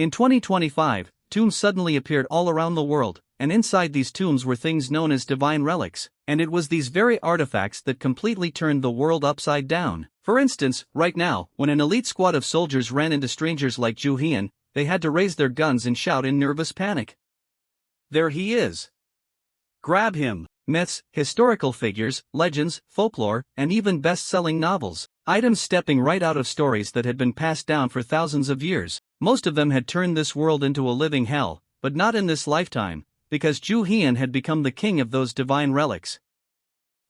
In 2025, tombs suddenly appeared all around the world, and inside these tombs were things known as divine relics, and it was these very artifacts that completely turned the world upside down. For instance, right now, when an elite squad of soldiers ran into strangers like Zhu Hian, they had to raise their guns and shout in nervous panic. "There he is! Grab him!" Myths, historical figures, legends, folklore, and even best-selling novels. Items stepping right out of stories that had been passed down for thousands of years. Most of them had turned this world into a living hell, but not in this lifetime, because Zhu Hian had become the king of those divine relics.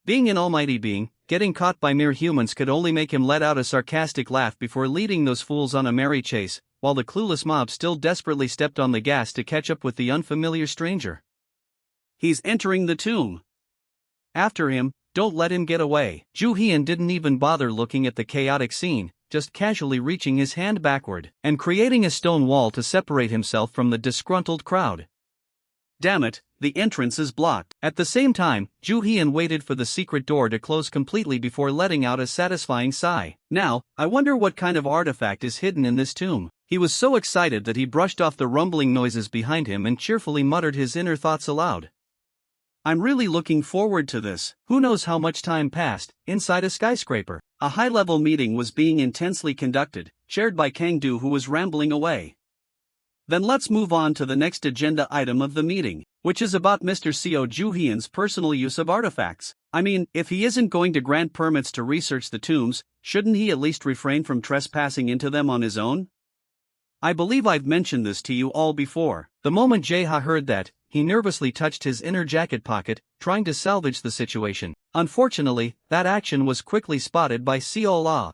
Being an almighty being, getting caught by mere humans could only make him let out a sarcastic laugh before leading those fools on a merry chase, while the clueless mob still desperately stepped on the gas to catch up with the unfamiliar stranger. "He's entering the tomb. After him, don't let him get away." Zhu Hian didn't even bother looking at the chaotic scene, just casually reaching his hand backward and creating a stone wall to separate himself from the disgruntled crowd. "Damn it, the entrance is blocked." At the same time, Zhu Hian waited for the secret door to close completely before letting out a satisfying sigh. "Now, I wonder what kind of artifact is hidden in this tomb." He was so excited that he brushed off the rumbling noises behind him and cheerfully muttered his inner thoughts aloud. "I'm really looking forward to this." Who knows how much time passed, inside a skyscraper. A high-level meeting was being intensely conducted, chaired by Kang Du, who was rambling away. Then let's move on to the next agenda item of the meeting, which is about Mr. Co. Zhu Hian's personal use of artifacts. I mean, if he isn't going to grant permits to research the tombs, shouldn't he at least refrain from trespassing into them on his own? I believe I've mentioned this to you all before. The moment Jeha heard that, he nervously touched his inner jacket pocket, trying to salvage the situation. Unfortunately, that action was quickly spotted by Xiao La.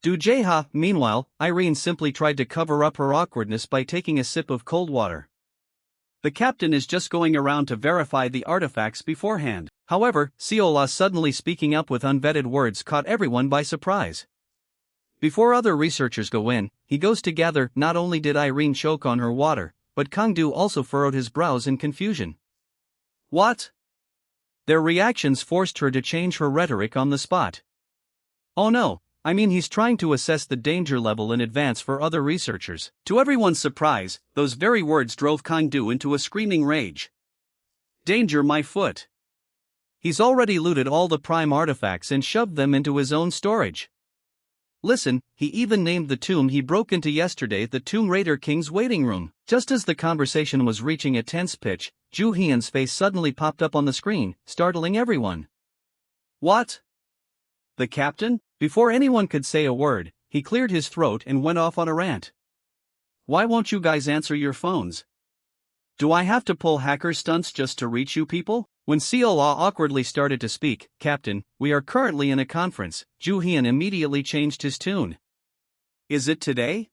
Jeha. Meanwhile, Irene simply tried to cover up her awkwardness by taking a sip of cold water. The captain is just going around to verify the artifacts beforehand. However, Xiao La suddenly speaking up with unvetted words caught everyone by surprise. Before other researchers go in, he goes to gather. Not only did Irene choke on her water, but Kang Du also furrowed his brows in confusion. What? Their reactions forced her to change her rhetoric on the spot. Oh no, I mean he's trying to assess the danger level in advance for other researchers. To everyone's surprise, those very words drove Kang Du into a screaming rage. Danger my foot. He's already looted all the prime artifacts and shoved them into his own storage. Listen, he even named the tomb he broke into yesterday the Tomb Raider King's waiting room. Just as the conversation was reaching a tense pitch, Zhu Hian's face suddenly popped up on the screen, startling everyone. What? The captain? Before anyone could say a word, he cleared his throat and went off on a rant. Why won't you guys answer your phones? Do I have to pull hacker stunts just to reach you people? When Xiao La awkwardly started to speak, Captain, we are currently in a conference, Zhu Hian immediately changed his tune. Is it today?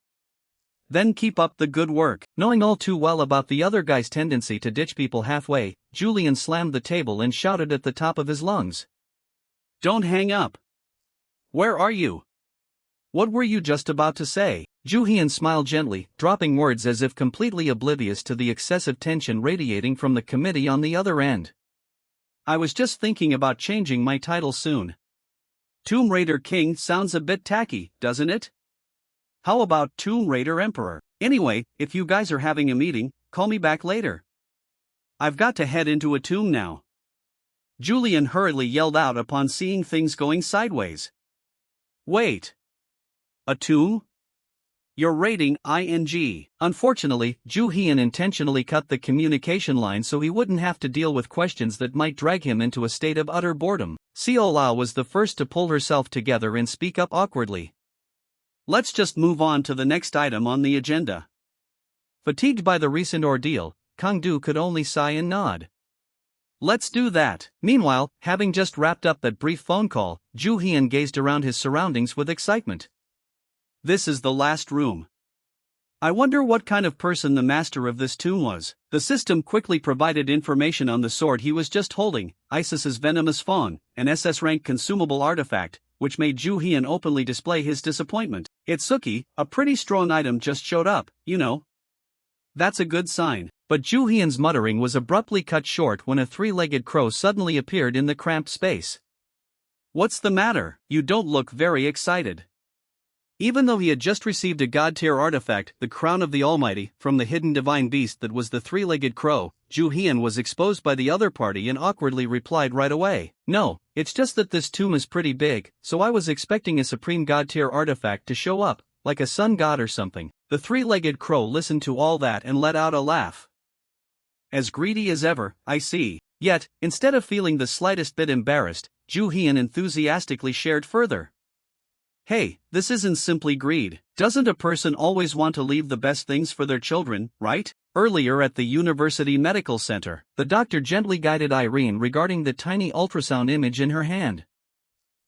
Then keep up the good work. Knowing all too well about the other guy's tendency to ditch people halfway, Julian slammed the table and shouted at the top of his lungs. Don't hang up. Where are you? What were you just about to say? Zhu Hian smiled gently, dropping words as if completely oblivious to the excessive tension radiating from the committee on the other end. I was just thinking about changing my title soon. Tomb Raider King sounds a bit tacky, doesn't it? How about Tomb Raider Emperor? Anyway, if you guys are having a meeting, call me back later. I've got to head into a tomb now. Julian hurriedly yelled out upon seeing things going sideways. Wait. A tomb? You're raiding ing. Unfortunately, Zhu Hian intentionally cut the communication line so he wouldn't have to deal with questions that might drag him into a state of utter boredom. Xiao La was the first to pull herself together and speak up awkwardly. Let's just move on to the next item on the agenda. Fatigued by the recent ordeal, Kang Du could only sigh and nod. Let's do that. Meanwhile, having just wrapped up that brief phone call, Zhu Hian gazed around his surroundings with excitement. This is the last room. I wonder what kind of person the master of this tomb was. The system quickly provided information on the sword he was just holding, Isis's venomous fawn, an SS-rank consumable artifact, which made Zhu Hian openly display his disappointment. Itsuki, a pretty strong item just showed up, you know. That's a good sign. But Zhu Hian's muttering was abruptly cut short when a three-legged crow suddenly appeared in the cramped space. What's the matter? You don't look very excited. Even though he had just received a god-tier artifact, the Crown of the Almighty, from the hidden divine beast that was the three-legged crow, Ju Hian was exposed by the other party and awkwardly replied right away, "No, it's just that this tomb is pretty big, so I was expecting a supreme god-tier artifact to show up, like a sun god or something." The three-legged crow listened to all that and let out a laugh. "As greedy as ever, I see." Yet, instead of feeling the slightest bit embarrassed, Ju Hian enthusiastically shared further. "Hey, this isn't simply greed. Doesn't a person always want to leave the best things for their children, right?" Earlier at the University Medical Center, the doctor gently guided Irene regarding the tiny ultrasound image in her hand.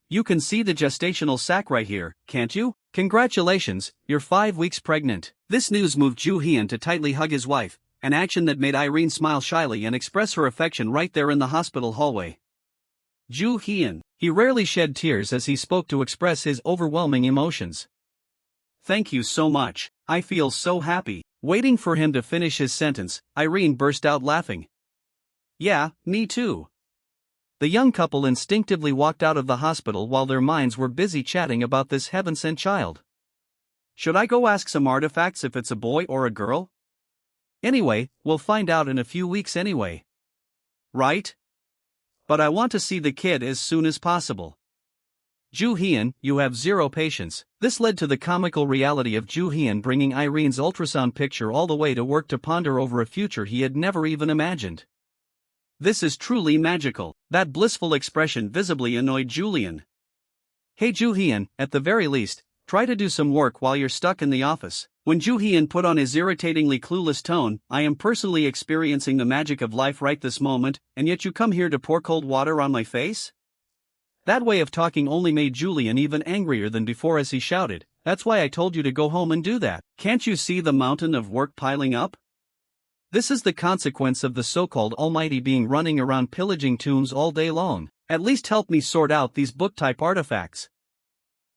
"You can see the gestational sac right here, can't you? Congratulations, you're 5 weeks pregnant." This news moved Ju Hian to tightly hug his wife, an action that made Irene smile shyly and express her affection right there in the hospital hallway. Ju Hian, he rarely shed tears as he spoke to express his overwhelming emotions. "Thank you so much, I feel so happy." Waiting for him to finish his sentence, Irene burst out laughing. "Yeah, me too." The young couple instinctively walked out of the hospital while their minds were busy chatting about this heaven-sent child. "Should I go ask some artifacts if it's a boy or a girl?" "Anyway, we'll find out in a few weeks anyway." "Right? But I want to see the kid as soon as possible." "Ju Hian, you have zero patience." This led to the comical reality of Ju Hian bringing Irene's ultrasound picture all the way to work to ponder over a future he had never even imagined. "This is truly magical." That blissful expression visibly annoyed Julian. "Hey Ju Hian, at the very least, try to do some work while you're stuck in the office." When Ju Hian put on his irritatingly clueless tone, "I am personally experiencing the magic of life right this moment, and yet you come here to pour cold water on my face?" That way of talking only made Julian even angrier than before as he shouted, "That's why I told you to go home and do that. Can't you see the mountain of work piling up? This is the consequence of the so-called almighty being running around pillaging tombs all day long. At least help me sort out these book-type artifacts.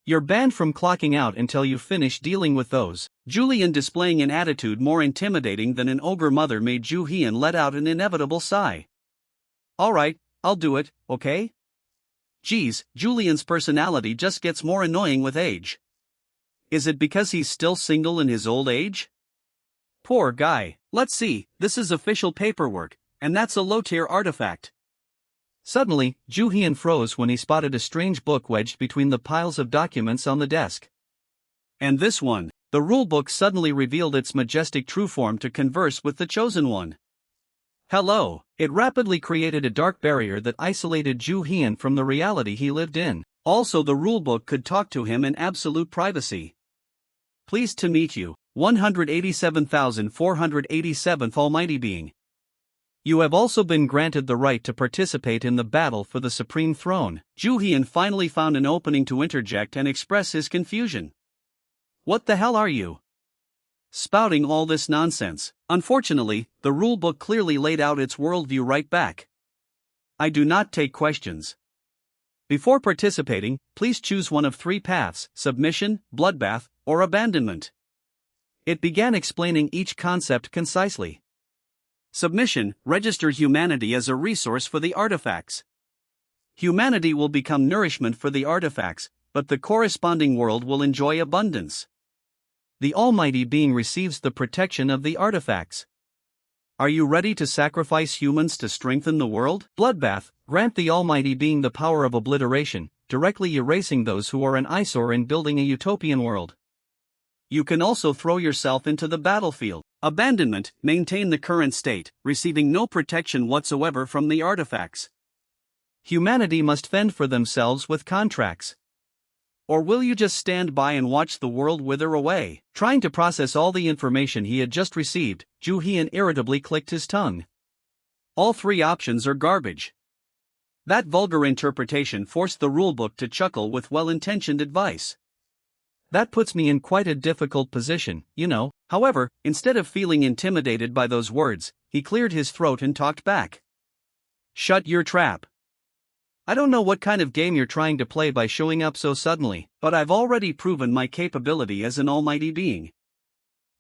You're banned from clocking out until you finish dealing with those." Julian, displaying an attitude more intimidating than an ogre mother, made Ju Hian let out an inevitable sigh. "Alright, I'll do it, okay?" Geez, Julian's personality just gets more annoying with age. Is it because he's still single in his old age? Poor guy. Let's see, this is official paperwork, and that's a low-tier artifact. Suddenly, Ju Hian froze when he spotted a strange book wedged between the piles of documents on the desk. And this one, the rulebook suddenly revealed its majestic true form to converse with the chosen one. Hello. It rapidly created a dark barrier that isolated Ju Hian from the reality he lived in. Also, the rulebook could talk to him in absolute privacy. "Pleased to meet you, 187,487th Almighty Being. You have also been granted the right to participate in the battle for the Supreme Throne." Ju Hian finally found an opening to interject and express his confusion. "What the hell are you spouting all this nonsense?" Unfortunately, the rulebook clearly laid out its worldview right back. "I do not take questions. Before participating, please choose one of 3 paths: submission, bloodbath, or abandonment." It began explaining each concept concisely. Submission: register humanity as a resource for the artifacts. Humanity will become nourishment for the artifacts, but the corresponding world will enjoy abundance. The Almighty Being receives the protection of the artifacts. Are you ready to sacrifice humans to strengthen the world? Bloodbath: grant the Almighty Being the power of obliteration, directly erasing those who are an eyesore in building a utopian world. You can also throw yourself into the battlefield. Abandonment: maintain the current state, receiving no protection whatsoever from the artifacts. Humanity must fend for themselves with contracts. Or will you just stand by and watch the world wither away? Trying to process all the information he had just received, Ju Hian irritably clicked his tongue. All 3 options are garbage. That vulgar interpretation forced the rulebook to chuckle with well-intentioned advice. That puts me in quite a difficult position, you know. However, instead of feeling intimidated by those words, he cleared his throat and talked back. Shut your trap. I don't know what kind of game you're trying to play by showing up so suddenly, but I've already proven my capability as an almighty being.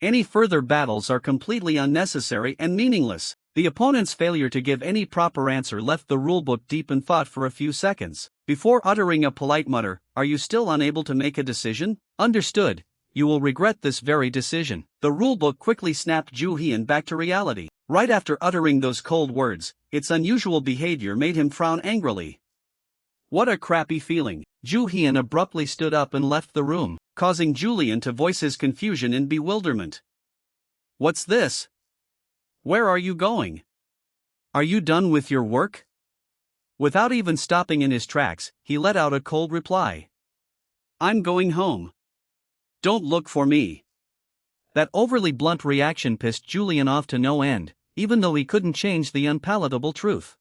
Any further battles are completely unnecessary and meaningless. The opponent's failure to give any proper answer left the rulebook deep in thought for a few seconds. Before uttering a polite mutter, "Are you still unable to make a decision?" Understood. You will regret this very decision. The rulebook quickly snapped Ju Hyun back to reality. Right after uttering those cold words, its unusual behavior made him frown angrily. What a crappy feeling. Ju Hyun abruptly stood up and left the room, causing Julian to voice his confusion and bewilderment. What's this? Where are you going? Are you done with your work? Without even stopping in his tracks, he let out a cold reply. I'm going home. Don't look for me. That overly blunt reaction pissed Julian off to no end, even though he couldn't change the unpalatable truth.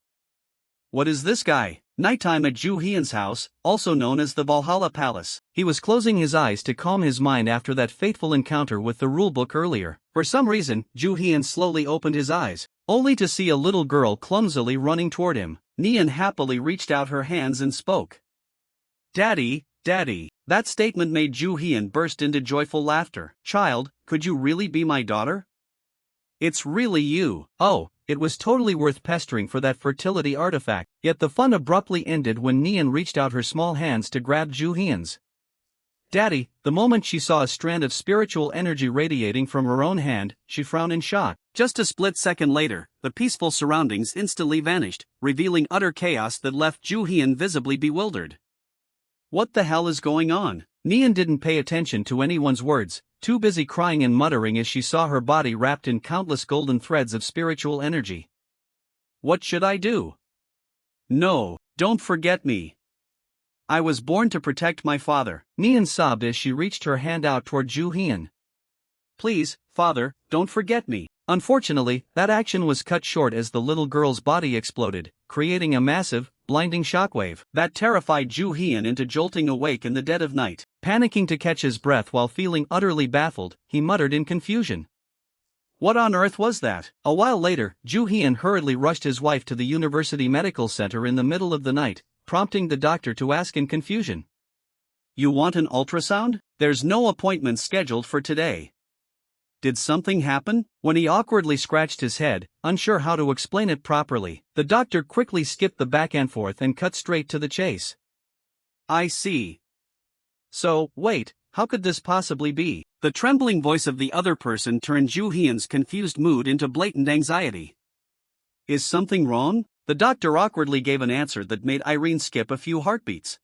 What is this guy? Nighttime at Ju Hyun's house, also known as the Valhalla Palace. He was closing his eyes to calm his mind after that fateful encounter with the rulebook earlier. For some reason, Ju Hyun slowly opened his eyes, only to see a little girl clumsily running toward him. Neon happily reached out her hands and spoke. Daddy, Daddy. That statement made Ju Hyun burst into joyful laughter. Child, could you really be my daughter? It's really you. Oh, it was totally worth pestering for that fertility artifact. Yet the fun abruptly ended when Neon reached out her small hands to grab Ju Hyun's. Daddy. The moment she saw a strand of spiritual energy radiating from her own hand, she frowned in shock. Just a split second later, the peaceful surroundings instantly vanished, revealing utter chaos that left Ju Hyun visibly bewildered. What the hell is going on? Neon didn't pay attention to anyone's words, too busy crying and muttering as she saw her body wrapped in countless golden threads of spiritual energy. What should I do? No, don't forget me. I was born to protect my father. Neon sobbed as she reached her hand out toward Ju Hyun. Please, father, don't forget me. Unfortunately, that action was cut short as the little girl's body exploded, creating a massive, blinding shockwave that terrified Ju Hyun into jolting awake in the dead of night. Panicking to catch his breath while feeling utterly baffled, he muttered in confusion. What on earth was that? A while later, Ju Hyun hurriedly rushed his wife to the University Medical Center in the middle of the night, prompting the doctor to ask in confusion. You want an ultrasound? There's no appointment scheduled for today. Did something happen? When he awkwardly scratched his head, unsure how to explain it properly, the doctor quickly skipped the back and forth and cut straight to the chase. I see. So, wait, how could this possibly be? The trembling voice of the other person turned Ju Hyun's confused mood into blatant anxiety. Is something wrong? The doctor awkwardly gave an answer that made Irene skip a few heartbeats.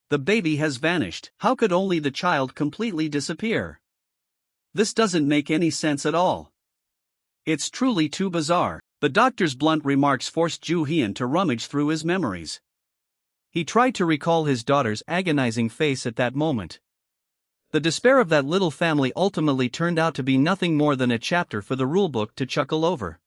The baby has vanished. How could only the child completely disappear? This doesn't make any sense at all. It's truly too bizarre. The doctor's blunt remarks forced Ju Hyun to rummage through his memories. He tried to recall his daughter's agonizing face at that moment. The despair of that little family ultimately turned out to be nothing more than a chapter for the rulebook to chuckle over.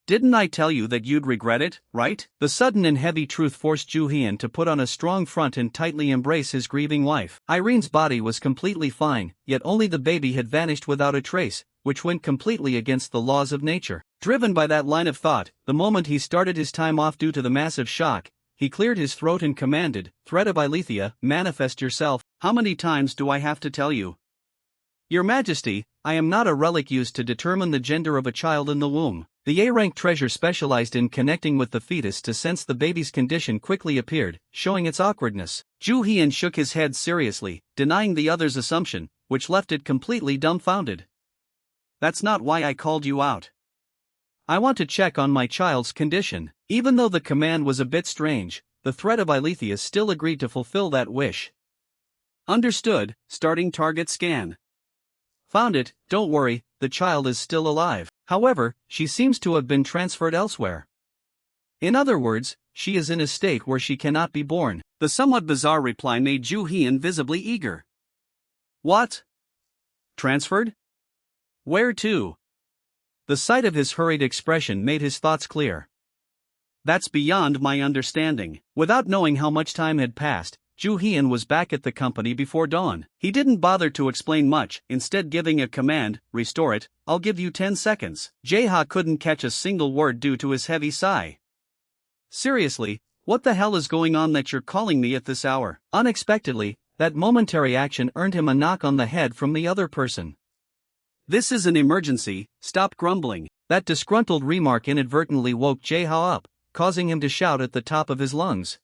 Didn't I tell you that you'd regret it, right? The sudden and heavy truth forced Ju Hyun to put on a strong front and tightly embrace his grieving wife. Irene's body was completely fine, yet only the baby had vanished without a trace, which went completely against the laws of nature. Driven by that line of thought, the moment he started his time off due to the massive shock, he cleared his throat and commanded, Thread of Ilethia, manifest yourself. How many times do I have to tell you? Your Majesty, I am not a relic used to determine the gender of a child in the womb. The A-rank treasure specialized in connecting with the fetus to sense the baby's condition quickly appeared, showing its awkwardness. Ju Hyun shook his head seriously, denying the other's assumption, which left it completely dumbfounded. That's not why I called you out. I want to check on my child's condition. Even though the command was a bit strange, the Thread of Ilethia still agreed to fulfill that wish. Understood, starting target scan. Found it, don't worry, the child is still alive. However, she seems to have been transferred elsewhere. In other words, she is in a state where she cannot be born. The somewhat bizarre reply made Ju Hyun visibly eager. What? Transferred? Where to? The sight of his hurried expression made his thoughts clear. That's beyond my understanding. Without knowing how much time had passed, Ju Hyun was back at the company before dawn. He didn't bother to explain much, instead giving a command, restore it, I'll give you 10 seconds. Jae-ha couldn't catch a single word due to his heavy sigh. Seriously, what the hell is going on that you're calling me at this hour? Unexpectedly, that momentary action earned him a knock on the head from the other person. This is an emergency, stop grumbling. That disgruntled remark inadvertently woke Jae-ha up, causing him to shout at the top of his lungs.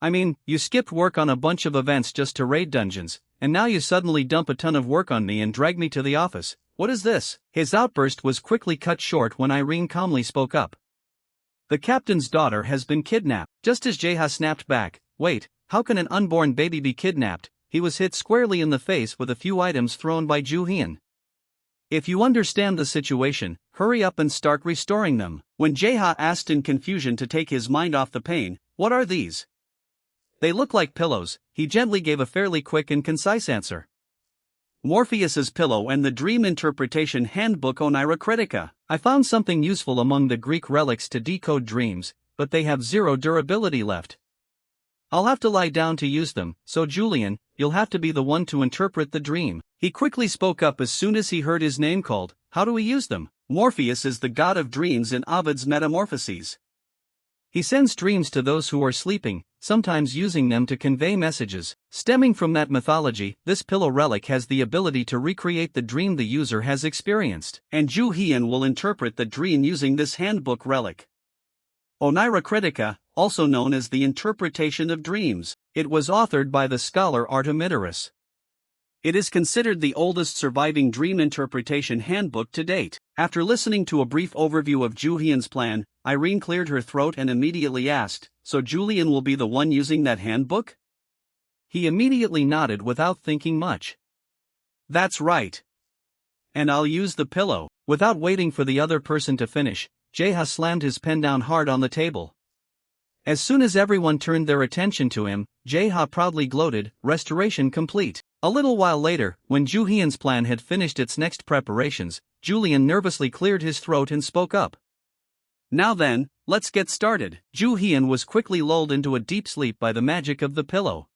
I mean, you skipped work on a bunch of events just to raid dungeons, and now you suddenly dump a ton of work on me and drag me to the office. What is this?" His outburst was quickly cut short when Irene calmly spoke up. "The captain's daughter has been kidnapped." Just as Jaeha snapped back, "Wait, how can an unborn baby be kidnapped?" he was hit squarely in the face with a few items thrown by Ju Hyun. "If you understand the situation, hurry up and start restoring them." When Jaeha asked in confusion to take his mind off the pain, "What are these?" "They look like pillows," he gently gave a fairly quick and concise answer. "Morpheus's pillow and the Dream Interpretation Handbook Onira Critica. I found something useful among the Greek relics to decode dreams, but they have zero durability left. I'll have to lie down to use them, so Julian, you'll have to be the one to interpret the dream." He quickly spoke up as soon as he heard his name called. "How do we use them?" "Morpheus is the god of dreams in Ovid's Metamorphoses. He sends dreams to those who are sleeping, sometimes using them to convey messages. Stemming from that mythology, this pillow relic has the ability to recreate the dream the user has experienced, and Ju Hyun will interpret the dream using this handbook relic. Onira Critica, also known as the Interpretation of Dreams. It was authored by the scholar Artemidorus. It is considered the oldest surviving dream interpretation handbook to date. After listening to a brief overview of Ju Hyun's plan, Irene cleared her throat and immediately asked, "So Julian will be the one using that handbook?" He immediately nodded without thinking much. "That's right. And I'll use the pillow." Without waiting for the other person to finish, Jaeha slammed his pen down hard on the table. As soon as everyone turned their attention to him, Jaeha proudly gloated, "Restoration complete." A little while later, when Ju Hyun's plan had finished its next preparations, Julian nervously cleared his throat and spoke up. "Now then, let's get started." Ju Hyun was quickly lulled into a deep sleep by the magic of the pillow.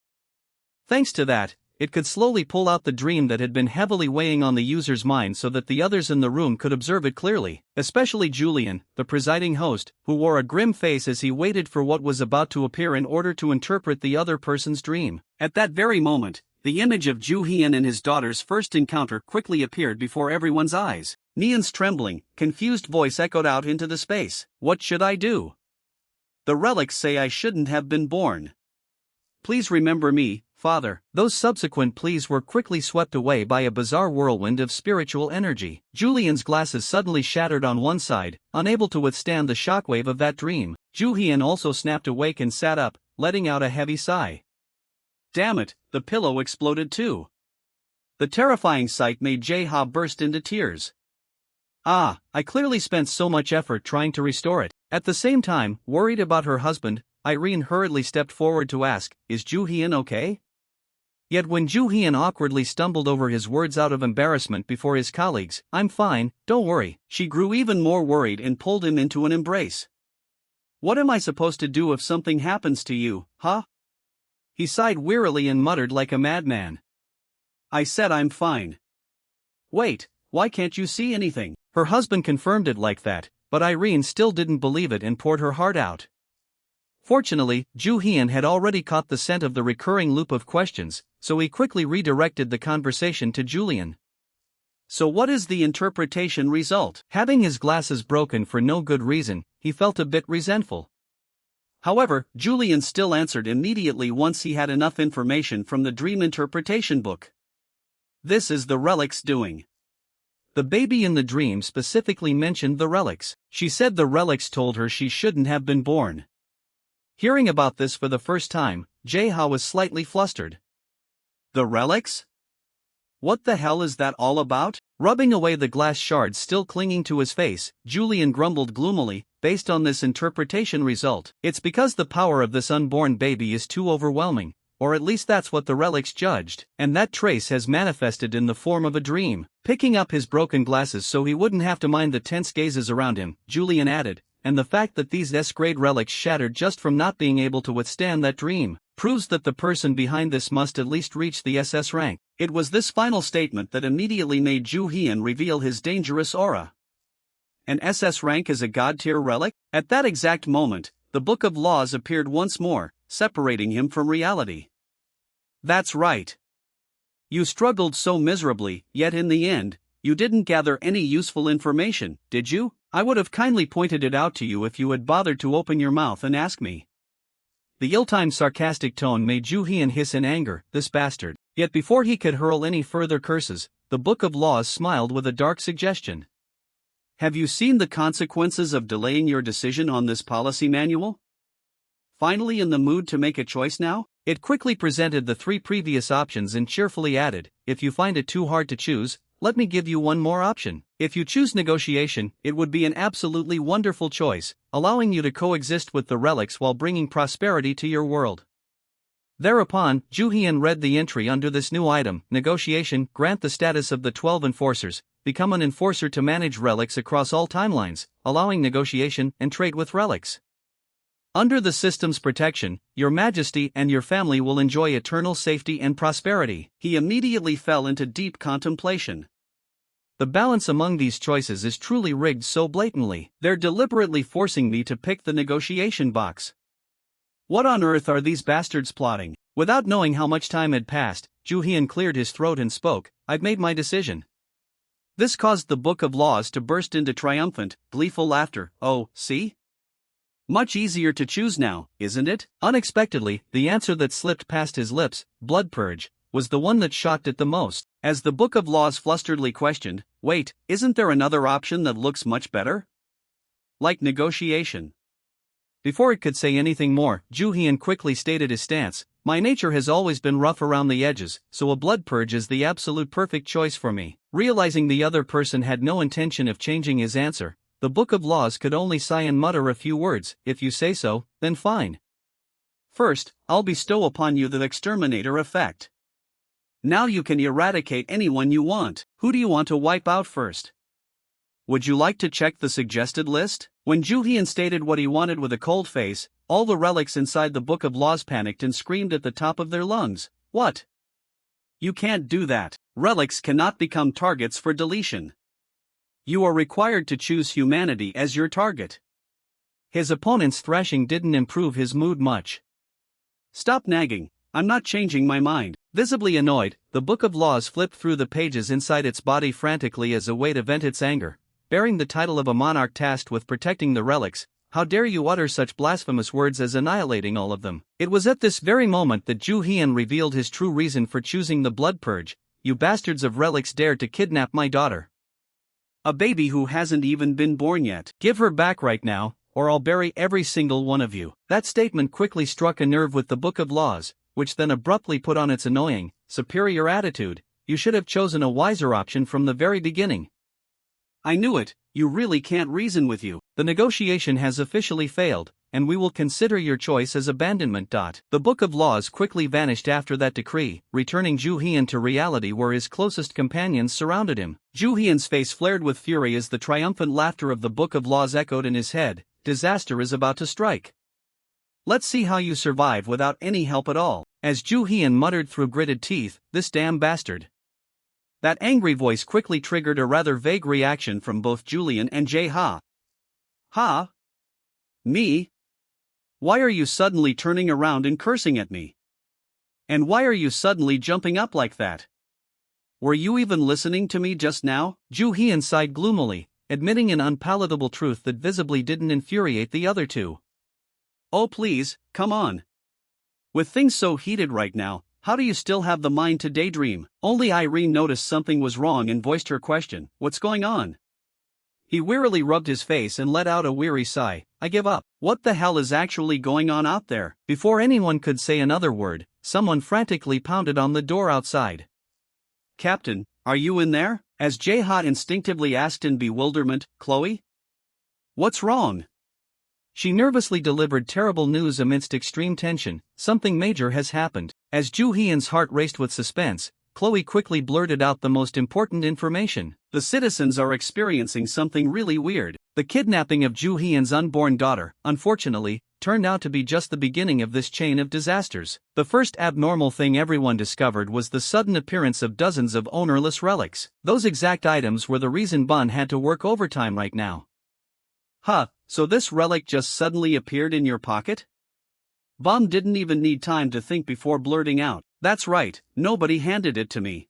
Thanks to that, it could slowly pull out the dream that had been heavily weighing on the user's mind so that the others in the room could observe it clearly, especially Julian, the presiding host, who wore a grim face as he waited for what was about to appear in order to interpret the other person's dream. At that very moment, the image of Ju Hyun and his daughter's first encounter quickly appeared before everyone's eyes. Neon's trembling, confused voice echoed out into the space. "What should I do? The relics say I shouldn't have been born. Please remember me, Father." Those subsequent pleas were quickly swept away by a bizarre whirlwind of spiritual energy. Julian's glasses suddenly shattered on one side, unable to withstand the shockwave of that dream. Ju Hyun also snapped awake and sat up, letting out a heavy sigh. Damn it, the pillow exploded too. The terrifying sight made Jaeha burst into tears. I clearly spent so much effort trying to restore it. At the same time, worried about her husband, Irene hurriedly stepped forward to ask, "Is Ju Hyun okay?" Yet when Ju Hyun awkwardly stumbled over his words out of embarrassment before his colleagues, "I'm fine, don't worry," she grew even more worried and pulled him into an embrace. "What am I supposed to do if something happens to you, huh?" He sighed wearily and muttered like a madman. "I said I'm fine." "Wait, why can't you see anything?" Her husband confirmed it like that, but Irene still didn't believe it and poured her heart out. Fortunately, Ju Hyun had already caught the scent of the recurring loop of questions, so he quickly redirected the conversation to Julian. "So what is the interpretation result?" Having his glasses broken for no good reason, he felt a bit resentful. However, Julian still answered immediately once he had enough information from the dream interpretation book. "This is the relics doing." The baby in the dream specifically mentioned the relics. She said the relics told her she shouldn't have been born. Hearing about this for the first time, Jaeha was slightly flustered. "The relics? What the hell is that all about?" Rubbing away the glass shards still clinging to his face, Julian grumbled gloomily, "Based on this interpretation result, it's because the power of this unborn baby is too overwhelming, or at least that's what the relics judged, and that trace has manifested in the form of a dream." Picking up his broken glasses so he wouldn't have to mind the tense gazes around him, Julian added, "And the fact that these S-grade relics shattered just from not being able to withstand that dream proves that the person behind this must at least reach the SS rank." It was this final statement that immediately made Ju Hyun reveal his dangerous aura. An SS rank is a god-tier relic? At that exact moment, the Book of Laws appeared once more, separating him from reality. "That's right. You struggled so miserably, yet in the end, you didn't gather any useful information, did you? I would have kindly pointed it out to you if you had bothered to open your mouth and ask me." The ill-timed sarcastic tone made Ju Hyun hiss in anger, "This bastard. Yet before he could hurl any further curses, the Book of Laws smiled with a dark suggestion. Have you seen the consequences of delaying your decision on this policy manual? Finally in the mood to make a choice now? It quickly presented the 3 previous options and cheerfully added, if you find it too hard to choose, let me give you one more option. If you choose negotiation, it would be an absolutely wonderful choice, allowing you to coexist with the relics while bringing prosperity to your world. Thereupon, Juhian read the entry under this new item, negotiation, grant the status of the 12 enforcers, become an enforcer to manage relics across all timelines, allowing negotiation and trade with relics. Under the system's protection, your majesty and your family will enjoy eternal safety and prosperity. He immediately fell into deep contemplation. The balance among these choices is truly rigged so blatantly. They're deliberately forcing me to pick the negotiation box. What on earth are these bastards plotting? Without knowing how much time had passed, Juhian cleared his throat and spoke, I've made my decision. This caused the Book of Laws to burst into triumphant, gleeful laughter. Oh, see? Much easier to choose now, isn't it? Unexpectedly, the answer that slipped past his lips, blood purge, was the one that shocked it the most. As the Book of Laws flusteredly questioned, wait, isn't there another option that looks much better? Like negotiation. Before it could say anything more, Juhian quickly stated his stance, my nature has always been rough around the edges, so a blood purge is the absolute perfect choice for me. Realizing the other person had no intention of changing his answer, the Book of Laws could only sigh and mutter a few words, if you say so, then fine. First, I'll bestow upon you the exterminator effect. Now you can eradicate anyone you want. Who do you want to wipe out first? Would you like to check the suggested list? When Juhian stated what he wanted with a cold face, all the relics inside the Book of Laws panicked and screamed at the top of their lungs. What? You can't do that. Relics cannot become targets for deletion. You are required to choose humanity as your target. His opponent's thrashing didn't improve his mood much. Stop nagging, I'm not changing my mind. Visibly annoyed, the Book of Laws flipped through the pages inside its body frantically as a way to vent its anger. Bearing the title of a monarch tasked with protecting the relics, how dare you utter such blasphemous words as annihilating all of them? It was at this very moment that Juhian revealed his true reason for choosing the blood purge. You bastards of relics dared to kidnap my daughter. A baby who hasn't even been born yet. Give her back right now, or I'll bury every single one of you. That statement quickly struck a nerve with the Book of Laws, which then abruptly put on its annoying, superior attitude. You should have chosen a wiser option from the very beginning. I knew it, you really can't reason with you. The negotiation has officially failed, and we will consider your choice as abandonment. The Book of Laws quickly vanished after that decree, returning Juhian to reality where his closest companions surrounded him. Juhian's face flared with fury as the triumphant laughter of the Book of Laws echoed in his head. Disaster is about to strike. Let's see how you survive without any help at all. As Juhian muttered through gritted teeth, this damn bastard. That angry voice quickly triggered a rather vague reaction from both Julian and Jae-ha. Ha? Me? Why are you suddenly turning around and cursing at me? And why are you suddenly jumping up like that? Were you even listening to me just now? Juhian sighed gloomily, admitting an unpalatable truth that visibly didn't infuriate the other two. Oh please, come on. With things so heated right now, how do you still have the mind to daydream? Only Irene noticed something was wrong and voiced her question, what's going on? He wearily rubbed his face and let out a weary sigh, I give up. What the hell is actually going on out there? Before anyone could say another word, someone frantically pounded on the door outside. Captain, are you in there? As Jae-ha instinctively asked in bewilderment, Chloe? What's wrong? She nervously delivered terrible news amidst extreme tension, something major has happened. As Juhian's heart raced with suspense, Chloe quickly blurted out the most important information. The citizens are experiencing something really weird. The kidnapping of Juhian's unborn daughter, unfortunately, turned out to be just the beginning of this chain of disasters. The first abnormal thing everyone discovered was the sudden appearance of dozens of ownerless relics. Those exact items were the reason Bun had to work overtime right now. Huh, so this relic just suddenly appeared in your pocket? Bum didn't even need time to think before blurting out, that's right, nobody handed it to me.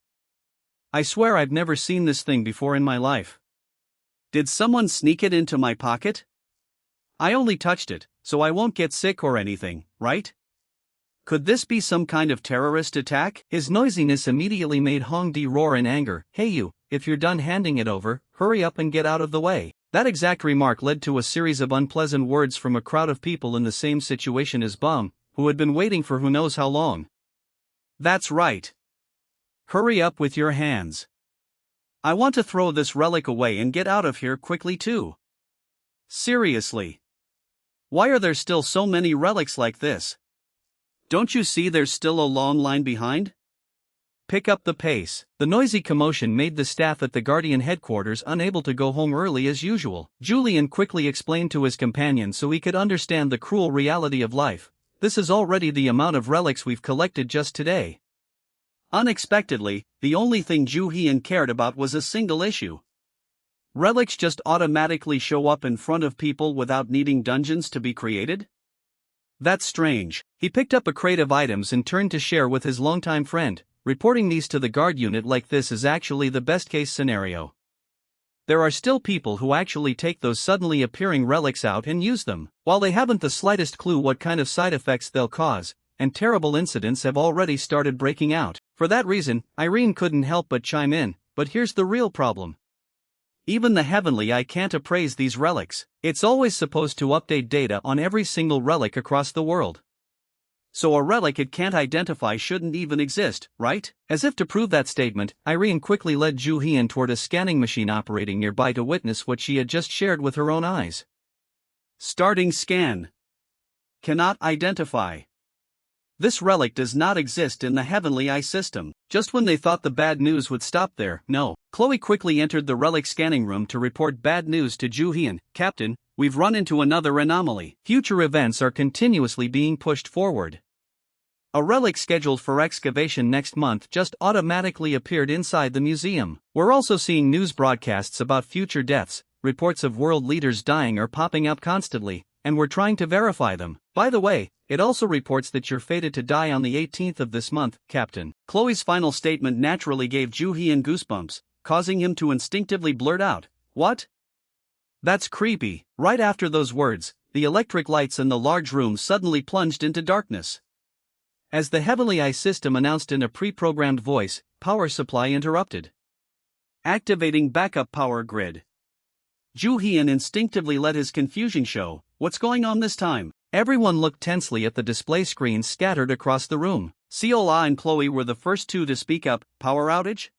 I swear I've never seen this thing before in my life. Did someone sneak it into my pocket? I only touched it, so I won't get sick or anything, right? Could this be some kind of terrorist attack? His noisiness immediately made Hongdi roar in anger. Hey you, if you're done handing it over, hurry up and get out of the way. That exact remark led to a series of unpleasant words from a crowd of people in the same situation as Bum, who had been waiting for who knows how long. That's right. Hurry up with your hands. I want to throw this relic away and get out of here quickly too. Seriously. Why are there still so many relics like this? Don't you see there's still a long line behind? Pick up the pace. The noisy commotion made the staff at the Guardian headquarters unable to go home early as usual. Julian quickly explained to his companion so he could understand the cruel reality of life. This is already the amount of relics we've collected just today. Unexpectedly, the only thing Ju Hian cared about was a single issue. Relics just automatically show up in front of people without needing dungeons to be created? That's strange. He picked up a crate of items and turned to share with his longtime friend. Reporting these to the guard unit like this is actually the best case scenario. There are still people who actually take those suddenly appearing relics out and use them, while they haven't the slightest clue what kind of side effects they'll cause, and terrible incidents have already started breaking out. For that reason, Irene couldn't help but chime in, but here's the real problem. Even the heavenly eye can't appraise these relics. It's always supposed to update data on every single relic across the world. So a relic it can't identify shouldn't even exist, right? As if to prove that statement, Irene quickly led Ju Hian toward a scanning machine operating nearby to witness what she had just shared with her own eyes. Starting scan. Cannot identify. This relic does not exist in the Heavenly Eye system. Just when they thought the bad news would stop there, no. Chloe quickly entered the relic scanning room to report bad news to Ju Hian. Captain, we've run into another anomaly. Future events are continuously being pushed forward. A relic scheduled for excavation next month just automatically appeared inside the museum. We're also seeing news broadcasts about future deaths. Reports of world leaders dying are popping up constantly, and we're trying to verify them. By the way, it also reports that you're fated to die on the 18th of this month, Captain. Chloe's final statement naturally gave Ju Hian goosebumps, causing him to instinctively blurt out, "What? That's creepy." Right after those words, the electric lights in the large room suddenly plunged into darkness. As the Heavenly Eye system announced in a pre-programmed voice, power supply interrupted. Activating backup power grid. Ju Hian instinctively let his confusion show. What's going on this time? Everyone looked tensely at the display screens scattered across the room. Seola and Chloe were the first two to speak up. Power outage?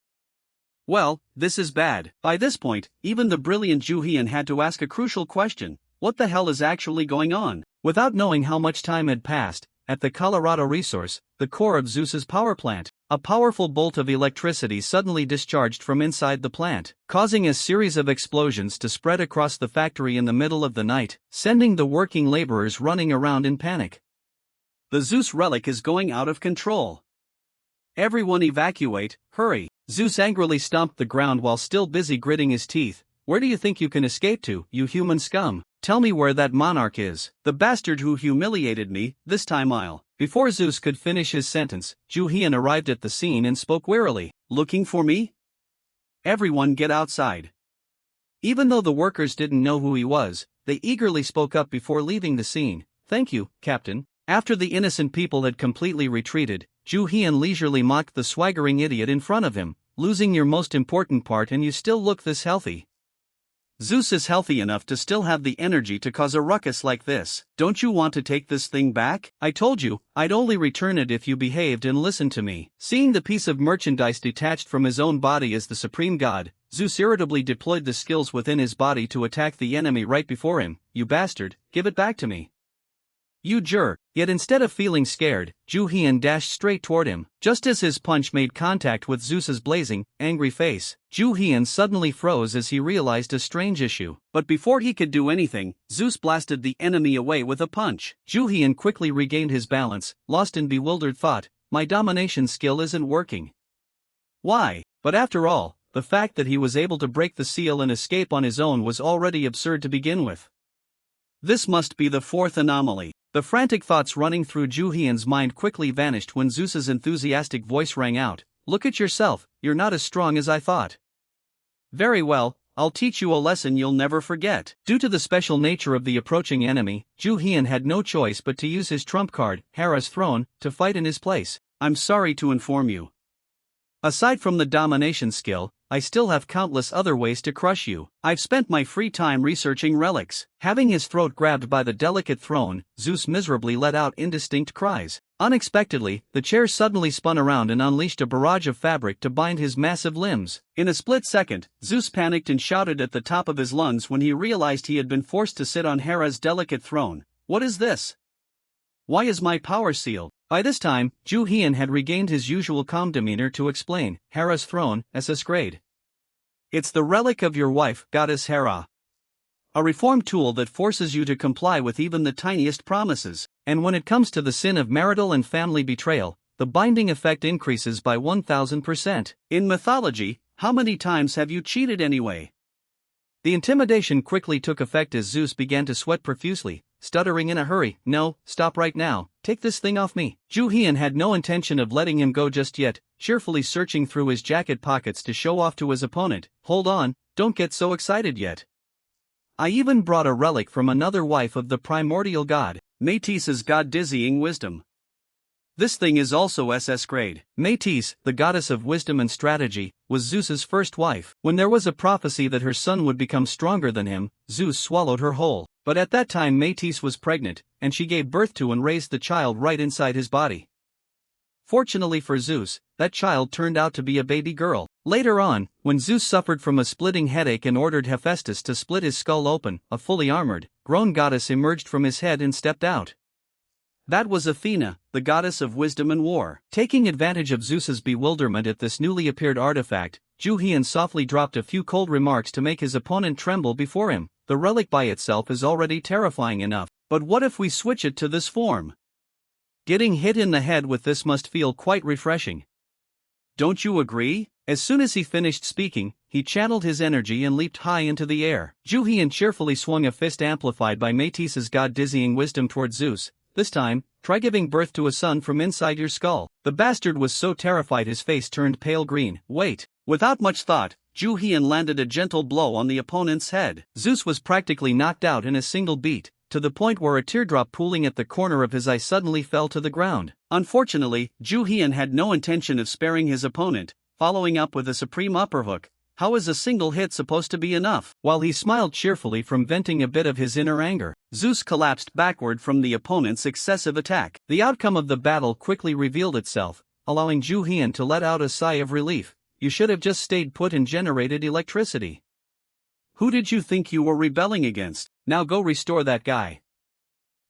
Well, this is bad. By this point, even the brilliant Ju Hian had to ask a crucial question. What the hell is actually going on? Without knowing how much time had passed, at the Colorado Resource, the core of Zeus's power plant, a powerful bolt of electricity suddenly discharged from inside the plant, causing a series of explosions to spread across the factory in the middle of the night, sending the working laborers running around in panic. The Zeus relic is going out of control. Everyone evacuate, hurry. Zeus angrily stomped the ground while still busy gritting his teeth. Where do you think you can escape to, you human scum? Tell me where that monarch is. The bastard who humiliated me, this time I'll. Before Zeus could finish his sentence, Ju Hian arrived at the scene and spoke wearily. Looking for me? Everyone get outside. Even though the workers didn't know who he was, they eagerly spoke up before leaving the scene. Thank you, Captain. After the innocent people had completely retreated, Ju Hian leisurely mocked the swaggering idiot in front of him. Losing your most important part and you still look this healthy. Zeus is healthy enough to still have the energy to cause a ruckus like this. Don't you want to take this thing back? I told you, I'd only return it if you behaved and listened to me. Seeing the piece of merchandise detached from his own body as the supreme god, Zeus irritably deployed the skills within his body to attack the enemy right before him. You bastard, give it back to me. You jerk. Yet instead of feeling scared, Ju Hian dashed straight toward him. Just as his punch made contact with Zeus's blazing, angry face, Ju Hian suddenly froze as he realized a strange issue. But before he could do anything, Zeus blasted the enemy away with a punch. Ju Hian quickly regained his balance, lost in bewildered thought. My domination skill isn't working. Why? But after all, the fact that he was able to break the seal and escape on his own was already absurd to begin with. This must be the fourth anomaly. The frantic thoughts running through Ju Hian's mind quickly vanished when Zeus's enthusiastic voice rang out. Look at yourself, you're not as strong as I thought. Very well, I'll teach you a lesson you'll never forget. Due to the special nature of the approaching enemy, Ju Hian had no choice but to use his trump card, Hera's throne, to fight in his place. I'm sorry to inform you. Aside from the domination skill, I still have countless other ways to crush you. I've spent my free time researching relics. Having his throat grabbed by the delicate throne, Zeus miserably let out indistinct cries. Unexpectedly, the chair suddenly spun around and unleashed a barrage of fabric to bind his massive limbs. In a split second, Zeus panicked and shouted at the top of his lungs when he realized he had been forced to sit on Hera's delicate throne. What is this? Why is my power sealed? By this time, Ju Hian had regained his usual calm demeanor to explain, Hera's throne, SS grade. It's the relic of your wife, Goddess Hera. A reform tool that forces you to comply with even the tiniest promises. And when it comes to the sin of marital and family betrayal, the binding effect increases by 1000%. In mythology, how many times have you cheated anyway? The intimidation quickly took effect as Zeus began to sweat profusely, stuttering in a hurry, "No, stop right now, take this thing off me." Ju Hian had no intention of letting him go just yet, cheerfully searching through his jacket pockets to show off to his opponent, "Hold on, don't get so excited yet. I even brought a relic from another wife of the primordial god, Métis's god-dizzying wisdom. This thing is also SS grade." Métis, the goddess of wisdom and strategy, was Zeus's first wife. When there was a prophecy that her son would become stronger than him, Zeus swallowed her whole. But at that time Métis was pregnant, and she gave birth to and raised the child right inside his body. Fortunately for Zeus, that child turned out to be a baby girl. Later on, when Zeus suffered from a splitting headache and ordered Hephaestus to split his skull open, a fully armored, grown goddess emerged from his head and stepped out. That was Athena, the goddess of wisdom and war. Taking advantage of Zeus's bewilderment at this newly appeared artifact, Ju Hian softly dropped a few cold remarks to make his opponent tremble before him. The relic by itself is already terrifying enough, but what if we switch it to this form? Getting hit in the head with this must feel quite refreshing. Don't you agree? As soon as he finished speaking, he channeled his energy and leaped high into the air. Ju Hian cheerfully swung a fist amplified by Métis's god-dizzying wisdom toward Zeus. "This time, try giving birth to a son from inside your skull." The bastard was so terrified his face turned pale green. "Wait." Without much thought, Ju Hian landed a gentle blow on the opponent's head. Zeus was practically knocked out in a single beat, to the point where a teardrop pooling at the corner of his eye suddenly fell to the ground. Unfortunately, Ju Hian had no intention of sparing his opponent, following up with a supreme upperhook. How is a single hit supposed to be enough? While he smiled cheerfully from venting a bit of his inner anger, Zeus collapsed backward from the opponent's excessive attack. The outcome of the battle quickly revealed itself, allowing Ju Hian to let out a sigh of relief. "You should have just stayed put and generated electricity. Who did you think you were rebelling against? Now go restore that guy."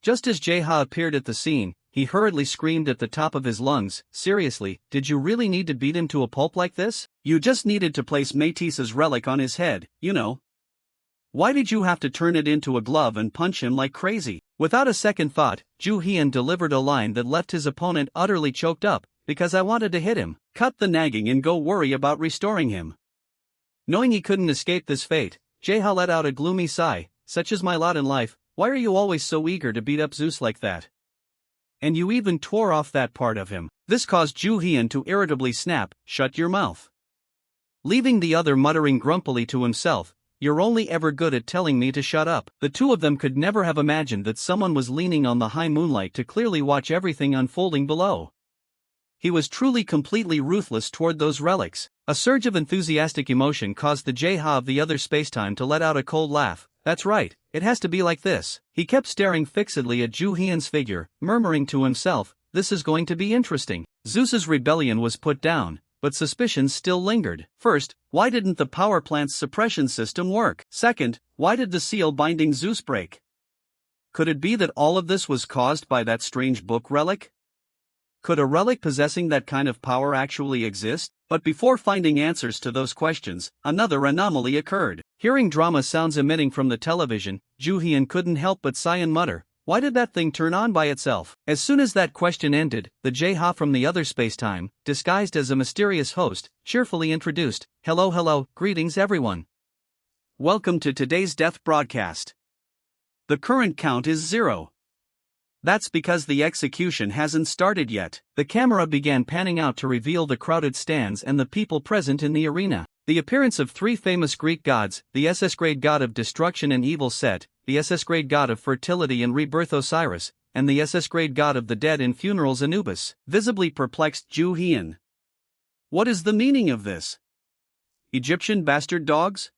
Just as Jeha appeared at the scene, he hurriedly screamed at the top of his lungs, "Seriously, did you really need to beat him to a pulp like this? You just needed to place Métis's relic on his head, you know. Why did you have to turn it into a glove and punch him like crazy?" Without a second thought, Ju Hian delivered a line that left his opponent utterly choked up, "Because I wanted to hit him." Cut the nagging and go worry about restoring him. Knowing he couldn't escape this fate, Jeha let out a gloomy sigh. "Such is my lot in life, why are you always so eager to beat up Zeus like that? And you even tore off that part of him." This caused Ju Hian to irritably snap, "Shut your mouth." Leaving the other muttering grumpily to himself, "You're only ever good at telling me to shut up." The two of them could never have imagined that someone was leaning on the high moonlight to clearly watch everything unfolding below. He was truly completely ruthless toward those relics. A surge of enthusiastic emotion caused the Jeha of the other spacetime to let out a cold laugh. "That's right, it has to be like this." He kept staring fixedly at Ju Hian's figure, murmuring to himself, "This is going to be interesting." Zeus's rebellion was put down, but suspicions still lingered. First, why didn't the power plant's suppression system work? Second, why did the seal binding Zeus break? Could it be that all of this was caused by that strange book relic? Could a relic possessing that kind of power actually exist? But before finding answers to those questions, another anomaly occurred. Hearing drama sounds emitting from the television, Ju Hian couldn't help but sigh and mutter, "Why did that thing turn on by itself?" As soon as that question ended, the Jeha from the other spacetime, disguised as a mysterious host, cheerfully introduced, Hello, greetings everyone. Welcome to today's death broadcast. The current count is 0. That's because the execution hasn't started yet." The camera began panning out to reveal the crowded stands and the people present in the arena. The appearance of three famous Greek gods, the SS-grade god of destruction and evil Set, the SS-grade god of fertility and rebirth Osiris, and the SS-grade god of the dead in funerals Anubis, visibly perplexed Ju Hyun. What is the meaning of this? Egyptian bastard dogs?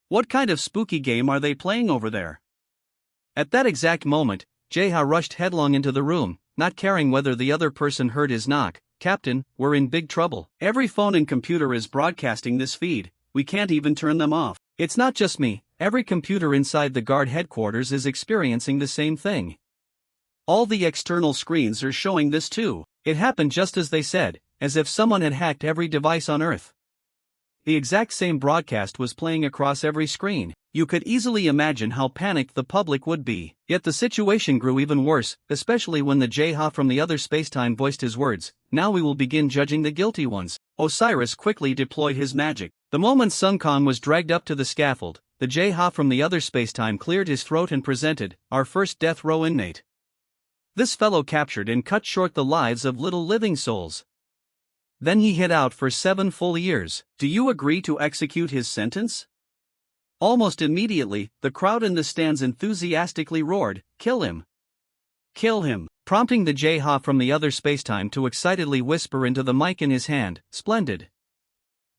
What kind of spooky game are they playing over there? At that exact moment, Jae-ha rushed headlong into the room, not caring whether the other person heard his knock. Captain, we're in big trouble. Every phone and computer is broadcasting this feed, we can't even turn them off. It's not just me, every computer inside the guard headquarters is experiencing the same thing. All the external screens are showing this too. It happened just as they said, as if someone had hacked every device on Earth. The exact same broadcast was playing across every screen. You could easily imagine how panicked the public would be. Yet the situation grew even worse, especially when the Jae-ha from the other spacetime voiced his words. Now we will begin judging the guilty ones. Osiris quickly deployed his magic. The moment Sung Kong was dragged up to the scaffold, the Jae-ha from the other spacetime cleared his throat and presented, our first death row inmate. This fellow captured and cut short the lives of little living souls. Then he hid out for 7 full years. Do you agree to execute his sentence? Almost immediately, the crowd in the stands enthusiastically roared, kill him! Kill him! Prompting the Jae-ha from the other spacetime to excitedly whisper into the mic in his hand, splendid.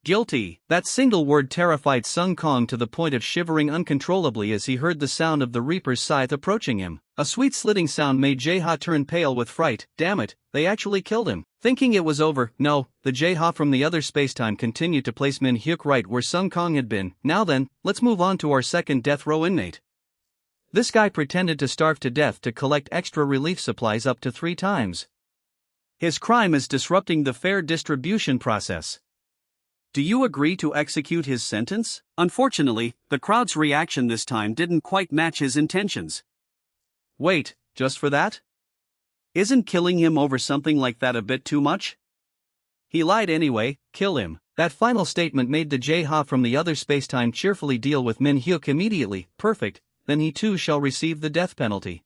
Guilty. That single word terrified Sung Kong to the point of shivering uncontrollably as he heard the sound of the Reaper's scythe approaching him. A sweet slitting sound made Jae-ha turn pale with fright. Damn it, they actually killed him. Thinking it was over, no, the Jae-ha from the other spacetime continued to place Min Hyuk right where Sung Kong had been. Now then, let's move on to our second death row inmate. This guy pretended to starve to death to collect extra relief supplies up to 3 times. His crime is disrupting the fair distribution process. Do you agree to execute his sentence? Unfortunately, the crowd's reaction this time didn't quite match his intentions. Wait, just for that? Isn't killing him over something like that a bit too much? He lied anyway, kill him. That final statement made the Jae-ha from the other spacetime cheerfully deal with Min Hyuk immediately. Perfect, then he too shall receive the death penalty.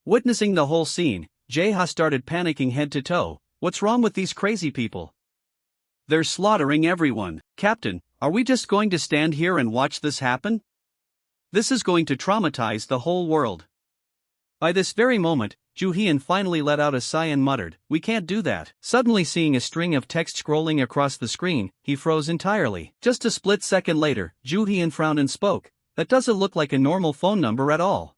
Witnessing the whole scene, Jae-ha started panicking head to toe. What's wrong with these crazy people? They're slaughtering everyone. Captain, are we just going to stand here and watch this happen? This is going to traumatize the whole world. By this very moment, Ju Hyun finally let out a sigh and muttered, we can't do that. Suddenly seeing a string of text scrolling across the screen, he froze entirely. Just a split second later, Ju Hyun frowned and spoke, that doesn't look like a normal phone number at all.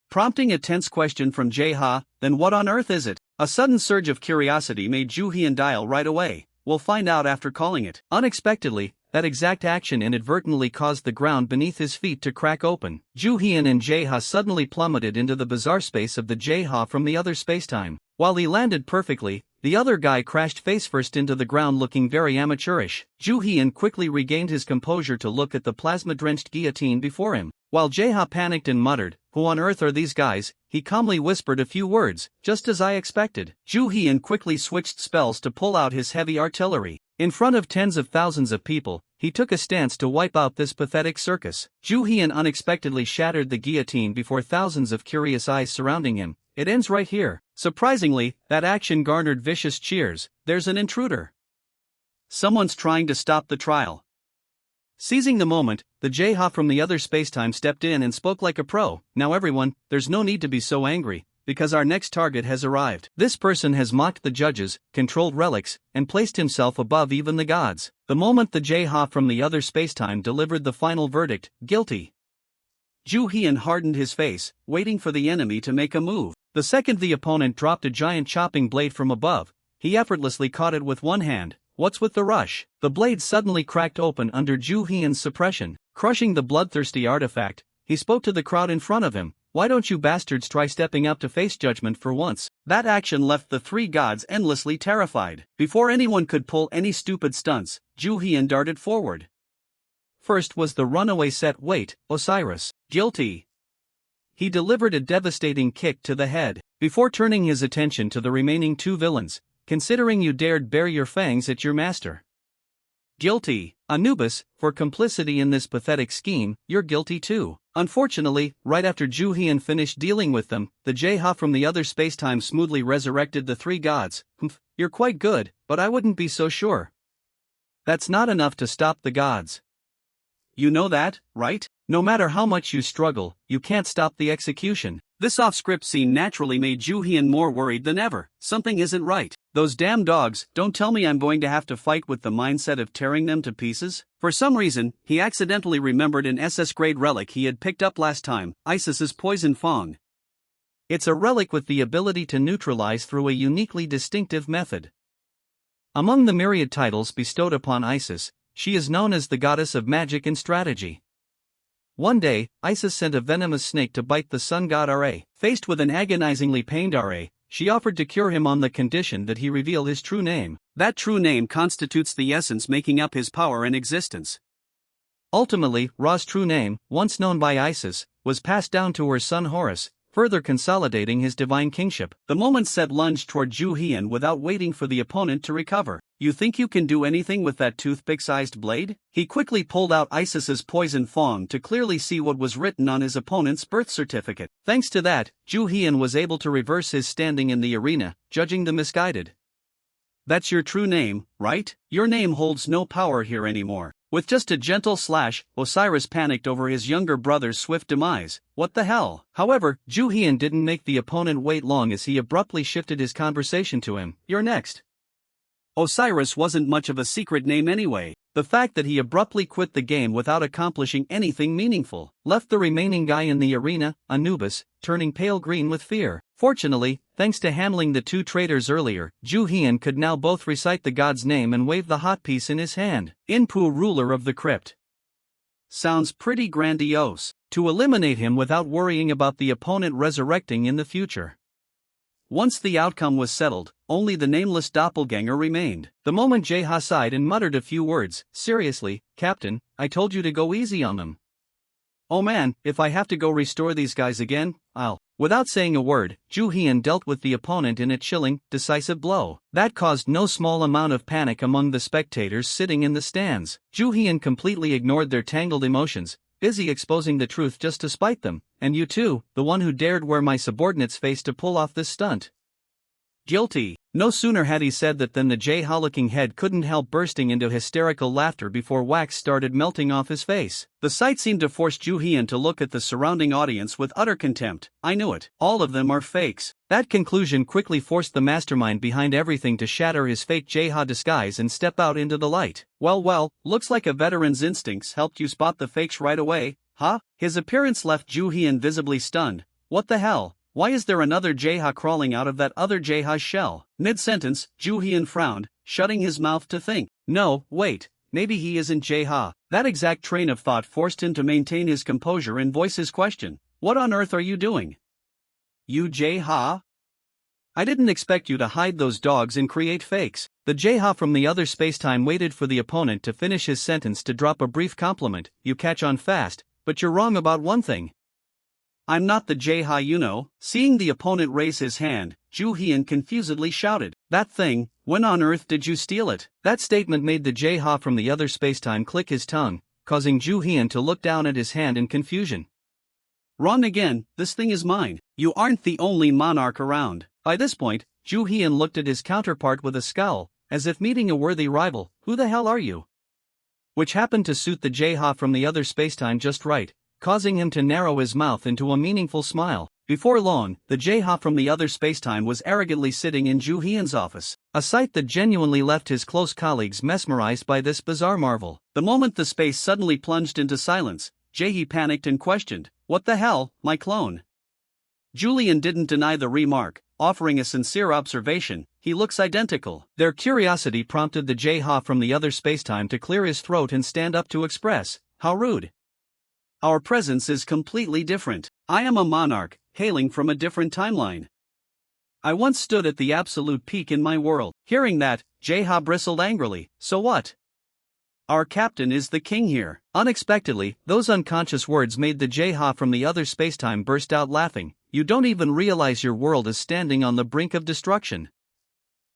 Prompting a tense question from Jae-ha, then what on earth is it? A sudden surge of curiosity made Ju Hyun dial right away. We'll find out after calling it. Unexpectedly, that exact action inadvertently caused the ground beneath his feet to crack open. Ju Hyun and Jae-ha suddenly plummeted into the bizarre space of the Jae-ha from the other spacetime. While he landed perfectly, the other guy crashed face-first into the ground looking very amateurish. Ju Hyun quickly regained his composure to look at the plasma-drenched guillotine before him. While Jae-ha panicked and muttered, who on earth are these guys, he calmly whispered a few words, just as I expected. Ju Hyun quickly switched spells to pull out his heavy artillery. In front of tens of thousands of people, he took a stance to wipe out this pathetic circus. Ju Hyun unexpectedly shattered the guillotine before thousands of curious eyes surrounding him. It ends right here. Surprisingly, that action garnered vicious cheers. There's an intruder. Someone's trying to stop the trial. Seizing the moment, the Jae-ha from the other spacetime stepped in and spoke like a pro. Now everyone, there's no need to be so angry, because our next target has arrived. This person has mocked the judges, controlled relics, and placed himself above even the gods. The moment the Jae-ha from the other spacetime delivered the final verdict, guilty. Ju Hyun hardened his face, waiting for the enemy to make a move. The second the opponent dropped a giant chopping blade from above, he effortlessly caught it with one hand. What's with the rush? The blade suddenly cracked open under Ju Hyun's suppression. Crushing the bloodthirsty artifact, he spoke to the crowd in front of him. Why don't you bastards try stepping up to face judgment for once? That action left the 3 gods endlessly terrified. Before anyone could pull any stupid stunts, Ju Hyun darted forward. First was the runaway Set. Wait, Osiris. Guilty. He delivered a devastating kick to the head. Before turning his attention to the remaining 2 villains, considering you dared bare your fangs at your master. Guilty. Anubis, for complicity in this pathetic scheme, you're guilty too. Unfortunately, right after Ju Hyun finished dealing with them, the Jae-ha from the other spacetime smoothly resurrected the 3 gods. You're quite good, but I wouldn't be so sure. That's not enough to stop the gods. You know that, right? No matter how much you struggle, you can't stop the execution. This off-script scene naturally made Joo-hyun more worried than ever. Something isn't right. Those damn dogs, don't tell me I'm going to have to fight with the mindset of tearing them to pieces? For some reason, he accidentally remembered an SS-grade relic he had picked up last time, Isis's poison fong. It's a relic with the ability to neutralize through a uniquely distinctive method. Among the myriad titles bestowed upon Isis, she is known as the goddess of magic and strategy. One day, Isis sent a venomous snake to bite the sun god Ra. Faced with an agonizingly pained Ra, she offered to cure him on the condition that he reveal his true name. That true name constitutes the essence making up his power and existence. Ultimately, Ra's true name, once known by Isis, was passed down to her son Horus, further consolidating his divine kingship. The moment Seb lunged toward Joo-hyun without waiting for the opponent to recover. You think you can do anything with that toothpick-sized blade? He quickly pulled out Isis's poison fong to clearly see what was written on his opponent's birth certificate. Thanks to that, Joo-hyun was able to reverse his standing in the arena, judging the misguided. That's your true name, right? Your name holds no power here anymore. With just a gentle slash, Osiris panicked over his younger brother's swift demise. What the hell? However, Joo-hyun didn't make the opponent wait long as he abruptly shifted his conversation to him. You're next. Osiris wasn't much of a secret name anyway. The fact that he abruptly quit the game without accomplishing anything meaningful left the remaining guy in the arena, Anubis, turning pale green with fear. Fortunately, thanks to handling the two traitors earlier, Joo-hyun could now both recite the god's name and wave the hot piece in his hand. Inpu, ruler of the crypt. Sounds pretty grandiose. To eliminate him without worrying about the opponent resurrecting in the future. Once the outcome was settled, only the nameless doppelganger remained. The moment Jae-ha sighed and muttered a few words. Seriously, Captain, I told you to go easy on them. Oh man, if I have to go restore these guys again, I'll. Without saying a word, Joo-hyun dealt with the opponent in a chilling, decisive blow. That caused no small amount of panic among the spectators sitting in the stands. Joo-hyun completely ignored their tangled emotions, busy exposing the truth just to spite them. And you too, the one who dared wear my subordinate's face to pull off this stunt. Guilty. No sooner had he said that than the Jae-ha-looking head couldn't help bursting into hysterical laughter before wax started melting off his face. The sight seemed to force Joo-hyun to look at the surrounding audience with utter contempt. I knew it. All of them are fakes. That conclusion quickly forced the mastermind behind everything to shatter his fake Jae-ha disguise and step out into the light. Well, looks like a veteran's instincts helped you spot the fakes right away, huh? His appearance left Joo-hyun visibly stunned. What the hell? Why is there another Jae-ha crawling out of that other Jae-ha's shell? Mid-sentence, Joo-hyun frowned, shutting his mouth to think. No, wait, maybe he isn't Jae-ha. That exact train of thought forced him to maintain his composure and voice his question. What on earth are you doing? You Jae-ha? I didn't expect you to hide those dogs and create fakes. The Jae-ha from the other spacetime waited for the opponent to finish his sentence to drop a brief compliment. You catch on fast, but you're wrong about one thing. I'm not the Jae-ha you know. Seeing the opponent raise his hand, Joo-hyun confusedly shouted. That thing, when on earth did you steal it? That statement made the Jae-ha from the other spacetime click his tongue, causing Joo-hyun to look down at his hand in confusion. Wrong again, this thing is mine. You aren't the only monarch around. By this point, Joo-hyun looked at his counterpart with a scowl, as if meeting a worthy rival. Who the hell are you? Which happened to suit the Jae-ha from the other spacetime just right, causing him to narrow his mouth into a meaningful smile. Before long, the Jae-ha from the other spacetime was arrogantly sitting in Joo-hyun's office, a sight that genuinely left his close colleagues mesmerized by this bizarre marvel. The moment the space suddenly plunged into silence, Jae-ha panicked and questioned, "What the hell, my clone?" Julian didn't deny the remark, offering a sincere observation. He looks identical. Their curiosity prompted the Jae-ha from the other spacetime to clear his throat and stand up to express, "How rude. Our presence is completely different. I am a monarch, hailing from a different timeline. I once stood at the absolute peak in my world." Hearing that, Jae-ha bristled angrily. "So what? Our captain is the king here." Unexpectedly, those unconscious words made the Jae-ha from the other spacetime burst out laughing. "You don't even realize your world is standing on the brink of destruction.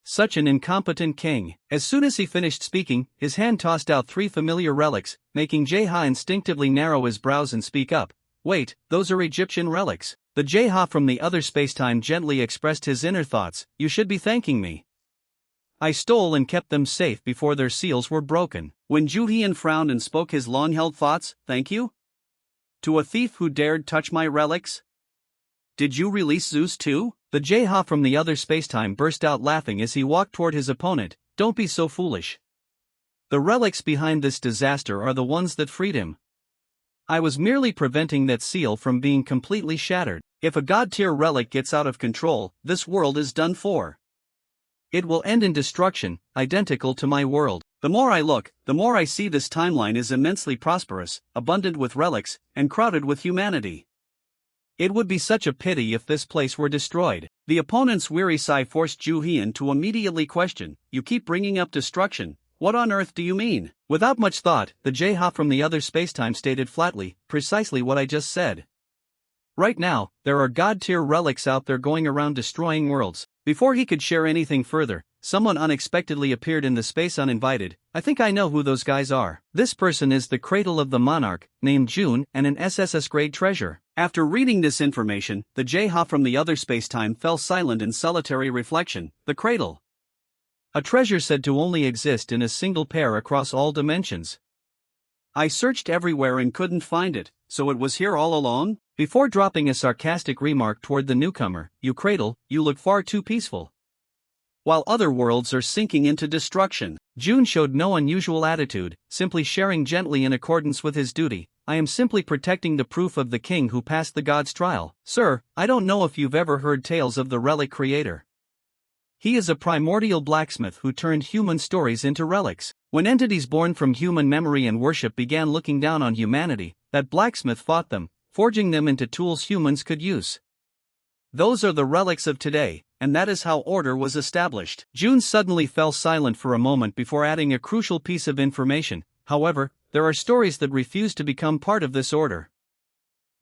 Such an incompetent king." As soon as he finished speaking, his hand tossed out 3 familiar relics, making Jae-ha instinctively narrow his brows and speak up. "Wait, those are Egyptian relics." The Jae-ha from the other spacetime gently expressed his inner thoughts. "You should be thanking me. I stole and kept them safe before their seals were broken. When Ju-hien frowned and spoke his long-held thoughts, thank you? To a thief who dared touch my relics? Did you release Zeus too? The J-Ha from the other spacetime burst out laughing as he walked toward his opponent. Don't be so foolish. The relics behind this disaster are the ones that freed him. I was merely preventing that seal from being completely shattered. If a god-tier relic gets out of control, this world is done for. It will end in destruction, identical to my world. The more I look, the more I see this timeline is immensely prosperous, abundant with relics, and crowded with humanity. It would be such a pity if this place were destroyed. The opponent's weary sigh forced Ju-hien to immediately question, you keep bringing up destruction, what on earth do you mean? Without much thought, the J-Ha from the other spacetime stated flatly, precisely what I just said. Right now, there are god-tier relics out there going around destroying worlds. Before he could share anything further, someone unexpectedly appeared in the space uninvited. I think I know who those guys are. This person is the cradle of the monarch, named June, and an SSS-grade treasure. After reading this information, the J-Ha from the other spacetime fell silent in solitary reflection. The cradle. A treasure said to only exist in a single pair across all dimensions. I searched everywhere and couldn't find it, so it was here all along? Before dropping a sarcastic remark toward the newcomer, you cradle, you look far too peaceful. While other worlds are sinking into destruction. June showed no unusual attitude, simply sharing gently in accordance with his duty. I am simply protecting the proof of the king who passed the god's trial. Sir, I don't know if you've ever heard tales of the relic creator. He is a primordial blacksmith who turned human stories into relics. When entities born from human memory and worship began looking down on humanity, that blacksmith fought them, forging them into tools humans could use. Those are the relics of today, and that is how order was established. June suddenly fell silent for a moment before adding a crucial piece of information. However, there are stories that refuse to become part of this order.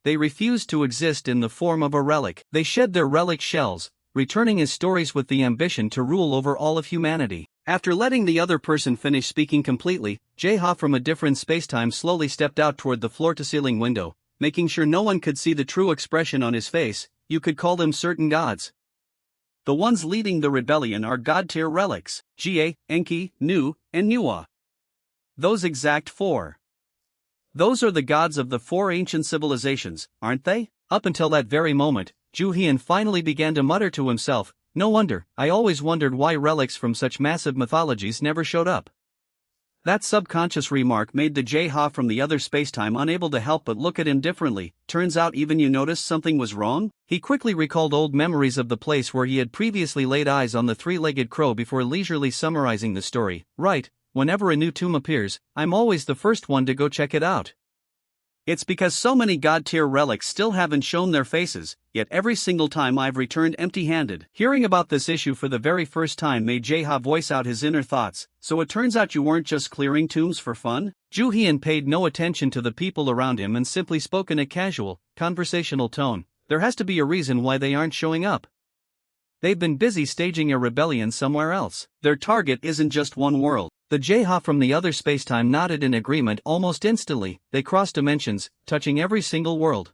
They refuse to exist in the form of a relic. They shed their relic shells, returning as stories with the ambition to rule over all of humanity. After letting the other person finish speaking completely, J-Ha from a different spacetime slowly stepped out toward the floor-to-ceiling window, making sure no one could see the true expression on his face. You could call them certain gods. The ones leading the rebellion are god-tier relics, Jie, Enki, Nu, and Nuwa. Those exact four. Those are the gods of the four ancient civilizations, aren't they? Up until that very moment, Ju-hien finally began to mutter to himself, no wonder, I always wondered why relics from such massive mythologies never showed up. That subconscious remark made the J-Ha from the other spacetime unable to help but look at him differently. Turns out even you noticed something was wrong? He quickly recalled old memories of the place where he had previously laid eyes on the three-legged crow before leisurely summarizing the story. Right, whenever a new tomb appears, I'm always the first one to go check it out. It's because so many god-tier relics still haven't shown their faces, yet every single time I've returned empty-handed. Hearing about this issue for the very first time made J-Ha voice out his inner thoughts. So it turns out you weren't just clearing tombs for fun? Ju-hien paid no attention to the people around him and simply spoke in a casual, conversational tone. There has to be a reason why they aren't showing up. They've been busy staging a rebellion somewhere else. Their target isn't just one world. The J-Ha from the other spacetime nodded in agreement almost instantly. They crossed dimensions, touching every single world.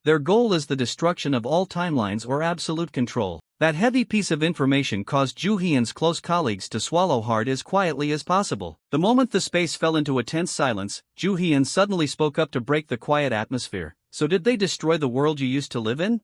Their goal is the destruction of all timelines or absolute control. That heavy piece of information caused Ju-hien's close colleagues to swallow hard as quietly as possible. The moment the space fell into a tense silence, Ju-hien suddenly spoke up to break the quiet atmosphere. So did they destroy the world you used to live in?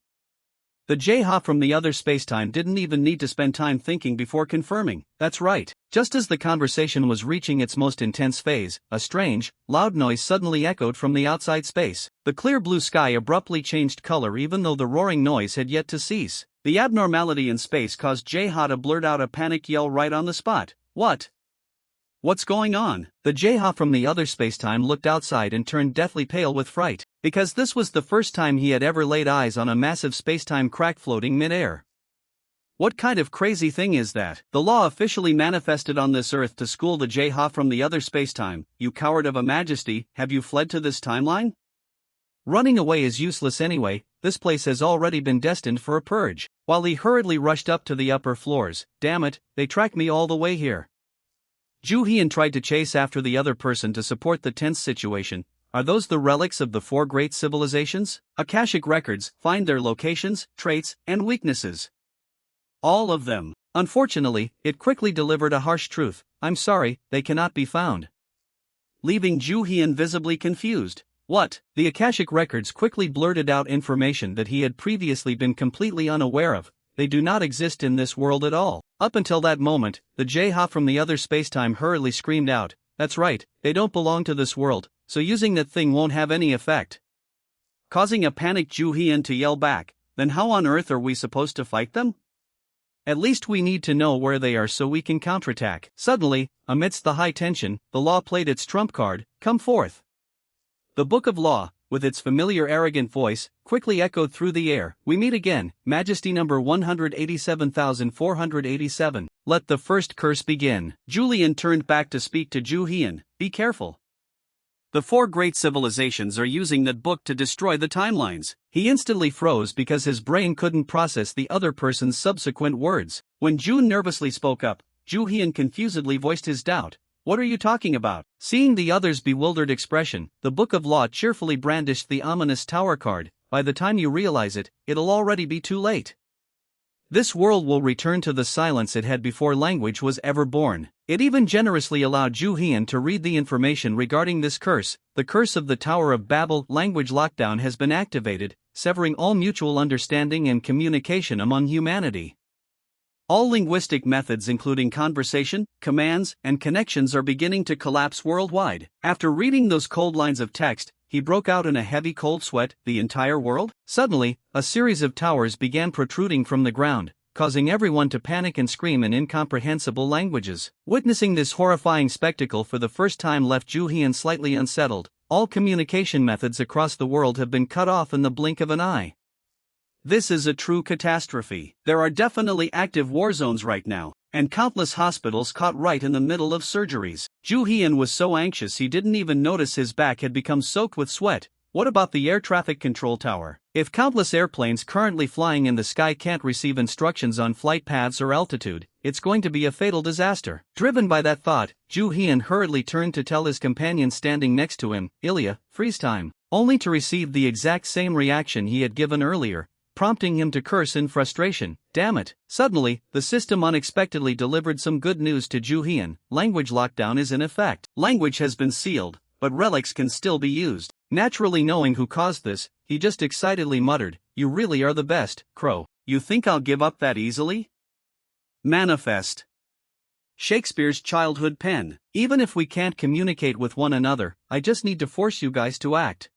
The J-Ha from the other spacetime didn't even need to spend time thinking before confirming. That's right. Just as the conversation was reaching its most intense phase, a strange, loud noise suddenly echoed from the outside space. The clear blue sky abruptly changed color even though the roaring noise had yet to cease. The abnormality in space caused J-Ha to blurt out a panicked yell right on the spot. What? What's going on? The J-Ha from the other spacetime looked outside and turned deathly pale with fright, because this was the first time he had ever laid eyes on a massive spacetime crack floating mid-air. What kind of crazy thing is that? The law officially manifested on this earth to school the J-Ha from the other spacetime. You coward of a majesty, have you fled to this timeline? Running away is useless anyway, this place has already been destined for a purge. While he hurriedly rushed up to the upper floors, damn it, they tracked me all the way here. Ju-hien tried to chase after the other person to support the tense situation. Are those the relics of the four great civilizations? Akashic records, find their locations, traits, and weaknesses. All of them. Unfortunately, it quickly delivered a harsh truth: "I'm sorry, they cannot be found." Leaving Ju Hyun visibly confused. What? The Akashic records quickly blurted out information that he had previously been completely unaware of. They do not exist in this world at all. Up until that moment, the J-Ha from the other spacetime hurriedly screamed out, "That's right, they don't belong to this world, so using that thing won't have any effect." Causing a panicked Ju Hyun to yell back, "Then how on earth are we supposed to fight them?" "At least we need to know where they are so we can counterattack." Suddenly, amidst the high tension, the law played its trump card: "Come forth." The Book of Law, with its familiar arrogant voice, quickly echoed through the air. "We meet again, Majesty number 187,487. Let the first curse begin." Julian turned back to speak to Ju Hyun, "Be careful. The four great civilizations are using that book to destroy the timelines." He instantly froze because his brain couldn't process the other person's subsequent words. When June nervously spoke up, Ju Hyun confusedly voiced his doubt. "What are you talking about?" Seeing the other's bewildered expression, the Book of Law cheerfully brandished the ominous tower card. "By the time you realize it, it'll already be too late. This world will return to the silence it had before language was ever born." It even generously allowed Ju Hyun to read the information regarding this curse. "The curse of the Tower of Babel language lockdown has been activated, severing all mutual understanding and communication among humanity. All linguistic methods including conversation, commands, and connections are beginning to collapse worldwide." After reading those cold lines of text, he broke out in a heavy cold sweat. "The entire world?" Suddenly, a series of towers began protruding from the ground, causing everyone to panic and scream in incomprehensible languages. Witnessing this horrifying spectacle for the first time left Ju Hyun slightly unsettled. All communication methods across the world have been cut off in the blink of an eye. This is a true catastrophe. There are definitely active war zones right now, and countless hospitals caught right in the middle of surgeries. Ju Hyun was so anxious he didn't even notice his back had become soaked with sweat. What about the air traffic control tower? If countless airplanes currently flying in the sky can't receive instructions on flight paths or altitude, it's going to be a fatal disaster. Driven by that thought, Ju Hyun hurriedly turned to tell his companion standing next to him, "Ilya, freeze time," only to receive the exact same reaction he had given earlier, prompting him to curse in frustration. Damn it. Suddenly, the system unexpectedly delivered some good news to Ju Hyun. Language lockdown is in effect. Language has been sealed, but relics can still be used. Naturally knowing who caused this, he just excitedly muttered, "You really are the best, Crow." You think I'll give up that easily? Manifest. Shakespeare's childhood pen. Even if we can't communicate with one another, I just need to force you guys to act.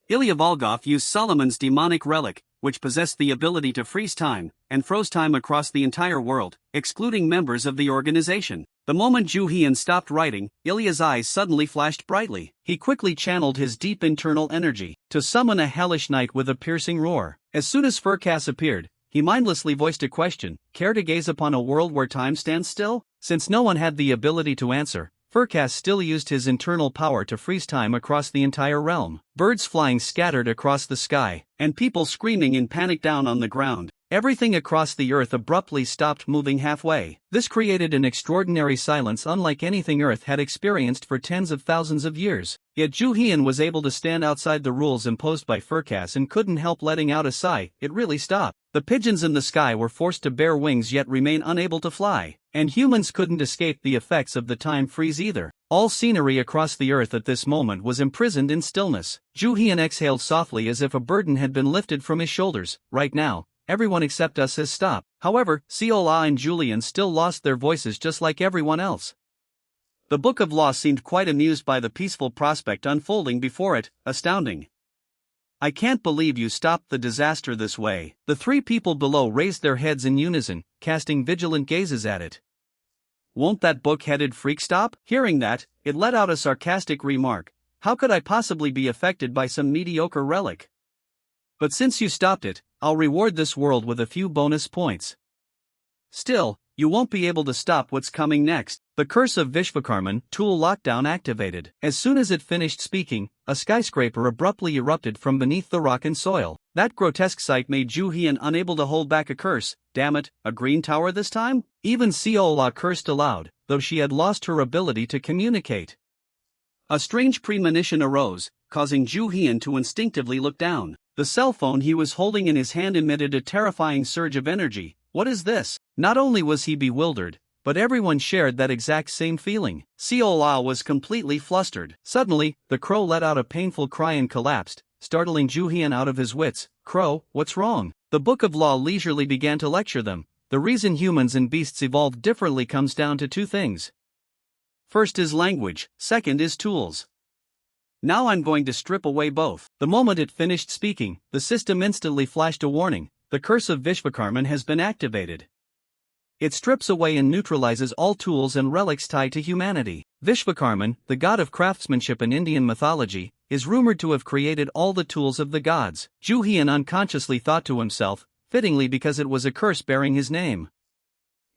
Ilya Volkov used Solomon's demonic relic, which possessed the ability to freeze time, and froze time across the entire world, excluding members of the organization. The moment Ju Hyun stopped writing, Ilya's eyes suddenly flashed brightly. He quickly channeled his deep internal energy to summon a hellish night with a piercing roar. As soon as Furcas appeared, he mindlessly voiced a question: "Care to gaze upon a world where time stands still?" Since no one had the ability to answer, Furcas still used his internal power to freeze time across the entire realm. Birds flying scattered across the sky, and people screaming in panic down on the ground. Everything across the earth abruptly stopped moving halfway. This created an extraordinary silence unlike anything Earth had experienced for tens of thousands of years. Yet Ju Hyun was able to stand outside the rules imposed by Furcas and couldn't help letting out a sigh. It really stopped. The pigeons in the sky were forced to bear wings yet remain unable to fly, and humans couldn't escape the effects of the time freeze either. All scenery across the earth at this moment was imprisoned in stillness. Ju Hyun exhaled softly as if a burden had been lifted from his shoulders. Right now, everyone except us has stopped. However, Seola and Julian still lost their voices just like everyone else. The Book of Law seemed quite amused by the peaceful prospect unfolding before it. Astounding. I can't believe you stopped the disaster this way. The three people below raised their heads in unison, casting vigilant gazes at it. Won't that book-headed freak stop? Hearing that, it let out a sarcastic remark. How could I possibly be affected by some mediocre relic? But since you stopped it, I'll reward this world with a few bonus points. Still, you won't be able to stop what's coming next. The curse of Vishvakarman tool lockdown activated. As soon as it finished speaking, a skyscraper abruptly erupted from beneath the rock and soil. That grotesque sight made Ju Hyun unable to hold back a curse. Damn it, a green tower this time? Even Seola cursed aloud, though she had lost her ability to communicate. A strange premonition arose, causing Ju Hyun to instinctively look down. The cell phone he was holding in his hand emitted a terrifying surge of energy, what is this? Not only was he bewildered, but everyone shared that exact same feeling. Seola was completely flustered. Suddenly, the crow let out a painful cry and collapsed, startling Juhian out of his wits. "Crow, what's wrong?" The Book of Law leisurely began to lecture them. The reason humans and beasts evolved differently comes down to two things. First is language, second is tools. Now I'm going to strip away both. The moment it finished speaking, the system instantly flashed a warning. The curse of Vishvakarman has been activated. It strips away and neutralizes all tools and relics tied to humanity. Vishvakarman, the god of craftsmanship in Indian mythology, is rumored to have created all the tools of the gods. Juhian unconsciously thought to himself, fittingly because it was a curse bearing his name.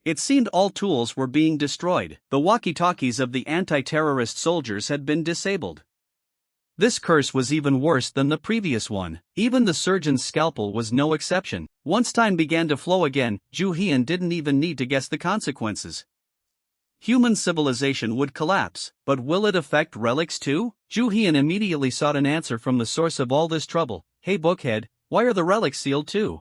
It seemed all tools were being destroyed. The walkie-talkies of the anti-terrorist soldiers had been disabled. This curse was even worse than the previous one. Even the surgeon's scalpel was no exception. Once time began to flow again, Juhian didn't even need to guess the consequences. Human civilization would collapse, but will it affect relics too? Juhian immediately sought an answer from the source of all this trouble. "Hey Bookhead, why are the relics sealed too?"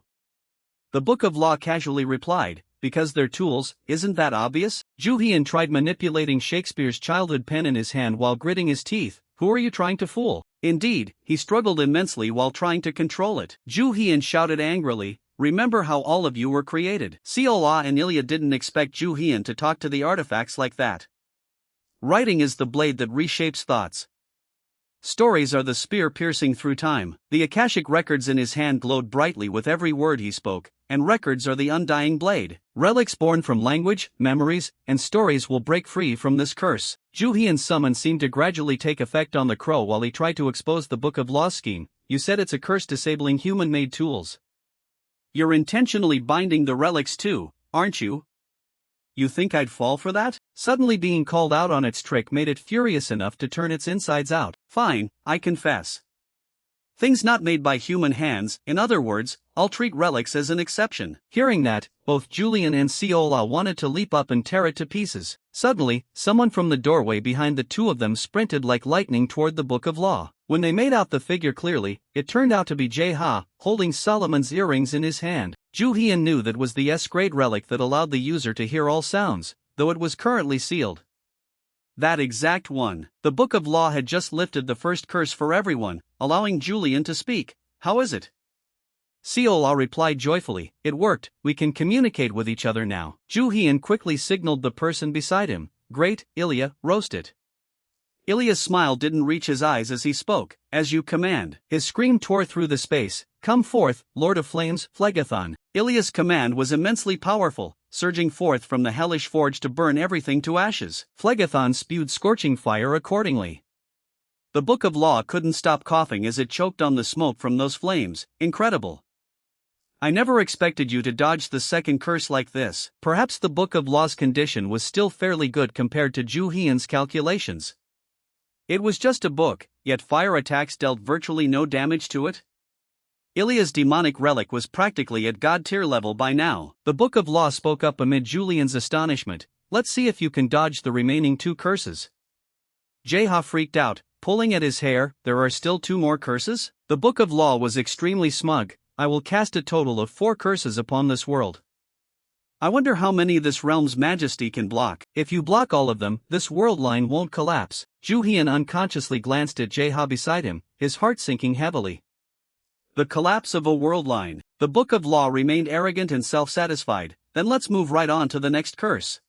The Book of Law casually replied, "Because they're tools, isn't that obvious?" Juhian tried manipulating Shakespeare's childhood pen in his hand while gritting his teeth. Who are you trying to fool? Indeed, he struggled immensely while trying to control it. Juhian shouted angrily, "Remember how all of you were created." Seola and Ilya didn't expect Juhian to talk to the artifacts like that. Writing is the blade that reshapes thoughts. Stories are the spear piercing through time. The Akashic records in his hand glowed brightly with every word he spoke, and records are the undying blade. Relics born from language, memories, and stories will break free from this curse. Juhian's summon seemed to gradually take effect on the crow while he tried to expose the Book of Law scheme. "You said it's a curse disabling human-made tools. You're intentionally binding the relics too, aren't you? You think I'd fall for that?" Suddenly being called out on its trick made it furious enough to turn its insides out. "Fine, I confess. Things not made by human hands, in other words, I'll treat relics as an exception." Hearing that, both Julian and Seola wanted to leap up and tear it to pieces. Suddenly, someone from the doorway behind the two of them sprinted like lightning toward the Book of Law. When they made out the figure clearly, it turned out to be Jae-ha, holding Solomon's earrings in his hand. Juhian knew that was the S-grade relic that allowed the user to hear all sounds, though it was currently sealed. That exact one. The Book of Law had just lifted the first curse for everyone, allowing Julian to speak. "How is it?" Seola replied joyfully, "It worked, we can communicate with each other now." Juhian quickly signaled the person beside him. "Great, Ilya, roast it." Ilya's smile didn't reach his eyes as he spoke. "As you command." His scream tore through the space. "Come forth, Lord of Flames, Phlegathon." Ilya's command was immensely powerful, surging forth from the hellish forge to burn everything to ashes. Phlegathon spewed scorching fire accordingly. The Book of Law couldn't stop coughing as it choked on the smoke from those flames. "Incredible. I never expected you to dodge the second curse like this." Perhaps the Book of Law's condition was still fairly good compared to Juhian's calculations. It was just a book, yet fire attacks dealt virtually no damage to it. Ilya's demonic relic was practically at god-tier level by now. The Book of Law spoke up amid Julian's astonishment. "Let's see if you can dodge the remaining two curses." Jae-ha freaked out, pulling at his hair. "There are still two more curses?" The Book of Law was extremely smug. "I will cast a total of 4 curses upon this world. I wonder how many this realm's majesty can block. If you block all of them, this world line won't collapse." Juhian unconsciously glanced at Jae-ha beside him, his heart sinking heavily. The collapse of a world line. The Book of Law remained arrogant and self-satisfied. "Then let's move right on to the next curse.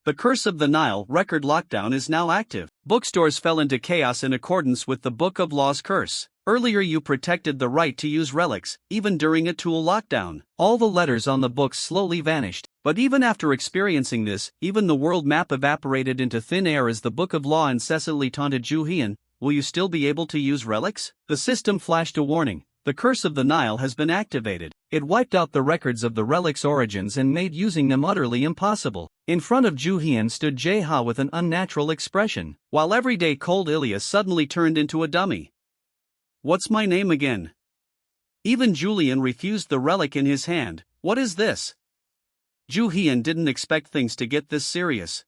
The Curse of the Nile record lockdown is now active." Bookstores fell into chaos in accordance with the Book of Law's curse. Earlier you protected the right to use relics, even during a tool lockdown. All the letters on the books slowly vanished. But even after experiencing this, even the world map evaporated into thin air as the Book of Law incessantly taunted Juhian. "Will you still be able to use relics?" The system flashed a warning. The Curse of the Nile has been activated. It wiped out the records of the relics' origins and made using them utterly impossible. In front of Juhian stood Jae-ha with an unnatural expression, while everyday cold Ilya suddenly turned into a dummy. "What's my name again?" Even Julian refused the relic in his hand. "What is this?" Juhian didn't expect things to get this serious.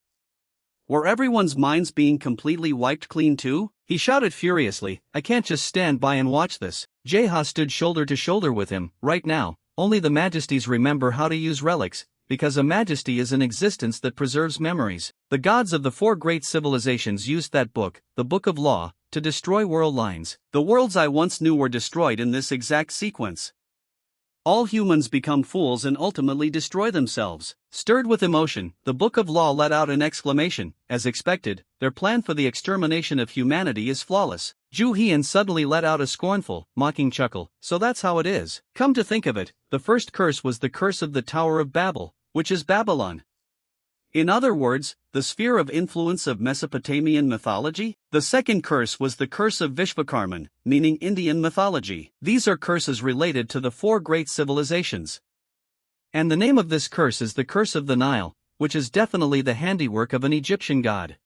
Were everyone's minds being completely wiped clean too? He shouted furiously, "I can't just stand by and watch this." Jae-ha stood shoulder to shoulder with him. "Right now, only the majesties remember how to use relics, because a majesty is an existence that preserves memories. The gods of the four great civilizations used that book, the Book of Law, to destroy world lines. The worlds I once knew were destroyed in this exact sequence. All humans become fools and ultimately destroy themselves. Stirred with emotion, the Book of Law let out an exclamation. As expected, their plan for the extermination of humanity is flawless. Ju Hian suddenly let out a scornful, mocking chuckle. So that's how it is. Come to think of it, the first curse was the curse of the Tower of Babel, which is Babylon. In other words, the sphere of influence of Mesopotamian mythology. The second curse was the curse of Vishvakarman, meaning Indian mythology. These are curses related to the four great civilizations. And the name of this curse is the Curse of the Nile, which is definitely the handiwork of an Egyptian god.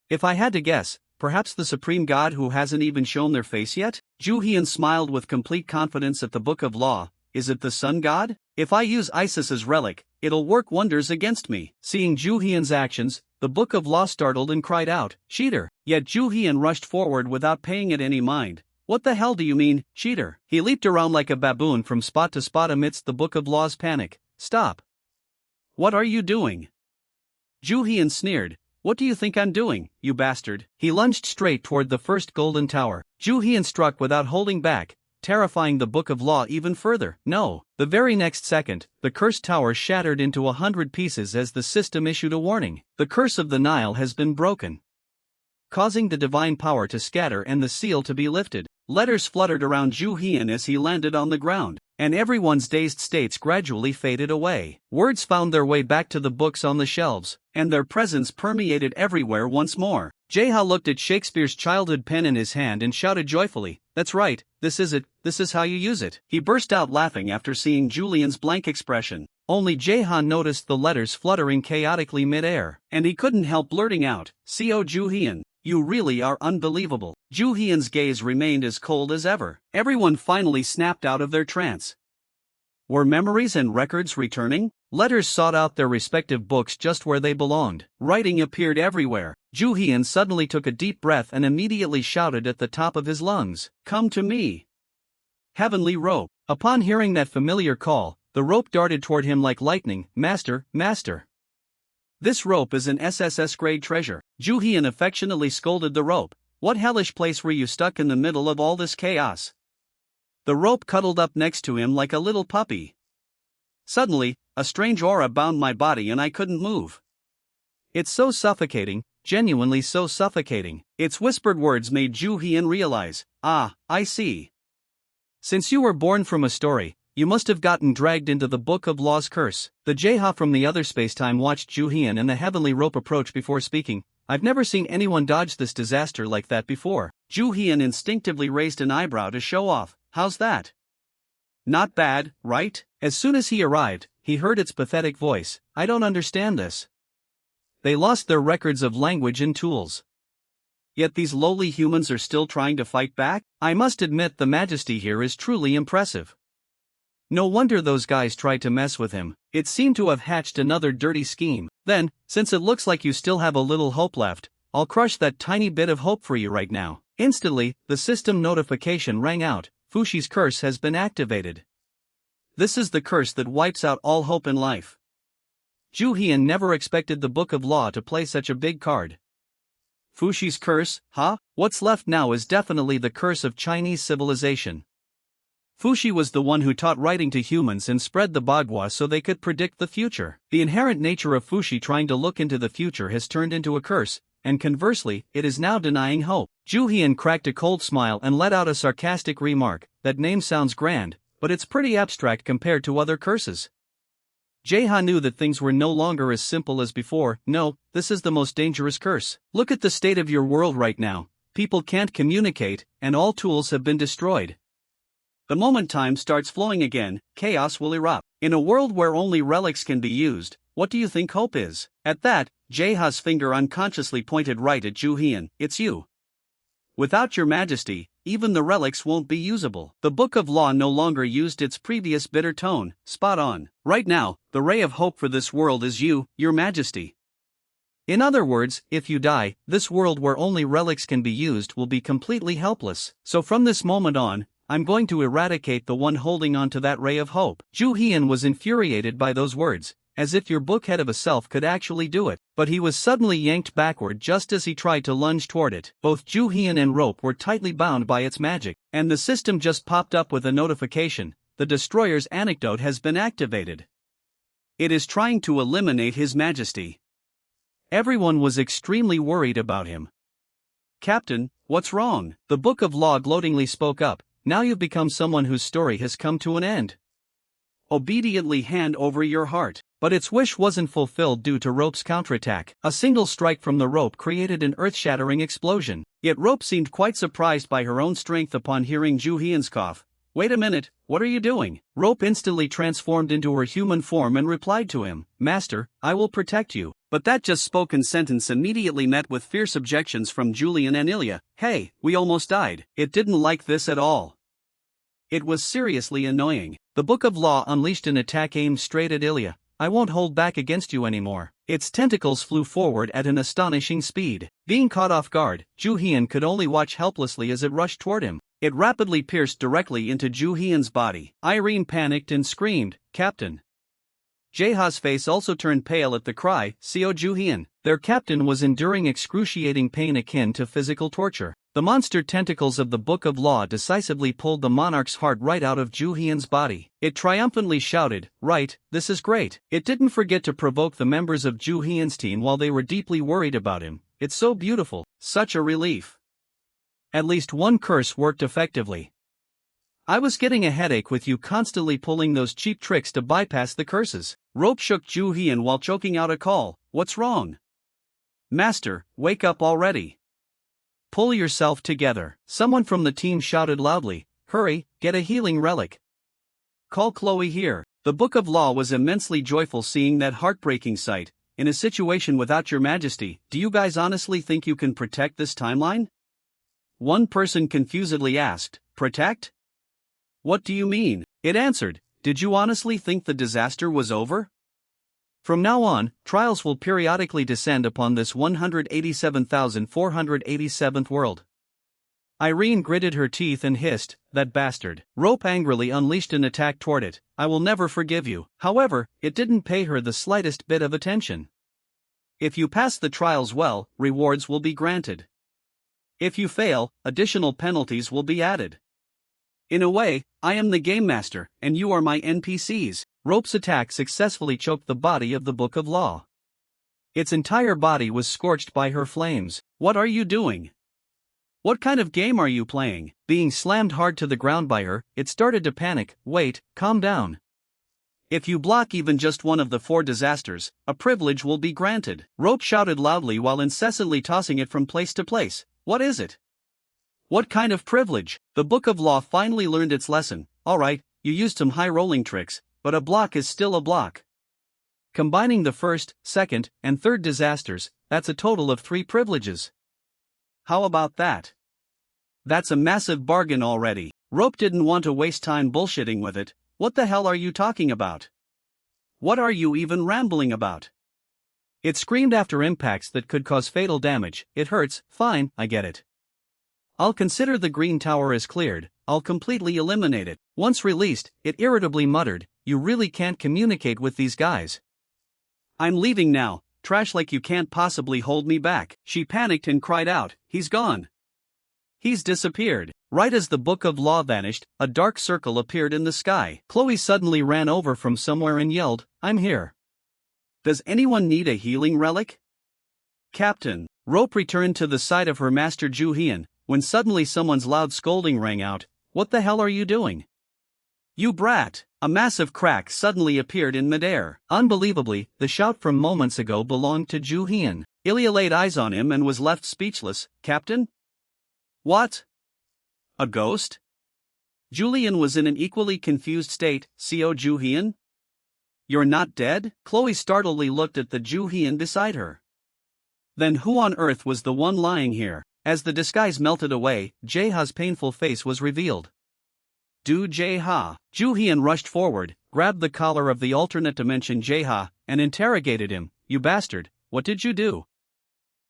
If I had to guess, perhaps the supreme god who hasn't even shown their face yet? Ju Hian smiled with complete confidence at the Book of Law. Is it the sun god? If I use Isis's relic, it'll work wonders against me. Seeing Ju Hian's actions, the Book of Law startled and cried out, "Cheater!" Yet Ju Hian rushed forward without paying it any mind. What the hell do you mean, cheater? He leaped around like a baboon from spot to spot amidst the Book of Law's panic. Stop! What are you doing? Ju Hian sneered. What do you think I'm doing, you bastard? He lunged straight toward the first golden tower. Ju Hian struck without holding back, terrifying the Book of Law even further. No! The very next second, the cursed tower shattered into 100 pieces as the system issued a warning. The curse of the Nile has been broken, causing the divine power to scatter and the seal to be lifted. Letters fluttered around Ju Hian as he landed on the ground, and everyone's dazed states gradually faded away. Words found their way back to the books on the shelves, and their presence permeated everywhere once more. Jeha looked at Shakespeare's childhood pen in his hand and shouted joyfully, "That's right, this is it, this is how you use it." He burst out laughing after seeing Julian's blank expression. Only Jeha noticed the letters fluttering chaotically mid-air, and he couldn't help blurting out, "Co Ju Hian, you really are unbelievable." Ju Hian's gaze remained as cold as ever. Everyone finally snapped out of their trance. Were memories and records returning? Letters sought out their respective books just where they belonged. Writing appeared everywhere. Ju Hian suddenly took a deep breath and immediately shouted at the top of his lungs, "Come to me, heavenly rope." Upon hearing that familiar call, the rope darted toward him like lightning. "Master, master! This rope is an SSS-grade treasure." Ju Hian affectionately scolded the rope. "What hellish place were you stuck in the middle of all this chaos?" The rope cuddled up next to him like a little puppy. Suddenly, a strange aura bound my body and I couldn't move. "It's so suffocating, genuinely so suffocating." Its whispered words made Ju Hian realize, "Ah, I see. Since you were born from a story, you must have gotten dragged into the Book of Law's curse." The Jeha from the other spacetime watched Ju Hian and the heavenly rope approach before speaking. "I've never seen anyone dodge this disaster like that before." Ju Hian instinctively raised an eyebrow to show off. "How's that? Not bad, right?" As soon as he arrived, he heard its pathetic voice. "I don't understand this. They lost their records of language and tools. Yet these lowly humans are still trying to fight back? I must admit the majesty here is truly impressive. No wonder those guys tried to mess with him. It seemed to have hatched another dirty scheme. Then, since it looks like you still have a little hope left, I'll crush that tiny bit of hope for you right now." Instantly, the system notification rang out. Fushi's curse has been activated. This is the curse that wipes out all hope in life. Ju Hian never expected the Book of Law to play such a big card. Fushi's curse, huh? What's left now is definitely the curse of Chinese civilization. Fushi was the one who taught writing to humans and spread the bagua so they could predict the future. The inherent nature of Fushi trying to look into the future has turned into a curse, and conversely, it is now denying hope. Ju Hian cracked a cold smile and let out a sarcastic remark. "That name sounds grand, but it's pretty abstract compared to other curses." Jeha knew that things were no longer as simple as before. "No, this is the most dangerous curse. Look at the state of your world right now. People can't communicate, and all tools have been destroyed. The moment time starts flowing again, chaos will erupt. In a world where only relics can be used, what do you think hope is?" At that, Jeha's finger unconsciously pointed right at Ju Hian. "It's you. Without your majesty, even the relics won't be usable." The Book of Law no longer used its previous bitter tone. "Spot on. Right now, the ray of hope for this world is you, your majesty. In other words, if you die, this world where only relics can be used will be completely helpless. So from this moment on, I'm going to eradicate the one holding on to that ray of hope. Ju Hyun was infuriated by those words, as if your book head of a self could actually do it. But he was suddenly yanked backward just as he tried to lunge toward it. Both Ju Hyun and rope were tightly bound by its magic, and the system just popped up with a notification: the destroyer's antidote has been activated. It is trying to eliminate His Majesty. Everyone was extremely worried about him. Captain, what's wrong? The Book of Law gloatingly spoke up. Now you've become someone whose story has come to an end. Obediently hand over your heart. But its wish wasn't fulfilled due to Rope's counterattack. A single strike from the rope created an earth-shattering explosion. Yet Rope seemed quite surprised by her own strength upon hearing Ju Hyun's cough. Wait a minute, what are you doing? Rope instantly transformed into her human form and replied to him, Master, I will protect you. But that just spoken sentence immediately met with fierce objections from Julian and Ilya. Hey, we almost died. It didn't like this at all. It was seriously annoying. The Book of Law unleashed an attack aimed straight at Ilya. I won't hold back against you anymore. Its tentacles flew forward at an astonishing speed. Being caught off guard, Ju Hyun could only watch helplessly as it rushed toward him. It rapidly pierced directly into Ju Hyun's body. Irene panicked and screamed, Captain. Jaeha's face also turned pale at the cry, Seo Ju Hyun. Their captain was enduring excruciating pain akin to physical torture. The monster tentacles of the Book of Law decisively pulled the monarch's heart right out of Ju Hyun's body. It triumphantly shouted, right, this is great. It didn't forget to provoke the members of Ju Hyun's team while they were deeply worried about him. It's so beautiful, such a relief. At least one curse worked effectively. I was getting a headache with you constantly pulling those cheap tricks to bypass the curses. Rope shook Ju Hyun while choking out a call. What's wrong? Master, wake up already. Pull yourself together. Someone from the team shouted loudly, hurry, get a healing relic. Call Chloe here. The Book of Law was immensely joyful seeing that heartbreaking sight. In a situation without your majesty, do you guys honestly think you can protect this timeline? One person confusedly asked, protect? What do you mean? It answered, did you honestly think the disaster was over? From now on, trials will periodically descend upon this 187,487th world. Irene gritted her teeth and hissed, that bastard. Rope angrily unleashed an attack toward it. I will never forgive you. However, it didn't pay her the slightest bit of attention. If you pass the trials well, rewards will be granted. If you fail, additional penalties will be added. In a way, I am the game master, and you are my NPCs. Rope's attack successfully choked the body of the Book of Law. Its entire body was scorched by her flames. What are you doing? What kind of game are you playing? Being slammed hard to the ground by her, it started to panic. Wait, calm down. If you block even just one of the 4 disasters, a privilege will be granted. Rope shouted loudly while incessantly tossing it from place to place. What is it? What kind of privilege? The Book of Law finally learned its lesson. Alright, you used some high-rolling tricks, but a block is still a block. Combining the first, second, and third disasters, that's a total of 3 privileges. How about that? That's a massive bargain already. Rope didn't want to waste time bullshitting with it. What the hell are you talking about? What are you even rambling about? It screamed after impacts that could cause fatal damage. It hurts, fine, I get it. I'll consider the green tower as cleared. I'll completely eliminate it. Once released, it irritably muttered, you really can't communicate with these guys. I'm leaving now, trash like you can't possibly hold me back. She panicked and cried out, he's gone. He's disappeared. Right as the Book of Law vanished, a dark circle appeared in the sky. Chloe suddenly ran over from somewhere and yelled, I'm here. Does anyone need a healing relic? Captain. Rope returned to the side of her master Ju Hyun, when suddenly someone's loud scolding rang out, what the hell are you doing? You brat! A massive crack suddenly appeared in midair. Unbelievably, the shout from moments ago belonged to Ju Hyun. Ilya laid eyes on him and was left speechless. Captain? What? A ghost? Julian was in an equally confused state. Seo Ju Hyun? You're not dead? Chloe startledly looked at the Ju Hyun beside her. Then who on earth was the one lying here? As the disguise melted away, Jaeha's painful face was revealed. Do Jaeha. Ju Hyun rushed forward, grabbed the collar of the alternate dimension Jaeha, and interrogated him. You bastard, what did you do?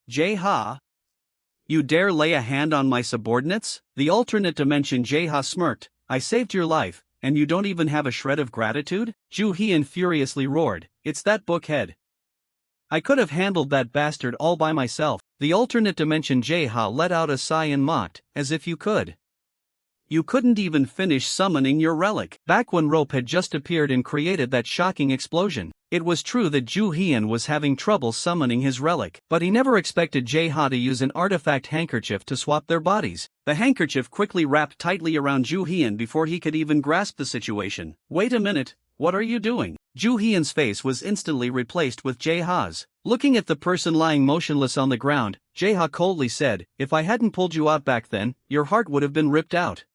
Jaeha? You dare lay a hand on my subordinates? The alternate dimension Jaeha smirked. I saved your life, and you don't even have a shred of gratitude? Ju Hian furiously roared. It's that bookhead. I could have handled that bastard all by myself. The alternate dimension Jaeha let out a sigh and mocked, as if you could. You couldn't even finish summoning your relic. Back when Rope had just appeared and created that shocking explosion, it was true that Ju Hian was having trouble summoning his relic, but he never expected Jaeha to use an artifact handkerchief to swap their bodies. The handkerchief quickly wrapped tightly around Ju Hian before he could even grasp the situation. Wait a minute, what are you doing? Ju Hian's face was instantly replaced with Jaeha's. Looking at the person lying motionless on the ground, Jaeha coldly said, if I hadn't pulled you out back then, your heart would have been ripped out.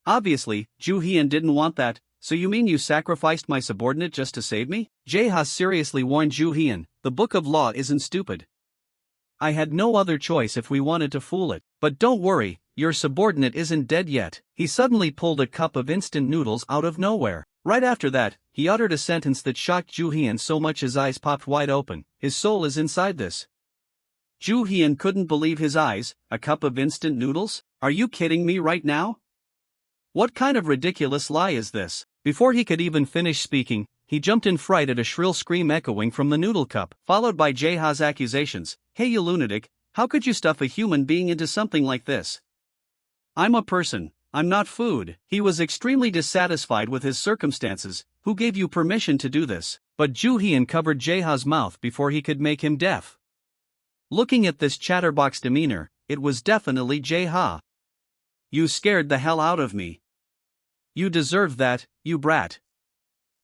Obviously, Ju Hian didn't want that, so you mean you sacrificed my subordinate just to save me? Jaeha seriously warned Ju Hian, the Book of Law isn't stupid. I had no other choice if we wanted to fool it, but don't worry, your subordinate isn't dead yet. He suddenly pulled a cup of instant noodles out of nowhere. Right after that, he uttered a sentence that shocked Ju Hian so much his eyes popped wide open. His soul is inside this. Ju Hian couldn't believe his eyes. A cup of instant noodles? Are you kidding me right now? What kind of ridiculous lie is this? Before he could even finish speaking, he jumped in fright at a shrill scream echoing from the noodle cup, followed by Jaeha's accusations. Hey you lunatic, how could you stuff a human being into something like this? I'm a person, I'm not food. He was extremely dissatisfied with his circumstances. Who gave you permission to do this? But Ju Hian covered Jaeha's mouth before he could make him deaf. Looking at this chatterbox demeanor, it was definitely Jaeha. You scared the hell out of me. You deserve that, you brat.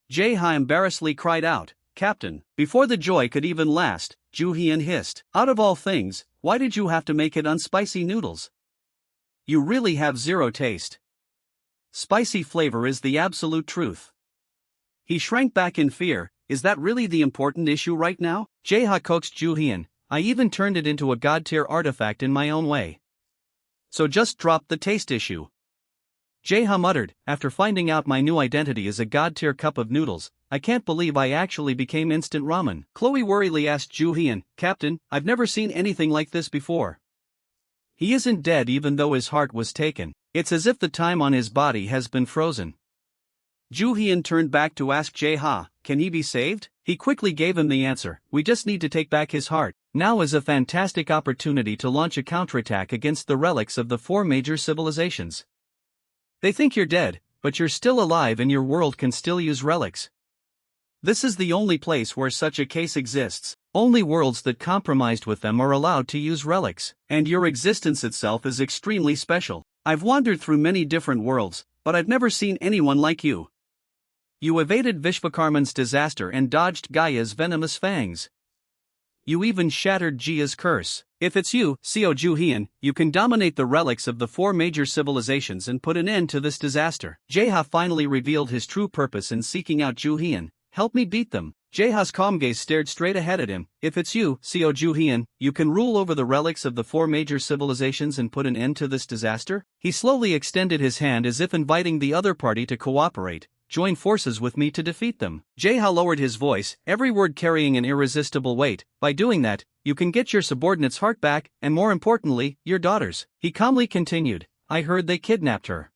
Jaeha embarrassedly cried out, Captain. Before the joy could even last, Ju Hian hissed. Out of all things, why did you have to make it unspicy noodles? You really have zero taste. Spicy flavor is the absolute truth. He shrank back in fear. Is that really the important issue right now? Jaeha coaxed Ju Hian. I even turned it into a god-tier artifact in my own way. So just drop the taste issue. Jaeha muttered, after finding out my new identity is a god-tier cup of noodles, I can't believe I actually became instant ramen. Chloe worriedly asked Ju Hian, Captain, I've never seen anything like this before. He isn't dead even though his heart was taken. It's as if the time on his body has been frozen. Ju Hian turned back to ask Jaeha, can he be saved? He quickly gave him the answer, we just need to take back his heart. Now is a fantastic opportunity to launch a counterattack against the relics of the 4 major civilizations. They think you're dead, but you're still alive and your world can still use relics. This is the only place where such a case exists. Only worlds that compromised with them are allowed to use relics, and your existence itself is extremely special. I've wandered through many different worlds, but I've never seen anyone like you. You evaded Vishvakarman's disaster and dodged Gaia's venomous fangs. You even shattered Jia's curse. If it's you, Seo Ju Hian, you can dominate the relics of the 4 major civilizations and put an end to this disaster. Jaeha finally revealed his true purpose in seeking out Ju Hian. Help me beat them. Jaeha's calm gaze stared straight ahead at him. If it's you, Seo Ju Hian, you can rule over the relics of the 4 major civilizations and put an end to this disaster? He slowly extended his hand as if inviting the other party to cooperate. Join forces with me to defeat them. Jaeha lowered his voice, every word carrying an irresistible weight. By doing that, you can get your subordinate's heart back, and more importantly, your daughter's. He calmly continued, I heard they kidnapped her.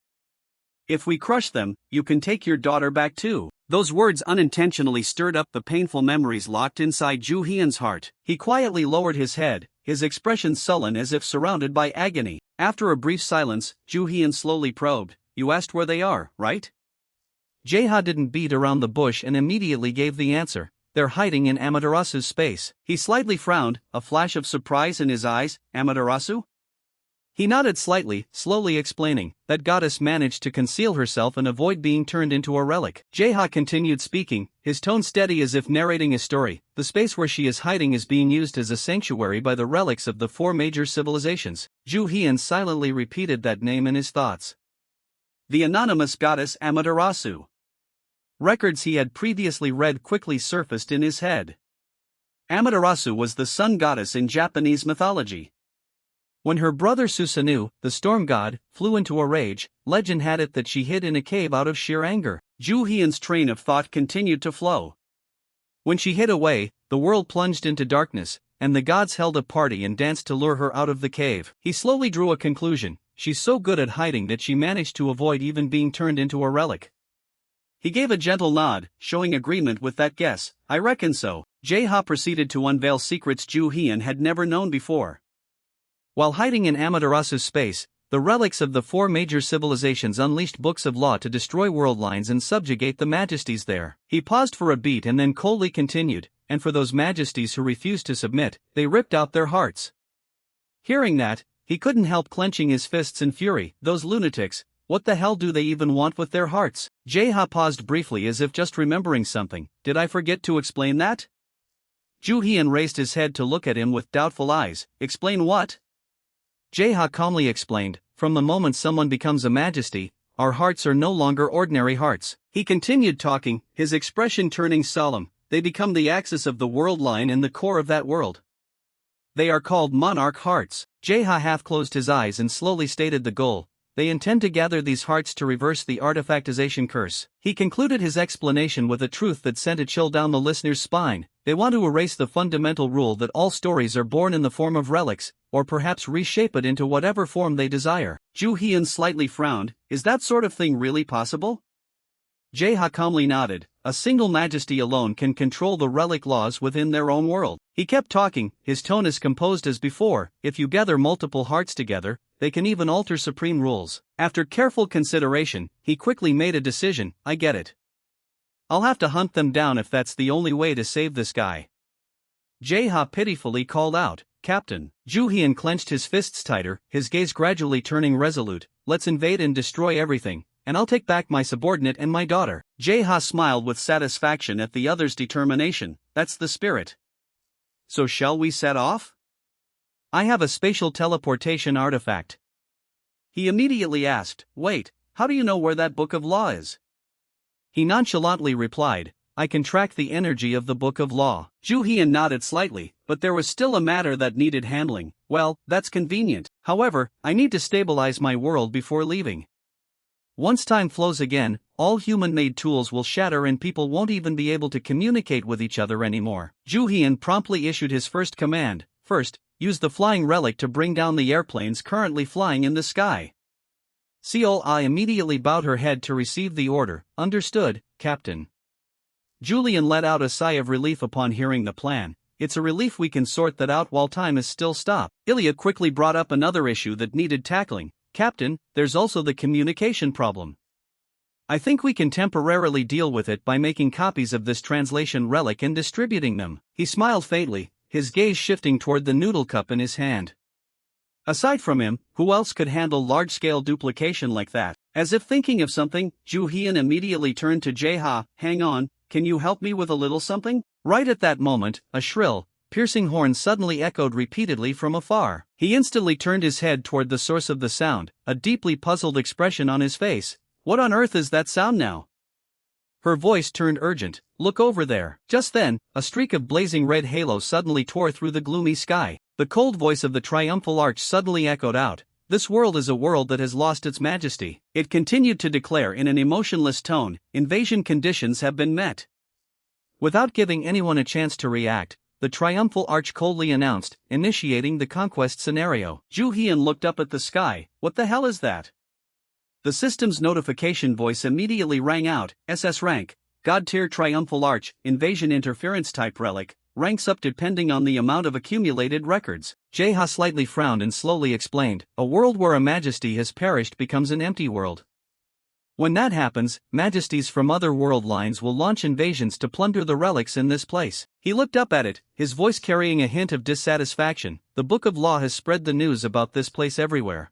If we crush them, you can take your daughter back too. Those words unintentionally stirred up the painful memories locked inside Ju Hian's heart. He quietly lowered his head, his expression sullen as if surrounded by agony. After a brief silence, Ju Hian slowly probed, you asked where they are, right? Jaeha didn't beat around the bush and immediately gave the answer. They're hiding in Amaterasu's space. He slightly frowned, a flash of surprise in his eyes. Amaterasu? He nodded slightly, slowly explaining, that goddess managed to conceal herself and avoid being turned into a relic. Jaeha continued speaking, his tone steady as if narrating a story. The space where she is hiding is being used as a sanctuary by the relics of the 4 major civilizations. Ju Hian silently repeated that name in his thoughts. The anonymous goddess Amaterasu. Records he had previously read quickly surfaced in his head. Amaterasu was the sun goddess in Japanese mythology. When her brother Susanoo, the storm god, flew into a rage, legend had it that she hid in a cave out of sheer anger. Ju Hian's train of thought continued to flow. When she hid away, the world plunged into darkness, and the gods held a party and danced to lure her out of the cave. He slowly drew a conclusion: she's so good at hiding that she managed to avoid even being turned into a relic. He gave a gentle nod, showing agreement with that guess. I reckon so. Jae-ha proceeded to unveil secrets Ju Hyun had never known before. While hiding in Amaterasu's space, the relics of the 4 major civilizations unleashed books of law to destroy world lines and subjugate the majesties there. He paused for a beat and then coldly continued, and for those majesties who refused to submit, they ripped out their hearts. Hearing that, he couldn't help clenching his fists in fury. Those lunatics, what the hell do they even want with their hearts? Jae-ha paused briefly as if just remembering something. Did I forget to explain that? Ju Hyun raised his head to look at him with doubtful eyes. Explain what? Jae-ha calmly explained, from the moment someone becomes a majesty, our hearts are no longer ordinary hearts. He continued talking, his expression turning solemn. They become the axis of the world line and the core of that world. They are called monarch hearts. Jae-ha half closed his eyes and slowly stated the goal. They intend to gather these hearts to reverse the artifactization curse. He concluded his explanation with a truth that sent a chill down the listener's spine. They want to erase the fundamental rule that all stories are born in the form of relics, or perhaps reshape it into whatever form they desire. Ju Hyun slightly frowned. Is that sort of thing really possible? Jae-ha calmly nodded. A single majesty alone can control the relic laws within their own world. He kept talking, his tone as composed as before. If you gather multiple hearts together, they can even alter supreme rules. After careful consideration, he quickly made a decision. I get it. I'll have to hunt them down if that's the only way to save this guy. Jae-ha pitifully called out, Captain. Ju Hyun clenched his fists tighter, his gaze gradually turning resolute. Let's invade and destroy everything, and I'll take back my subordinate and my daughter. Jae-ha smiled with satisfaction at the other's determination. That's the spirit. So shall we set off? I have a spatial teleportation artifact. He immediately asked, wait, how do you know where that book of law is? He nonchalantly replied, I can track the energy of the book of law. Ju Hyun nodded slightly, but there was still a matter that needed handling. Well, that's convenient. However, I need to stabilize my world before leaving. Once time flows again, all human-made tools will shatter and people won't even be able to communicate with each other anymore. Ju Hyun promptly issued his first command. First, use the flying relic to bring down the airplanes currently flying in the sky. Seol-ah immediately bowed her head to receive the order. Understood, Captain. Julian let out a sigh of relief upon hearing the plan. It's a relief we can sort that out while time is still stopped. Ilya quickly brought up another issue that needed tackling. Captain, there's also the communication problem. I think we can temporarily deal with it by making copies of this translation relic and distributing them. He smiled faintly, his gaze shifting toward the noodle cup in his hand. Aside from him, who else could handle large-scale duplication like that? As if thinking of something, Ju Hyun immediately turned to Jae-ha. Hang on, can you help me with a little something? Right at that moment, a shrill, piercing horn suddenly echoed repeatedly from afar. He instantly turned his head toward the source of the sound, a deeply puzzled expression on his face. What on earth is that sound now? Her voice turned urgent. Look over there. Just then, a streak of blazing red halo suddenly tore through the gloomy sky. The cold voice of the triumphal arch suddenly echoed out. This world is a world that has lost its majesty. It continued to declare in an emotionless tone, invasion conditions have been met. Without giving anyone a chance to react, the triumphal arch coldly announced, initiating the conquest scenario. Ju Hyun looked up at the sky. What the hell is that? The system's notification voice immediately rang out. SS rank, God tier triumphal arch, invasion interference type relic, ranks up depending on the amount of accumulated records. Jae-ha slightly frowned and slowly explained, a world where a majesty has perished becomes an empty world. When that happens, majesties from other world lines will launch invasions to plunder the relics in this place. He looked up at it, his voice carrying a hint of dissatisfaction. The Book of Law has spread the news about this place everywhere.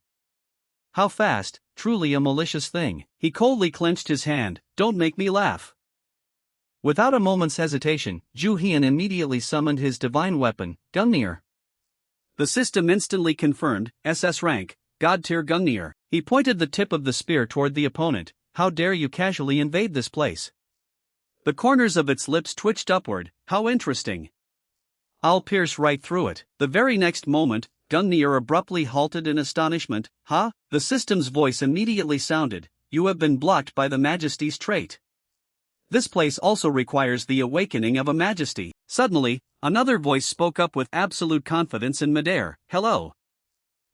How fast, truly a malicious thing. He coldly clenched his hand. Don't make me laugh. Without a moment's hesitation, Ju Hyun immediately summoned his divine weapon, Gungnir. The system instantly confirmed, SS rank, God tier Gungnir. He pointed the tip of the spear toward the opponent. How dare you casually invade this place? The corners of its lips twitched upward. How interesting. I'll pierce right through it. The very next moment, Gungnir abruptly halted in astonishment. Huh? The system's voice immediately sounded. You have been blocked by the Majesty's trait. This place also requires the awakening of a majesty. Suddenly, another voice spoke up with absolute confidence in midair. Hello.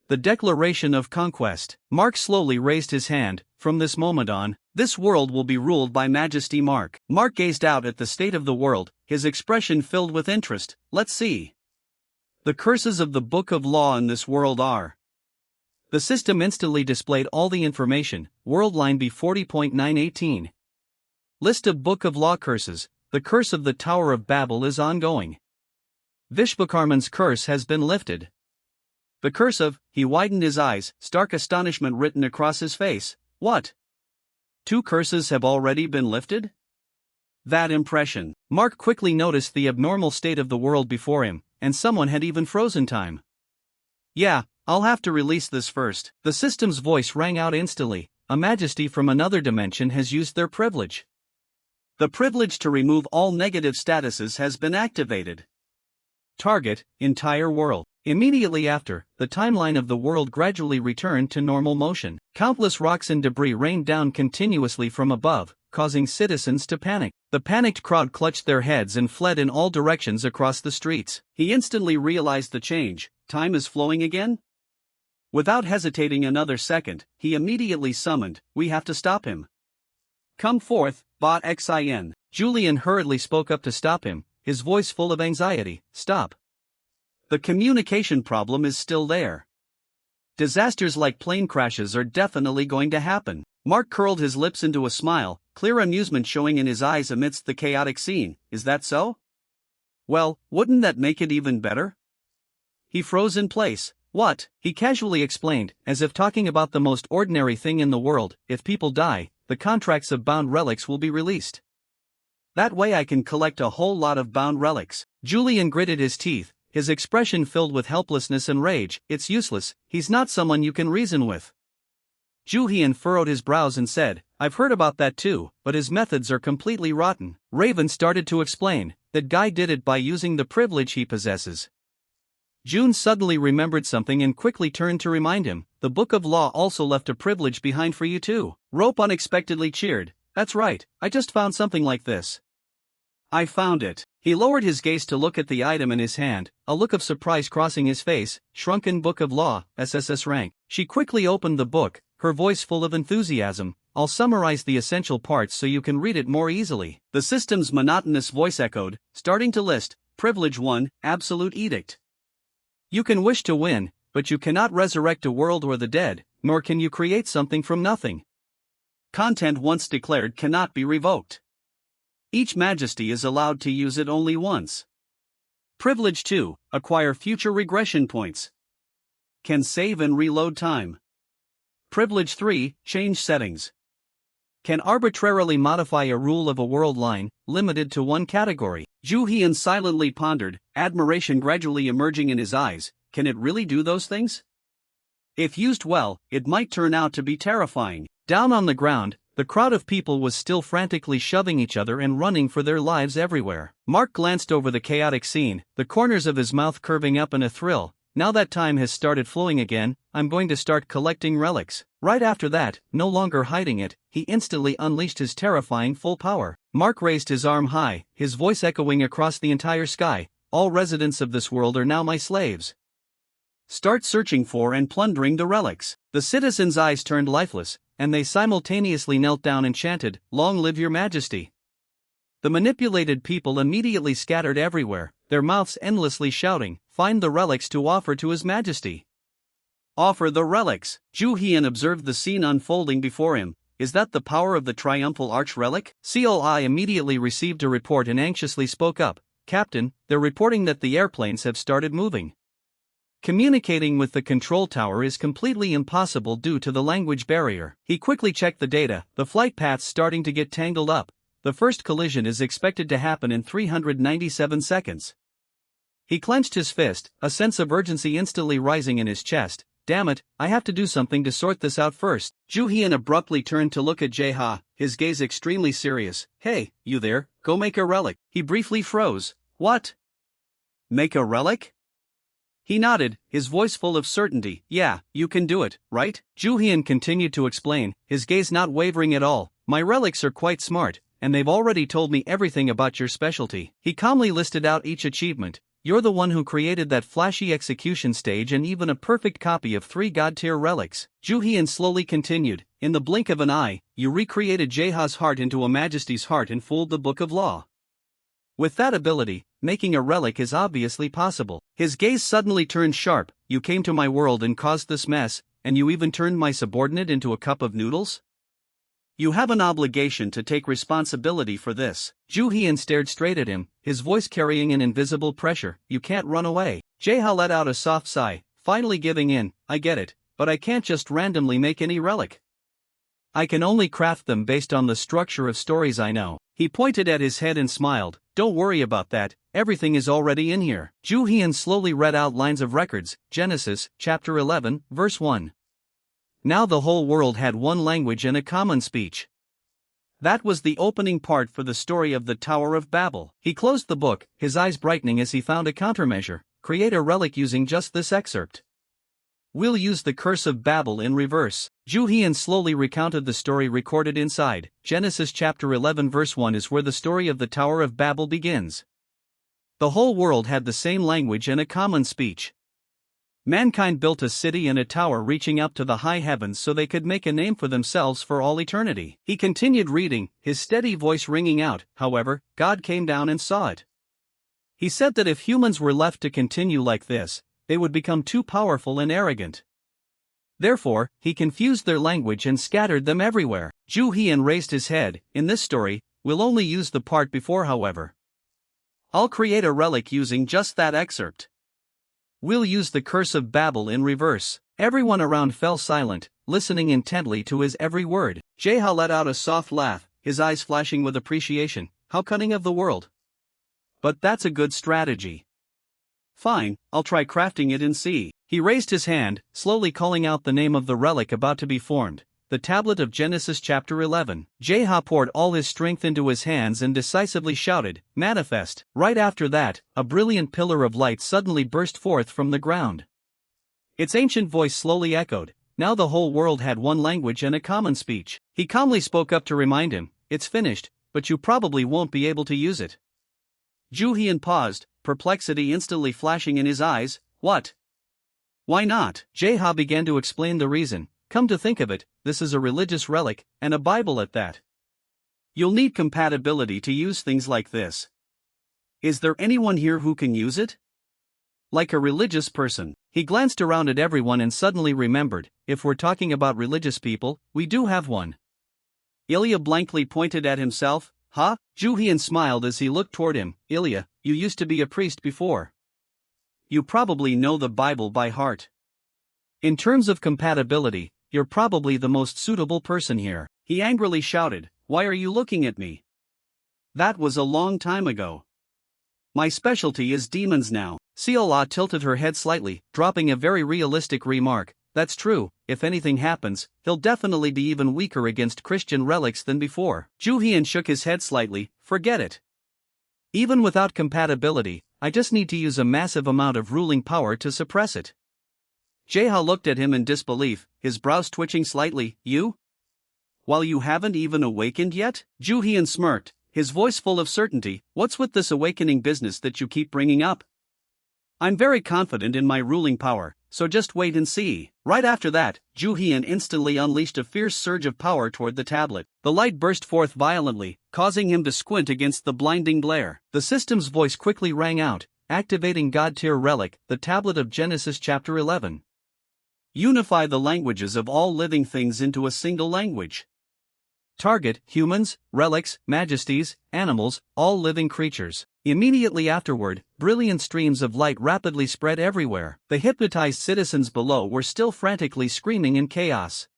The declaration of conquest. Mark slowly raised his hand. From this moment on, this world will be ruled by Majesty Mark. Mark gazed out at the state of the world, his expression filled with interest. Let's see. The curses of the Book of Law in this world are. The system instantly displayed all the information. World line B40.918. List of Book of Law curses. The curse of the Tower of Babel is ongoing. Vishvakarma's curse has been lifted. The curse of, he widened his eyes, stark astonishment written across his face. What? 2 curses have already been lifted? That impression. Mark quickly noticed the abnormal state of the world before him, and someone had even frozen time. Yeah, I'll have to release this first. The system's voice rang out instantly. A majesty from another dimension has used their privilege. The privilege to remove all negative statuses has been activated. Target, entire world. Immediately after, the timeline of the world gradually returned to normal motion. Countless rocks and debris rained down continuously from above, causing citizens to panic. The panicked crowd clutched their heads and fled in all directions across the streets. He instantly realized the change. Time is flowing again? Without hesitating another second, he immediately summoned, "We have to stop him. Come forth, Bot Xin." Julian hurriedly spoke up to stop him, his voice full of anxiety. "Stop. The communication problem is still there. Disasters like plane crashes are definitely going to happen." Mark curled his lips into a smile, clear amusement showing in his eyes amidst the chaotic scene. Is that so? Well, wouldn't that make it even better? He froze in place. What? He casually explained, as if talking about the most ordinary thing in the world. If people die, the contracts of bound relics will be released. That way I can collect a whole lot of bound relics. Julian gritted his teeth, his expression filled with helplessness and rage. It's useless, he's not someone you can reason with. Julian furrowed his brows and said, "I've heard about that too, but his methods are completely rotten." Raven started to explain, "That guy did it by using the privilege he possesses." June suddenly remembered something and quickly turned to remind him, "The Book of Law also left a privilege behind for you too." Rope unexpectedly cheered, "That's right, I just found something like this." "I found it." He lowered his gaze to look at the item in his hand, a look of surprise crossing his face. "Shrunken Book of Law, SSS rank." She quickly opened the book, her voice full of enthusiasm. "I'll summarize the essential parts so you can read it more easily." The system's monotonous voice echoed, starting to list. Privilege 1, Absolute Edict. You can wish to win, but you cannot resurrect a world or the dead, nor can you create something from nothing. Content once declared cannot be revoked. Each majesty is allowed to use it only once. Privilege 2, Acquire future regression points. Can save and reload time. Privilege 3, Change settings. Can arbitrarily modify a rule of a world line, limited to one category. Zhu Hian silently pondered, admiration gradually emerging in his eyes. Can it really do those things? If used well, it might turn out to be terrifying. Down on the ground, the crowd of people was still frantically shoving each other and running for their lives everywhere. Mark glanced over the chaotic scene, the corners of his mouth curving up in a thrill. Now that time has started flowing again, I'm going to start collecting relics. Right after that, no longer hiding it, he instantly unleashed his terrifying full power. Mark raised his arm high, his voice echoing across the entire sky. All residents of this world are now my slaves. Start searching for and plundering the relics. The citizens' eyes turned lifeless, and they simultaneously knelt down and chanted, "Long live your majesty." The manipulated people immediately scattered everywhere, their mouths endlessly shouting, "Find the relics to offer to his majesty." Offer the relics. Zhu Hian observed the scene unfolding before him. Is that the power of the triumphal arch relic? CLI immediately received a report and anxiously spoke up, "Captain, they're reporting that the airplanes have started moving. Communicating with the control tower is completely impossible due to the language barrier." He quickly checked the data, the flight paths starting to get tangled up. The first collision is expected to happen in 397 seconds. He clenched his fist, a sense of urgency instantly rising in his chest. "Damn it, I have to do something to sort this out first." Zhu Hian abruptly turned to look at Jeha, his gaze extremely serious. "Hey, you there, go make a relic." He briefly froze. "What? Make a relic?" He nodded, his voice full of certainty. "Yeah, you can do it, right?" Zhu Hian continued to explain, his gaze not wavering at all. "My relics are quite smart, and they've already told me everything about your specialty. He calmly listed out each achievement. You're the one who created that flashy execution stage and even a perfect copy of 3 god-tier relics. Ju Hian slowly continued, in the blink of an eye, you recreated Jaeha's heart into a majesty's heart and fooled the book of law. With that ability, making a relic is obviously possible. His gaze suddenly turned sharp. You came to my world and caused this mess, and you even turned my subordinate into a cup of noodles? You have an obligation to take responsibility for this. Ju Hian stared straight at him, his voice carrying an invisible pressure. You can't run away. Jaeha let out a soft sigh, finally giving in. I get it, but I can't just randomly make any relic. I can only craft them based on the structure of stories I know. He pointed at his head and smiled. Don't worry about that, everything is already in here. Ju Hian slowly read out lines of records. Genesis, chapter 11, verse 1. Now the whole world had one language and a common speech. That was the opening part for the story of the Tower of Babel. He closed the book, his eyes brightening as he found a countermeasure. Create a relic using just this excerpt. We'll use the curse of Babel in reverse. Ju Hian slowly recounted the story recorded inside. Genesis chapter 11 verse 1 is where the story of the Tower of Babel begins. The whole world had the same language and a common speech. Mankind built a city and a tower reaching up to the high heavens so they could make a name for themselves for all eternity. He continued reading, his steady voice ringing out. However, God came down and saw it. He said that if humans were left to continue like this, they would become too powerful and arrogant. Therefore, he confused their language and scattered them everywhere. Ju Hian raised his head. In this story, we'll only use the part before, however. I'll create a relic using just that excerpt. We'll use the curse of Babel in reverse. Everyone around fell silent, listening intently to his every word. Jaeha let out a soft laugh, his eyes flashing with appreciation. How cunning of the world. But that's a good strategy. Fine, I'll try crafting it and see. He raised his hand, slowly calling out the name of the relic about to be formed. The tablet of Genesis chapter 11. Jaeha poured all his strength into his hands and decisively shouted, manifest. Right after that, a brilliant pillar of light suddenly burst forth from the ground. Its ancient voice slowly echoed. Now the whole world had one language and a common speech. He calmly spoke up to remind him, it's finished, but you probably won't be able to use it. Ju Hian paused, perplexity instantly flashing in his eyes. What? Why not? Jaeha began to explain the reason. Come to think of it, this is a religious relic, and a Bible at that. You'll need compatibility to use things like this. Is there anyone here who can use it? Like a religious person. He glanced around at everyone and suddenly remembered, if we're talking about religious people, we do have one. Ilya blankly pointed at himself. Huh? Ju Hian smiled as he looked toward him. Ilya, you used to be a priest before. You probably know the Bible by heart. In terms of compatibility, you're probably the most suitable person here. He angrily shouted, why are you looking at me? That was a long time ago. My specialty is demons now. Seola tilted her head slightly, dropping a very realistic remark. That's true, if anything happens, he'll definitely be even weaker against Christian relics than before. Ju Hian shook his head slightly, forget it. Even without compatibility, I just need to use a massive amount of ruling power to suppress it. Jaeha looked at him in disbelief, his brows twitching slightly. You? While you haven't even awakened yet? Ju Hian smirked, his voice full of certainty. What's with this awakening business that you keep bringing up? I'm very confident in my ruling power, so just wait and see. Right after that, Ju Hian instantly unleashed a fierce surge of power toward the tablet. The light burst forth violently, causing him to squint against the blinding glare. The system's voice quickly rang out, activating God-tier relic, the tablet of Genesis chapter 11. Unify the languages of all living things into a single language. Target, humans, relics, majesties, animals, all living creatures. Immediately afterward, brilliant streams of light rapidly spread everywhere. The hypnotized citizens below were still frantically screaming in chaos.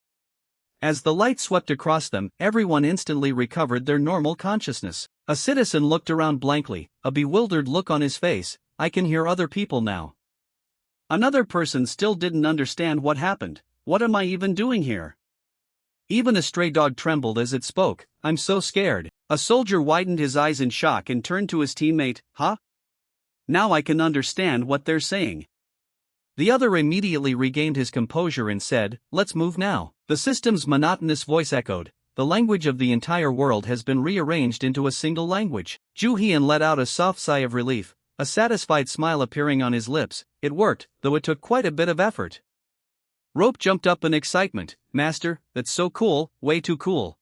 As the light swept across them, everyone instantly recovered their normal consciousness. A citizen looked around blankly, a bewildered look on his face. I can hear other people now. Another person still didn't understand what happened. What am I even doing here? Even a stray dog trembled as it spoke. I'm so scared. A soldier widened his eyes in shock and turned to his teammate. Huh? Now I can understand what they're saying. The other immediately regained his composure and said, let's move now. The system's monotonous voice echoed. the language of the entire world has been rearranged into a single language. Ju Hian let out a soft sigh of relief, a satisfied smile appearing on his lips. It worked, though it took quite a bit of effort. Rope jumped up in excitement. Master, that's so cool, way too cool.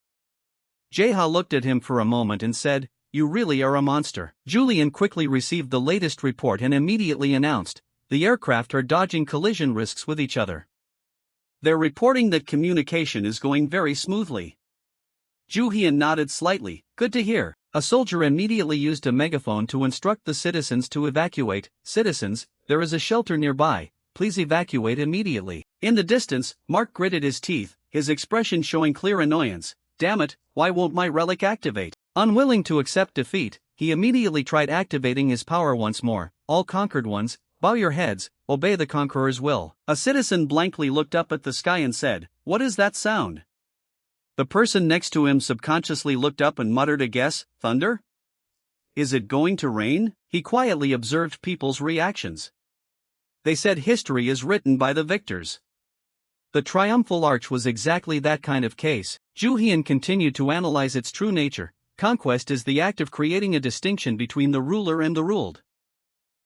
Jaeha looked at him for a moment and said, you really are a monster. Julian quickly received the latest report and immediately announced, the aircraft are dodging collision risks with each other. They're reporting that communication is going very smoothly. Ju Hian nodded slightly. Good to hear. A soldier immediately used a megaphone to instruct the citizens to evacuate. Citizens, there is a shelter nearby. Please evacuate immediately. In the distance, Mark gritted his teeth, his expression showing clear annoyance. Damn it, why won't my relic activate? Unwilling to accept defeat, he immediately tried activating his power once more. All conquered ones, bow your heads, obey the conqueror's will. A citizen blankly looked up at the sky and said, what is that sound? The person next to him subconsciously looked up and muttered a guess, thunder? Is it going to rain? He quietly observed people's reactions. They said history is written by the victors. The triumphal arch was exactly that kind of case. Ju Hian continued to analyze its true nature. Conquest is the act of creating a distinction between the ruler and the ruled.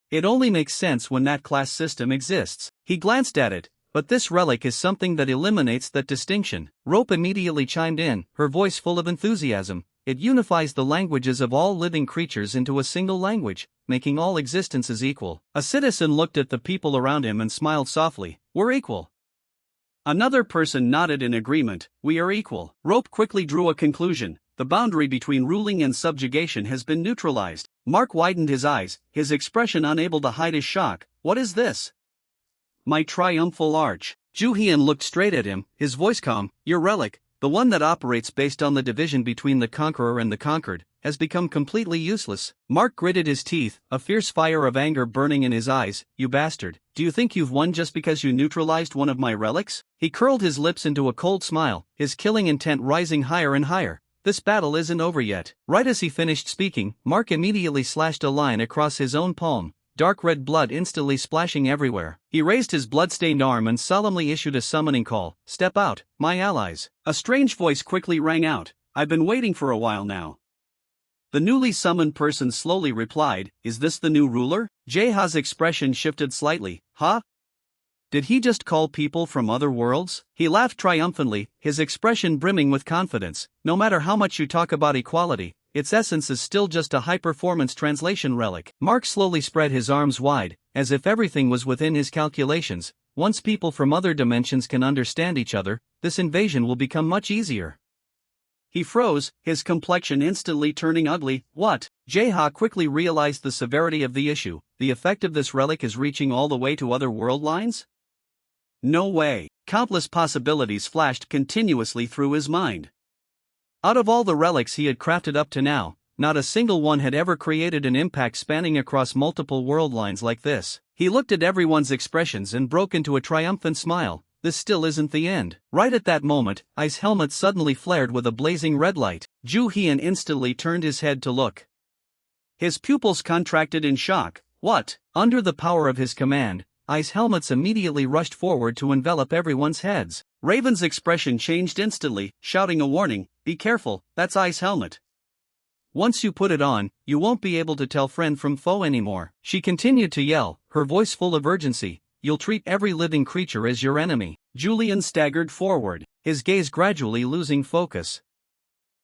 It only makes sense when that class system exists. He glanced at it, but this relic is something that eliminates that distinction. Rope immediately chimed in, her voice full of enthusiasm. It unifies the languages of all living creatures into a single language, making all existences equal. A citizen looked at the people around him and smiled softly. We're equal. Another person nodded in agreement. We are equal. Rope quickly drew a conclusion. The boundary between ruling and subjugation has been neutralized. Mark widened his eyes, his expression unable to hide his shock. What is this? My triumphal arch. Ju Hian looked straight at him, his voice calm. Your relic, the one that operates based on the division between the conqueror and the conquered, has become completely useless. Mark gritted his teeth, a fierce fire of anger burning in his eyes. You bastard, do you think you've won just because you neutralized one of my relics? He curled his lips into a cold smile, his killing intent rising higher and higher. This battle isn't over yet. Right as he finished speaking, Mark immediately slashed a line across his own palm, dark red blood instantly splashing everywhere. He raised his blood-stained arm and solemnly issued a summoning call. Step out, my allies. A strange voice quickly rang out. I've been waiting for a while now. The newly summoned person slowly replied, is this the new ruler? Jaeha's expression shifted slightly. Huh? Did he just call people from other worlds? He laughed triumphantly, his expression brimming with confidence. No matter how much you talk about equality, its essence is still just a high-performance translation relic. Mark slowly spread his arms wide, as if everything was within his calculations. Once people from other dimensions can understand each other, this invasion will become much easier. He froze, his complexion instantly turning ugly. What? Jaeha quickly realized the severity of the issue. The effect of this relic is reaching all the way to other world lines? No way. Countless possibilities flashed continuously through his mind. Out of all the relics he had crafted up to now, not a single one had ever created an impact spanning across multiple world lines like this. He looked at everyone's expressions and broke into a triumphant smile. This still isn't the end. Right at that moment, Ice Helmet suddenly flared with a blazing red light. Ju Hian instantly turned his head to look. His pupils contracted in shock. What? Under the power of his command, Ice Helmets immediately rushed forward to envelop everyone's heads. Raven's expression changed instantly, shouting a warning, be careful, that's Ice Helmet. Once you put it on, you won't be able to tell friend from foe anymore. She continued to yell, her voice full of urgency. You'll treat every living creature as your enemy. Julian staggered forward, his gaze gradually losing focus.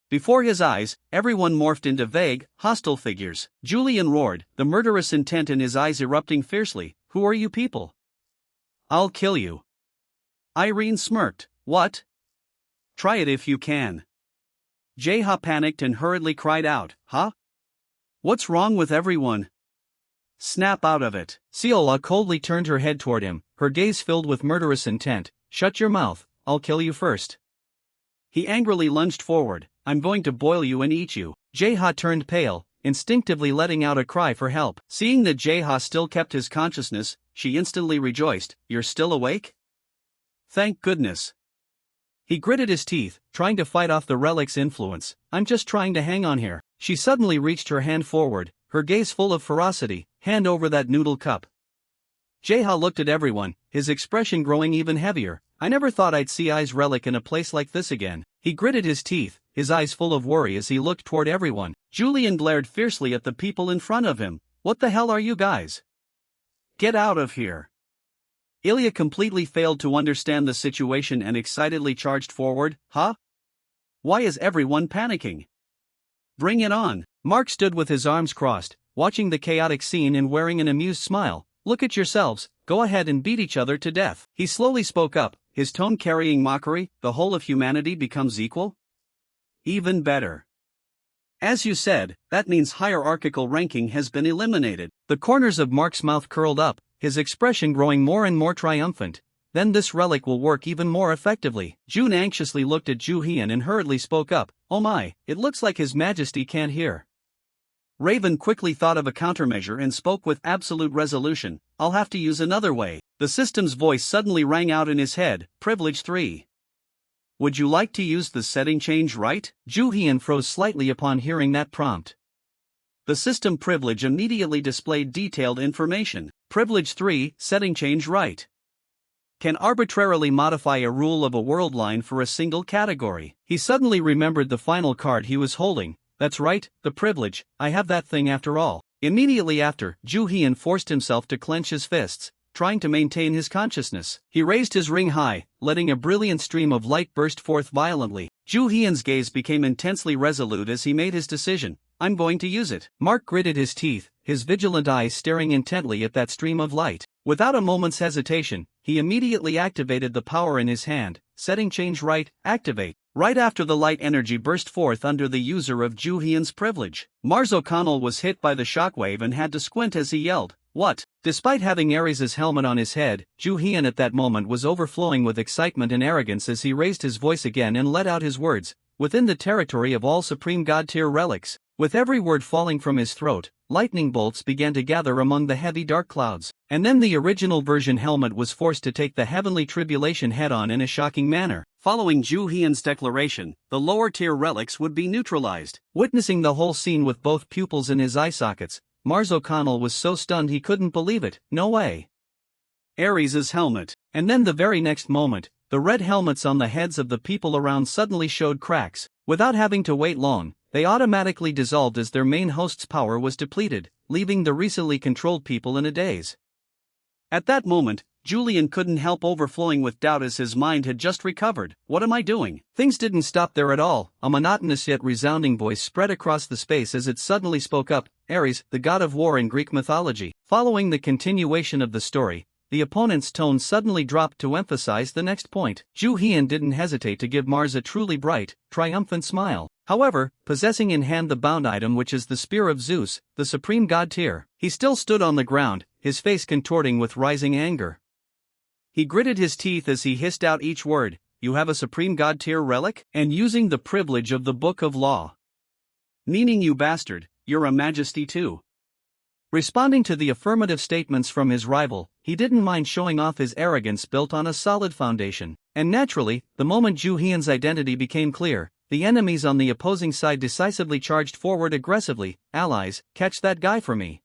Before his eyes, everyone morphed into vague, hostile figures. Julian roared, the murderous intent in his eyes erupting fiercely. Who are you people? I'll kill you. Irene smirked. What? Try it if you can. Jaeha panicked and hurriedly cried out, huh? What's wrong with everyone? Snap out of it. Seola coldly turned her head toward him, her gaze filled with murderous intent. Shut your mouth, I'll kill you first. He angrily lunged forward. I'm going to boil you and eat you. Jaeha turned pale, instinctively letting out a cry for help. Seeing that Jaeha still kept his consciousness, she instantly rejoiced. You're still awake? Thank goodness. He gritted his teeth, trying to fight off the relic's influence. I'm just trying to hang on here. She suddenly reached her hand forward, her gaze full of ferocity. Hand over that noodle cup. Jaeha looked at everyone, his expression growing even heavier. I never thought I'd see I's relic in a place like this again. He gritted his teeth, his eyes full of worry as he looked toward everyone. Julian glared fiercely at the people in front of him. What the hell are you guys? Get out of here. Ilya completely failed to understand the situation and excitedly charged forward. Huh? Why is everyone panicking? Bring it on. Mark stood with his arms crossed, watching the chaotic scene and wearing an amused smile. Look at yourselves, go ahead and beat each other to death. He slowly spoke up, his tone carrying mockery. The whole of humanity becomes equal? Even better. As you said, that means hierarchical ranking has been eliminated. The corners of Mark's mouth curled up, his expression growing more and more triumphant. Then this relic will work even more effectively. June anxiously looked at Ju Hian and hurriedly spoke up. Oh my, it looks like His Majesty can't hear. Raven quickly thought of a countermeasure and spoke with absolute resolution. I'll have to use another way. The system's voice suddenly rang out in his head. Privilege 3. Would you like to use the setting change right? Ju Hian froze slightly upon hearing that prompt. The system privilege immediately displayed detailed information. Privilege 3, setting change right. Can arbitrarily modify a rule of a world line for a single category. He suddenly remembered the final card he was holding. That's right, the privilege, I have that thing after all. Immediately after, Ju Hian forced himself to clench his fists, trying to maintain his consciousness. He raised his ring high, letting a brilliant stream of light burst forth violently. Ju Hian's gaze became intensely resolute as he made his decision. I'm going to use it. Mark gritted his teeth, his vigilant eyes staring intently at that stream of light. Without a moment's hesitation, he immediately activated the power in his hand. Setting change right, activate. Right after the light energy burst forth under the user of Ju Hian's privilege, Mars O'Connell was hit by the shockwave and had to squint as he yelled, "What?" Despite having Ares' helmet on his head, Ju Hian at that moment was overflowing with excitement and arrogance as he raised his voice again and let out his words, within the territory of all Supreme God-tier relics. With every word falling from his throat, lightning bolts began to gather among the heavy dark clouds, and then the original version helmet was forced to take the heavenly tribulation head-on in a shocking manner. Following Ju Hian's declaration, the lower-tier relics would be neutralized. Witnessing the whole scene with both pupils in his eye sockets, Mars O'Connell was so stunned he couldn't believe it. No way. Ares' helmet. And then the very next moment, the red helmets on the heads of the people around suddenly showed cracks. Without having to wait long, they automatically dissolved as their main host's power was depleted, leaving the recently controlled people in a daze. At that moment, Julian couldn't help overflowing with doubt as his mind had just recovered. What am I doing? Things didn't stop there at all. A monotonous yet resounding voice spread across the space as it suddenly spoke up. Ares, the god of war in Greek mythology. Following the continuation of the story, the opponent's tone suddenly dropped to emphasize the next point. Ju Hian didn't hesitate to give Mars a truly bright, triumphant smile. However, possessing in hand the bound item which is the Spear of Zeus, the supreme god tier, he still stood on the ground, his face contorting with rising anger. He gritted his teeth as he hissed out each word. You have a supreme god tier relic? And using the privilege of the Book of Law. Meaning you bastard, you're a majesty too. Responding to the affirmative statements from his rival, he didn't mind showing off his arrogance built on a solid foundation. And naturally, the moment Ju Hian's identity became clear, the enemies on the opposing side decisively charged forward aggressively. Allies, catch that guy for me.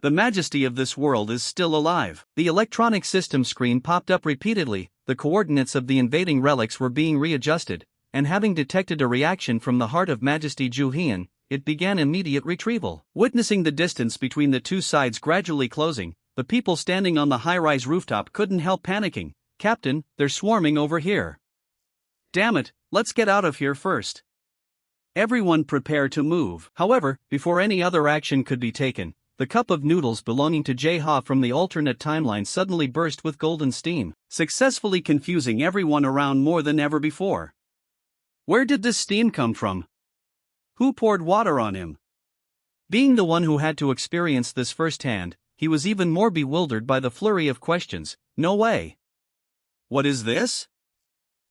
The majesty of this world is still alive. The electronic system screen popped up repeatedly, the coordinates of the invading relics were being readjusted, and having detected a reaction from the heart of Majesty Ju Hian, it began immediate retrieval. Witnessing the distance between the two sides gradually closing, the people standing on the high-rise rooftop couldn't help panicking. Captain, they're swarming over here. Damn it, let's get out of here first. Everyone prepare to move. However, before any other action could be taken, the cup of noodles belonging to Jae-ha from the alternate timeline suddenly burst with golden steam, successfully confusing everyone around more than ever before. Where did this steam come from? Who poured water on him? Being the one who had to experience this firsthand, he was even more bewildered by the flurry of questions. No way. What is this?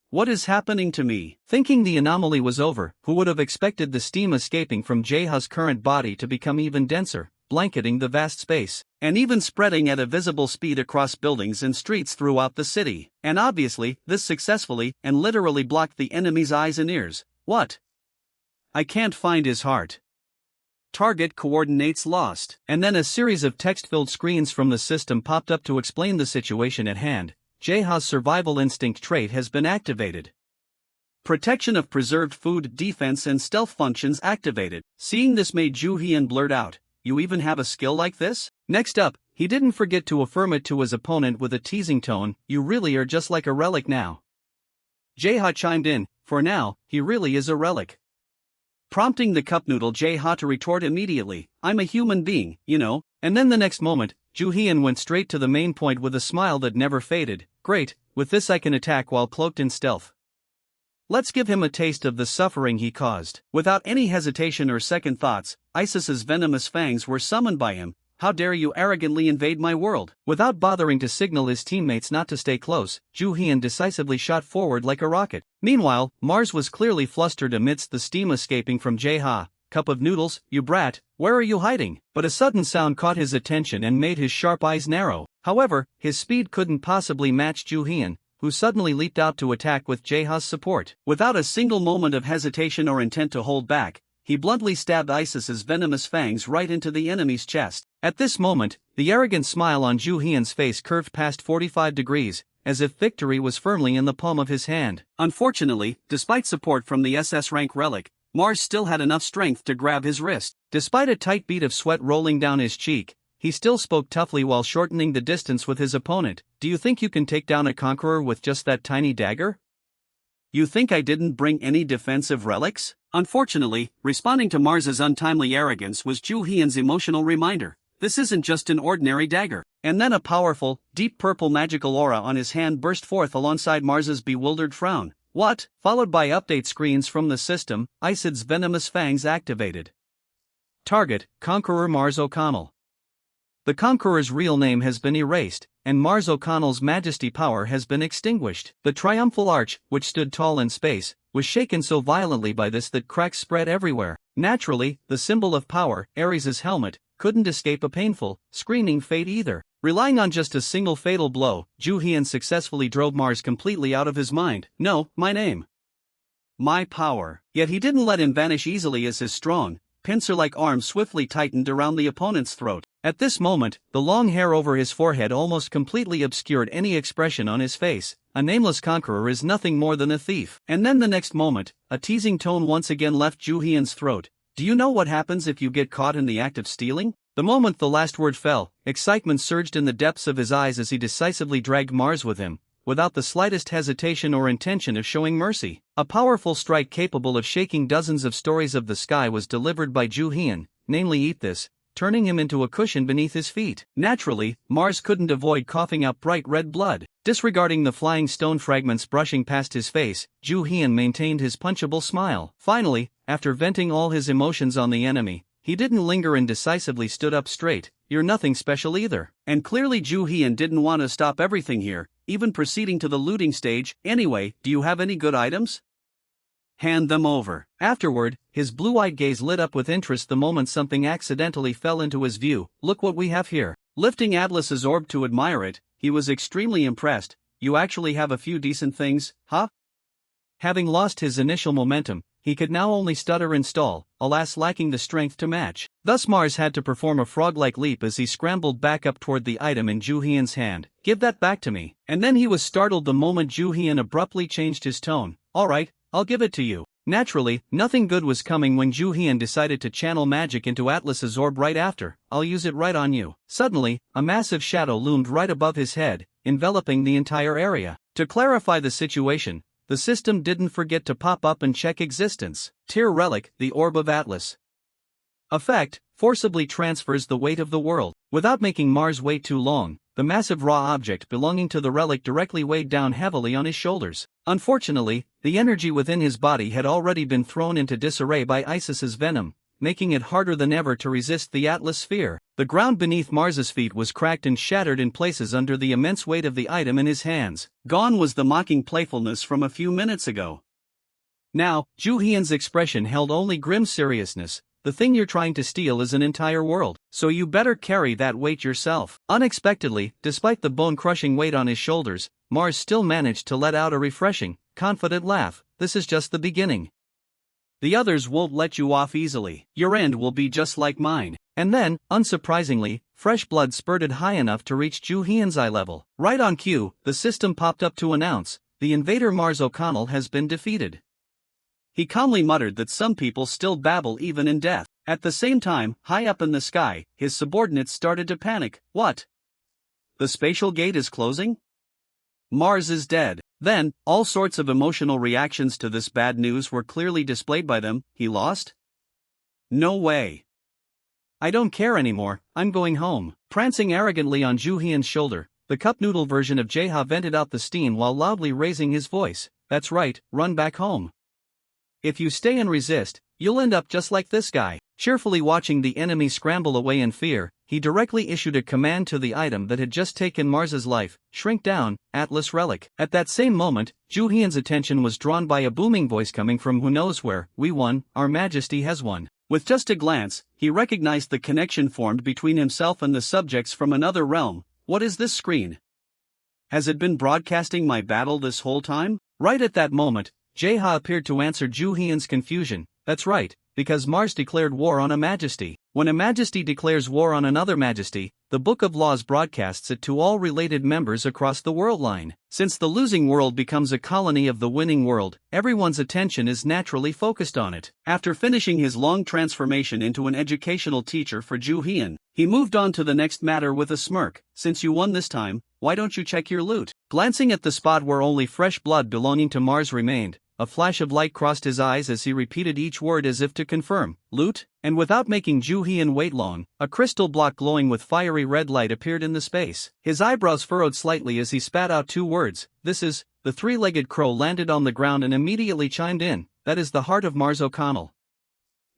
What is happening to me? Thinking the anomaly was over, who would have expected the steam escaping from Jae-ha's current body to become even denser, blanketing the vast space, and even spreading at a visible speed across buildings and streets throughout the city. And obviously, this successfully and literally blocked the enemy's eyes and ears. What? I can't find his heart. Target coordinates lost. And then a series of text-filled screens from the system popped up to explain the situation at hand. Jae-ha's survival instinct trait has been activated. Protection of preserved food, defense and stealth functions activated. Seeing this made Ju Hian blurt out, "You even have a skill like this?" Next up, he didn't forget to affirm it to his opponent with a teasing tone, "You really are just like a relic now." Jae-ha chimed in, "For now, he really is a relic." Prompting the cup noodle Jae-ha to retort immediately, "I'm a human being, you know." And then the next moment, Ju Hian went straight to the main point with a smile that never faded. "Great, with this I can attack while cloaked in stealth. Let's give him a taste of the suffering he caused." Without any hesitation or second thoughts, Isis's venomous fangs were summoned by him. "How dare you arrogantly invade my world?" Without bothering to signal his teammates not to stay close, Ju Hian decisively shot forward like a rocket. Meanwhile, Mars was clearly flustered amidst the steam escaping from Jae-ha. "Cup of noodles, you brat, where are you hiding?" But a sudden sound caught his attention and made his sharp eyes narrow. However, his speed couldn't possibly match Ju Hian, who suddenly leaped out to attack with Jae-ha's support. Without a single moment of hesitation or intent to hold back, he bluntly stabbed Isis's venomous fangs right into the enemy's chest. At this moment, the arrogant smile on Ju Hian's face curved past 45 degrees, as if victory was firmly in the palm of his hand. Unfortunately, despite support from the SS rank relic, Mars still had enough strength to grab his wrist. Despite a tight bead of sweat rolling down his cheek, he still spoke toughly while shortening the distance with his opponent. "Do you think you can take down a conqueror with just that tiny dagger? You think I didn't bring any defensive relics?" Unfortunately, responding to Mars's untimely arrogance was Ju Hian's emotional reminder. "This isn't just an ordinary dagger." And then a powerful, deep purple magical aura on his hand burst forth alongside Mars's bewildered frown. "What?" Followed by update screens from the system. Isid's venomous fangs activated. Target, Conqueror Mars O'Connell. The Conqueror's real name has been erased, and Mars O'Connell's majesty power has been extinguished. The triumphal arch, which stood tall in space, was shaken so violently by this that cracks spread everywhere. Naturally, the symbol of power, Ares' helmet, couldn't escape a painful, screaming fate either. Relying on just a single fatal blow, Ju Hian successfully drove Mars completely out of his mind. "No, my name. My power." Yet he didn't let him vanish easily as his strong, pincer-like arm swiftly tightened around the opponent's throat. At this moment, the long hair over his forehead almost completely obscured any expression on his face. A nameless conqueror is nothing more than a thief. And then the next moment, a teasing tone once again left Ju Hian's throat. "Do you know what happens if you get caught in the act of stealing?" The moment the last word fell, excitement surged in the depths of his eyes as he decisively dragged Mars with him, without the slightest hesitation or intention of showing mercy. A powerful strike capable of shaking dozens of stories of the sky was delivered by Ju Hian, namely "Eat this," turning him into a cushion beneath his feet. Naturally, Mars couldn't avoid coughing up bright red blood. Disregarding the flying stone fragments brushing past his face, Ju Hian maintained his punchable smile. Finally, after venting all his emotions on the enemy, he didn't linger and decisively stood up straight. "You're nothing special either." And clearly Ju Hian didn't want to stop everything here, even proceeding to the looting stage. "Anyway, do you have any good items? Hand them over." Afterward, his blue-eyed gaze lit up with interest the moment something accidentally fell into his view. "Look what we have here." Lifting Atlas's orb to admire it, he was extremely impressed. "You actually have a few decent things, huh?" Having lost his initial momentum, he could now only stutter and stall, alas lacking the strength to match. Thus Mars had to perform a frog-like leap as he scrambled back up toward the item in Ju Hian's hand. "Give that back to me." And then he was startled the moment Ju Hian abruptly changed his tone. "All right, I'll give it to you." Naturally, nothing good was coming when Ju Hian decided to channel magic into Atlas's orb right after. "I'll use it right on you." Suddenly, a massive shadow loomed right above his head, enveloping the entire area. To clarify the situation, the system didn't forget to pop up and check existence. Tier Relic, the Orb of Atlas. Effect, forcibly transfers the weight of the world. Without making Mars wait too long, the massive raw object belonging to the relic directly weighed down heavily on his shoulders. Unfortunately, the energy within his body had already been thrown into disarray by Isis's venom, making it harder than ever to resist the Atlas sphere. The ground beneath Mars's feet was cracked and shattered in places under the immense weight of the item in his hands. Gone was the mocking playfulness from a few minutes ago. Now, Ju Hian's expression held only grim seriousness. "The thing you're trying to steal is an entire world, so you better carry that weight yourself." Unexpectedly, despite the bone-crushing weight on his shoulders, Mars still managed to let out a refreshing, confident laugh. "This is just the beginning. The others won't let you off easily. Your end will be just like mine." And then, unsurprisingly, fresh blood spurted high enough to reach Ju Hian's eye level. Right on cue, the system popped up to announce, "The invader Mars O'Connell has been defeated." He calmly muttered that some people still babble even in death. At the same time, high up in the sky, his subordinates started to panic. What? The spatial gate is closing? Mars is dead. Then, all sorts of emotional reactions to this bad news were clearly displayed by them. He lost? No way. I don't care anymore, I'm going home. Prancing arrogantly on Ju Hyun's shoulder, the cup noodle version of Jae-ha vented out the steam while loudly raising his voice. That's right, run back home. If you stay and resist, you'll end up just like this guy. Cheerfully watching the enemy scramble away in fear, he directly issued a command to the item that had just taken Mars's life: shrink down, Atlas Relic. At that same moment, Ju Hyun's attention was drawn by a booming voice coming from who knows where. We won, Our Majesty has won. With just a glance, he recognized the connection formed between himself and the subjects from another realm. What is this screen? Has it been broadcasting my battle this whole time? Right at that moment, Jae-ha appeared to answer Ju Hyun's confusion. That's right, because Mars declared war on a majesty. When a majesty declares war on another majesty, the Book of Laws broadcasts it to all related members across the world line. Since the losing world becomes a colony of the winning world, everyone's attention is naturally focused on it. After finishing his long transformation into an educational teacher for Ju Hyun, he moved on to the next matter with a smirk. Since you won this time, why don't you check your loot? Glancing at the spot where only fresh blood belonging to Mars remained, a flash of light crossed his eyes as he repeated each word as if to confirm, loot, and without making Ju Hyun wait long, a crystal block glowing with fiery red light appeared in the space. His eyebrows furrowed slightly as he spat out two words. This is, the three-legged crow landed on the ground and immediately chimed in, that is the heart of Mars O'Connell.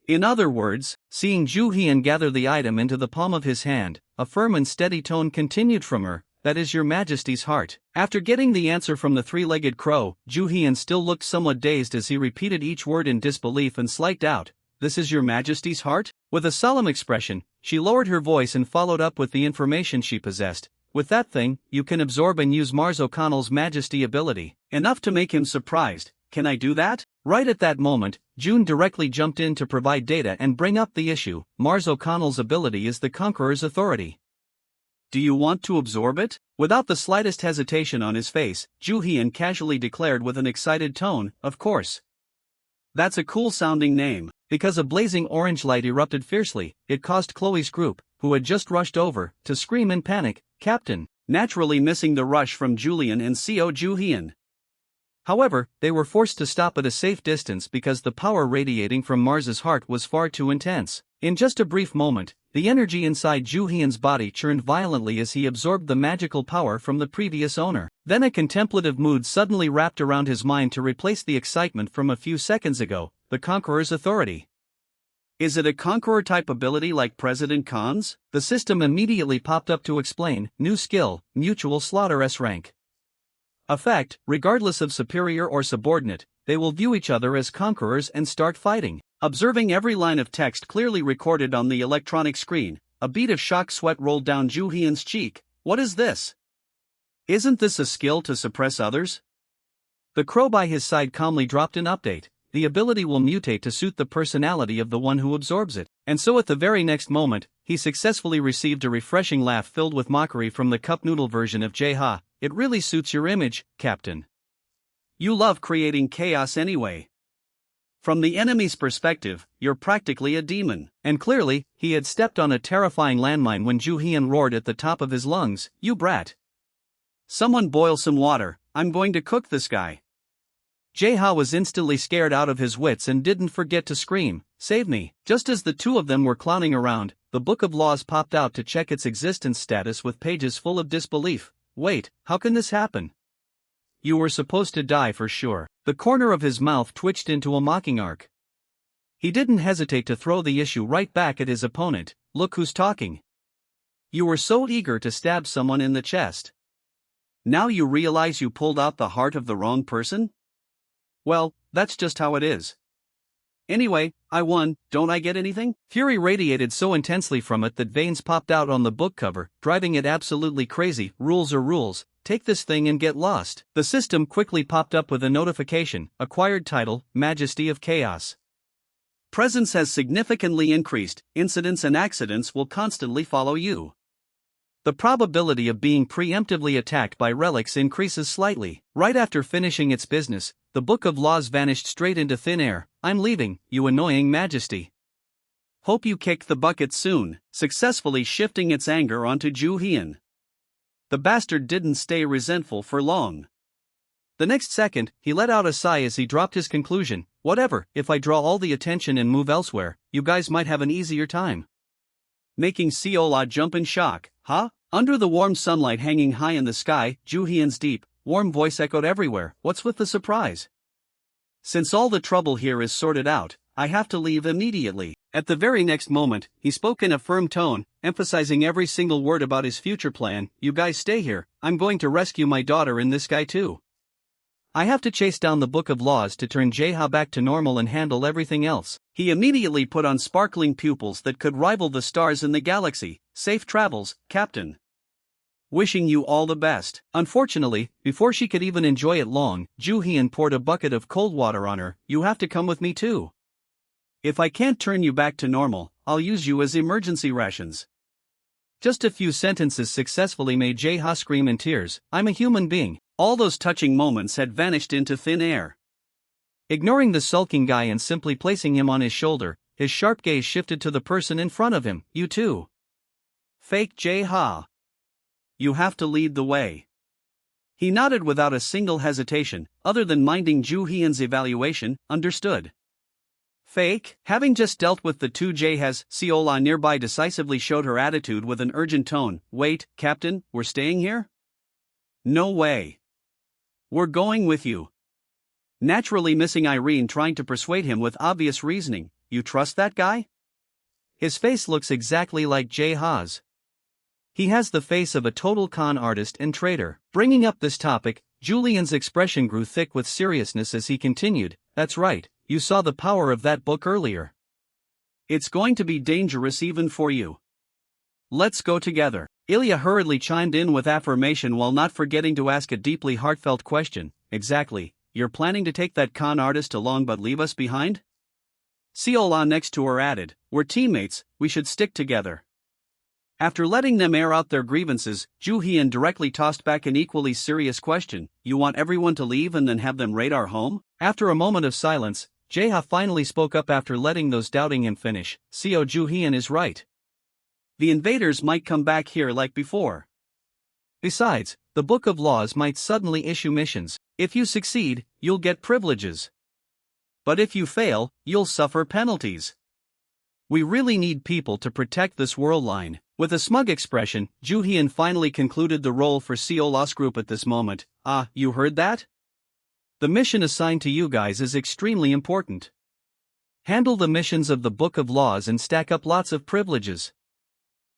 In other words, seeing Ju Hyun gather the item into the palm of his hand, a firm and steady tone continued from her, that is your majesty's heart. After getting the answer from the three-legged crow, Ju Hyun still looked somewhat dazed as he repeated each word in disbelief and slight doubt. This is your majesty's heart? With a solemn expression, she lowered her voice and followed up with the information she possessed. With that thing, you can absorb and use Mars O'Connell's majesty ability. Enough to make him surprised. Can I do that? Right at that moment, June directly jumped in to provide data and bring up the issue. Mars O'Connell's ability is the Conqueror's authority. Do you want to absorb it? Without the slightest hesitation on his face, Ju Hyun casually declared with an excited tone, of course. That's a cool-sounding name. Because a blazing orange light erupted fiercely, it caused Chloe's group, who had just rushed over, to scream in panic, Captain, naturally missing the rush from Julian and Co. Ju Hyun. However, they were forced to stop at a safe distance because the power radiating from Mars's heart was far too intense. In just a brief moment, the energy inside Ju Hyun's body churned violently as he absorbed the magical power from the previous owner. Then a contemplative mood suddenly wrapped around his mind to replace the excitement from a few seconds ago, the Conqueror's authority. Is it a Conqueror-type ability like President Khan's? The system immediately popped up to explain, new skill, mutual slaughter S rank. Effect, regardless of superior or subordinate, they will view each other as conquerors and start fighting. Observing every line of text clearly recorded on the electronic screen, a bead of shock sweat rolled down Ju Hyun's cheek. What is this? Isn't this a skill to suppress others? The crow by his side calmly dropped an update. The ability will mutate to suit the personality of the one who absorbs it. And so at the very next moment, he successfully received a refreshing laugh filled with mockery from the cup noodle version of Jae-ha. It really suits your image, Captain. You love creating chaos anyway. From the enemy's perspective, you're practically a demon. And clearly, he had stepped on a terrifying landmine when Ju Hyun roared at the top of his lungs, you brat. Someone boil some water, I'm going to cook this guy. Jae-ha was instantly scared out of his wits and didn't forget to scream, save me. Just as the two of them were clowning around, the Book of Laws popped out to check its existence status with pages full of disbelief. Wait, how can this happen? You were supposed to die for sure. The corner of his mouth twitched into a mocking arc. He didn't hesitate to throw the issue right back at his opponent. Look who's talking. You were so eager to stab someone in the chest. Now you realize you pulled out the heart of the wrong person? Well, that's just how it is. Anyway, I won, don't I get anything? Fury radiated so intensely from it that veins popped out on the book cover, driving it absolutely crazy. Rules are rules, take this thing and get lost. The system quickly popped up with a notification, acquired title, Majesty of Chaos. Presence has significantly increased, incidents and accidents will constantly follow you. The probability of being preemptively attacked by relics increases slightly. Right after finishing its business, the Book of Laws vanished straight into thin air. I'm leaving, you annoying majesty. Hope you kick the bucket soon, successfully shifting its anger onto Ju Hyun. The bastard didn't stay resentful for long. The next second, he let out a sigh as he dropped his conclusion. Whatever, if I draw all the attention and move elsewhere, you guys might have an easier time. Making Seola jump in shock, huh? Under the warm sunlight hanging high in the sky, Ju Hyun's deep, warm voice echoed everywhere. What's with the surprise? Since all the trouble here is sorted out, I have to leave immediately. At the very next moment, he spoke in a firm tone, emphasizing every single word about his future plan. You guys stay here, I'm going to rescue my daughter and this guy too. I have to chase down the Book of Laws to turn Jae-ha back to normal and handle everything else. He immediately put on sparkling pupils that could rival the stars in the galaxy. Safe travels, Captain. Wishing you all the best. Unfortunately, before she could even enjoy it long, Ju Hyun poured a bucket of cold water on her. You have to come with me too. If I can't turn you back to normal, I'll use you as emergency rations. Just a few sentences successfully made Jae-ha scream in tears. I'm a human being. All those touching moments had vanished into thin air. Ignoring the sulking guy and simply placing him on his shoulder, his sharp gaze shifted to the person in front of him. You too. Fake Jae-ha. You have to lead the way. He nodded without a single hesitation, other than minding Ju Hyun's evaluation. Understood. Fake, having just dealt with the two Jae-has, Seola nearby decisively showed her attitude with an urgent tone. Wait, Captain, we're staying here? No way. We're going with you. Naturally missing Irene trying to persuade him with obvious reasoning. You trust that guy? His face looks exactly like Jae-ha's. He has the face of a total con artist and traitor. Bringing up this topic, Julian's expression grew thick with seriousness as he continued. That's right, you saw the power of that book earlier. It's going to be dangerous even for you. Let's go together. Ilya hurriedly chimed in with affirmation while not forgetting to ask a deeply heartfelt question. Exactly, you're planning to take that con artist along but leave us behind? Seola next to her added, we're teammates, we should stick together. After letting them air out their grievances, Ju Hyun directly tossed back an equally serious question. You want everyone to leave and then have them raid our home? After a moment of silence, Jae-ha finally spoke up after letting those doubting him finish. Seo Ju Hyun is right. The invaders might come back here like before. Besides, the Book of Laws might suddenly issue missions. If you succeed, you'll get privileges. But if you fail, you'll suffer penalties. We really need people to protect this world line. With a smug expression, Ju Hyun finally concluded the role for Seola's group at this moment. You heard that? The mission assigned to you guys is extremely important. Handle the missions of the Book of Laws and stack up lots of privileges.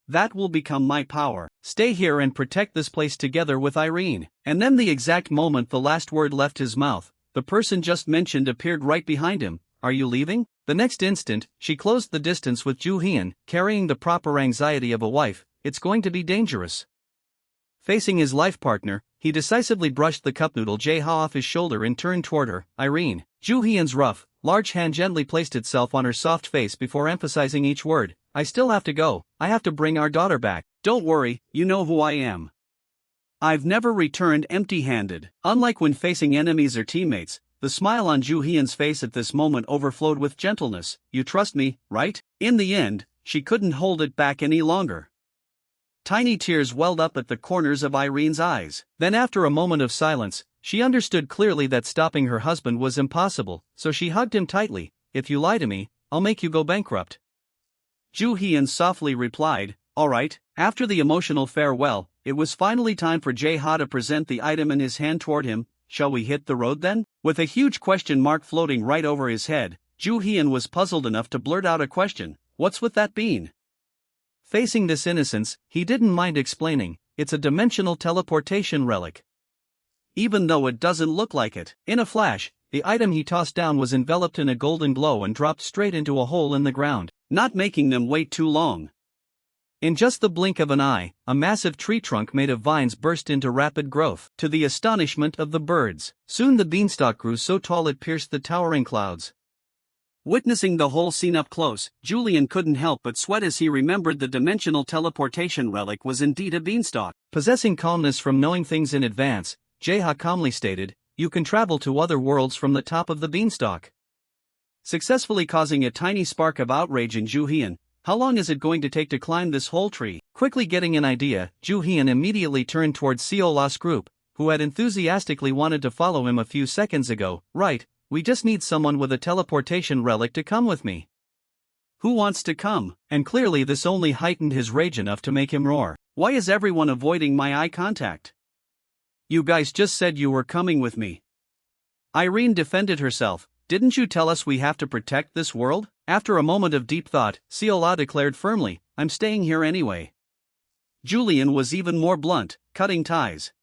That will become my power. Stay here and protect this place together with Irene. And then the exact moment the last word left his mouth, the person just mentioned appeared right behind him. Are you leaving? The next instant, she closed the distance with Ju Hyun, carrying the proper anxiety of a wife. It's going to be dangerous. Facing his life partner, he decisively brushed the cup noodle Jae-ha off his shoulder and turned toward her. Irene. Ju Hyun's rough, large hand gently placed itself on her soft face before emphasizing each word. I still have to go. I have to bring our daughter back. Don't worry, you know who I am. I've never returned empty-handed. Unlike when facing enemies or teammates, the smile on Ju Hyun's face at this moment overflowed with gentleness. You trust me, right? In the end, she couldn't hold it back any longer. Tiny tears welled up at the corners of Irene's eyes. Then after a moment of silence, she understood clearly that stopping her husband was impossible, so she hugged him tightly. If you lie to me, I'll make you go bankrupt. Ju Hyun softly replied, all right. After the emotional farewell, it was finally time for Jae-ha to present the item in his hand toward him. Shall we hit the road then? With a huge question mark floating right over his head, Ju Hyun was puzzled enough to blurt out a question. What's with that bean? Facing this innocence, he didn't mind explaining. It's a dimensional teleportation relic. Even though it doesn't look like it. In a flash, the item he tossed down was enveloped in a golden glow and dropped straight into a hole in the ground, not making them wait too long. In just the blink of an eye, a massive tree trunk made of vines burst into rapid growth, to the astonishment of the birds. Soon the beanstalk grew so tall it pierced the towering clouds. Witnessing the whole scene up close, Julian couldn't help but sweat as he remembered the dimensional teleportation relic was indeed a beanstalk. Possessing calmness from knowing things in advance, Jeha calmly stated, "You can travel to other worlds from the top of the beanstalk." Successfully causing a tiny spark of outrage in Juhian. How long is it going to take to climb this whole tree? Quickly getting an idea, Juhian immediately turned towards Seola's group, who had enthusiastically wanted to follow him a few seconds ago. "Right, we just need someone with a teleportation relic to come with me." Who wants to come? And clearly this only heightened his rage enough to make him roar. Why is everyone avoiding my eye contact? You guys just said you were coming with me. Irene defended herself. "Didn't you tell us we have to protect this world?" After a moment of deep thought, Seola declared firmly, "I'm staying here anyway." Julian was even more blunt, cutting ties.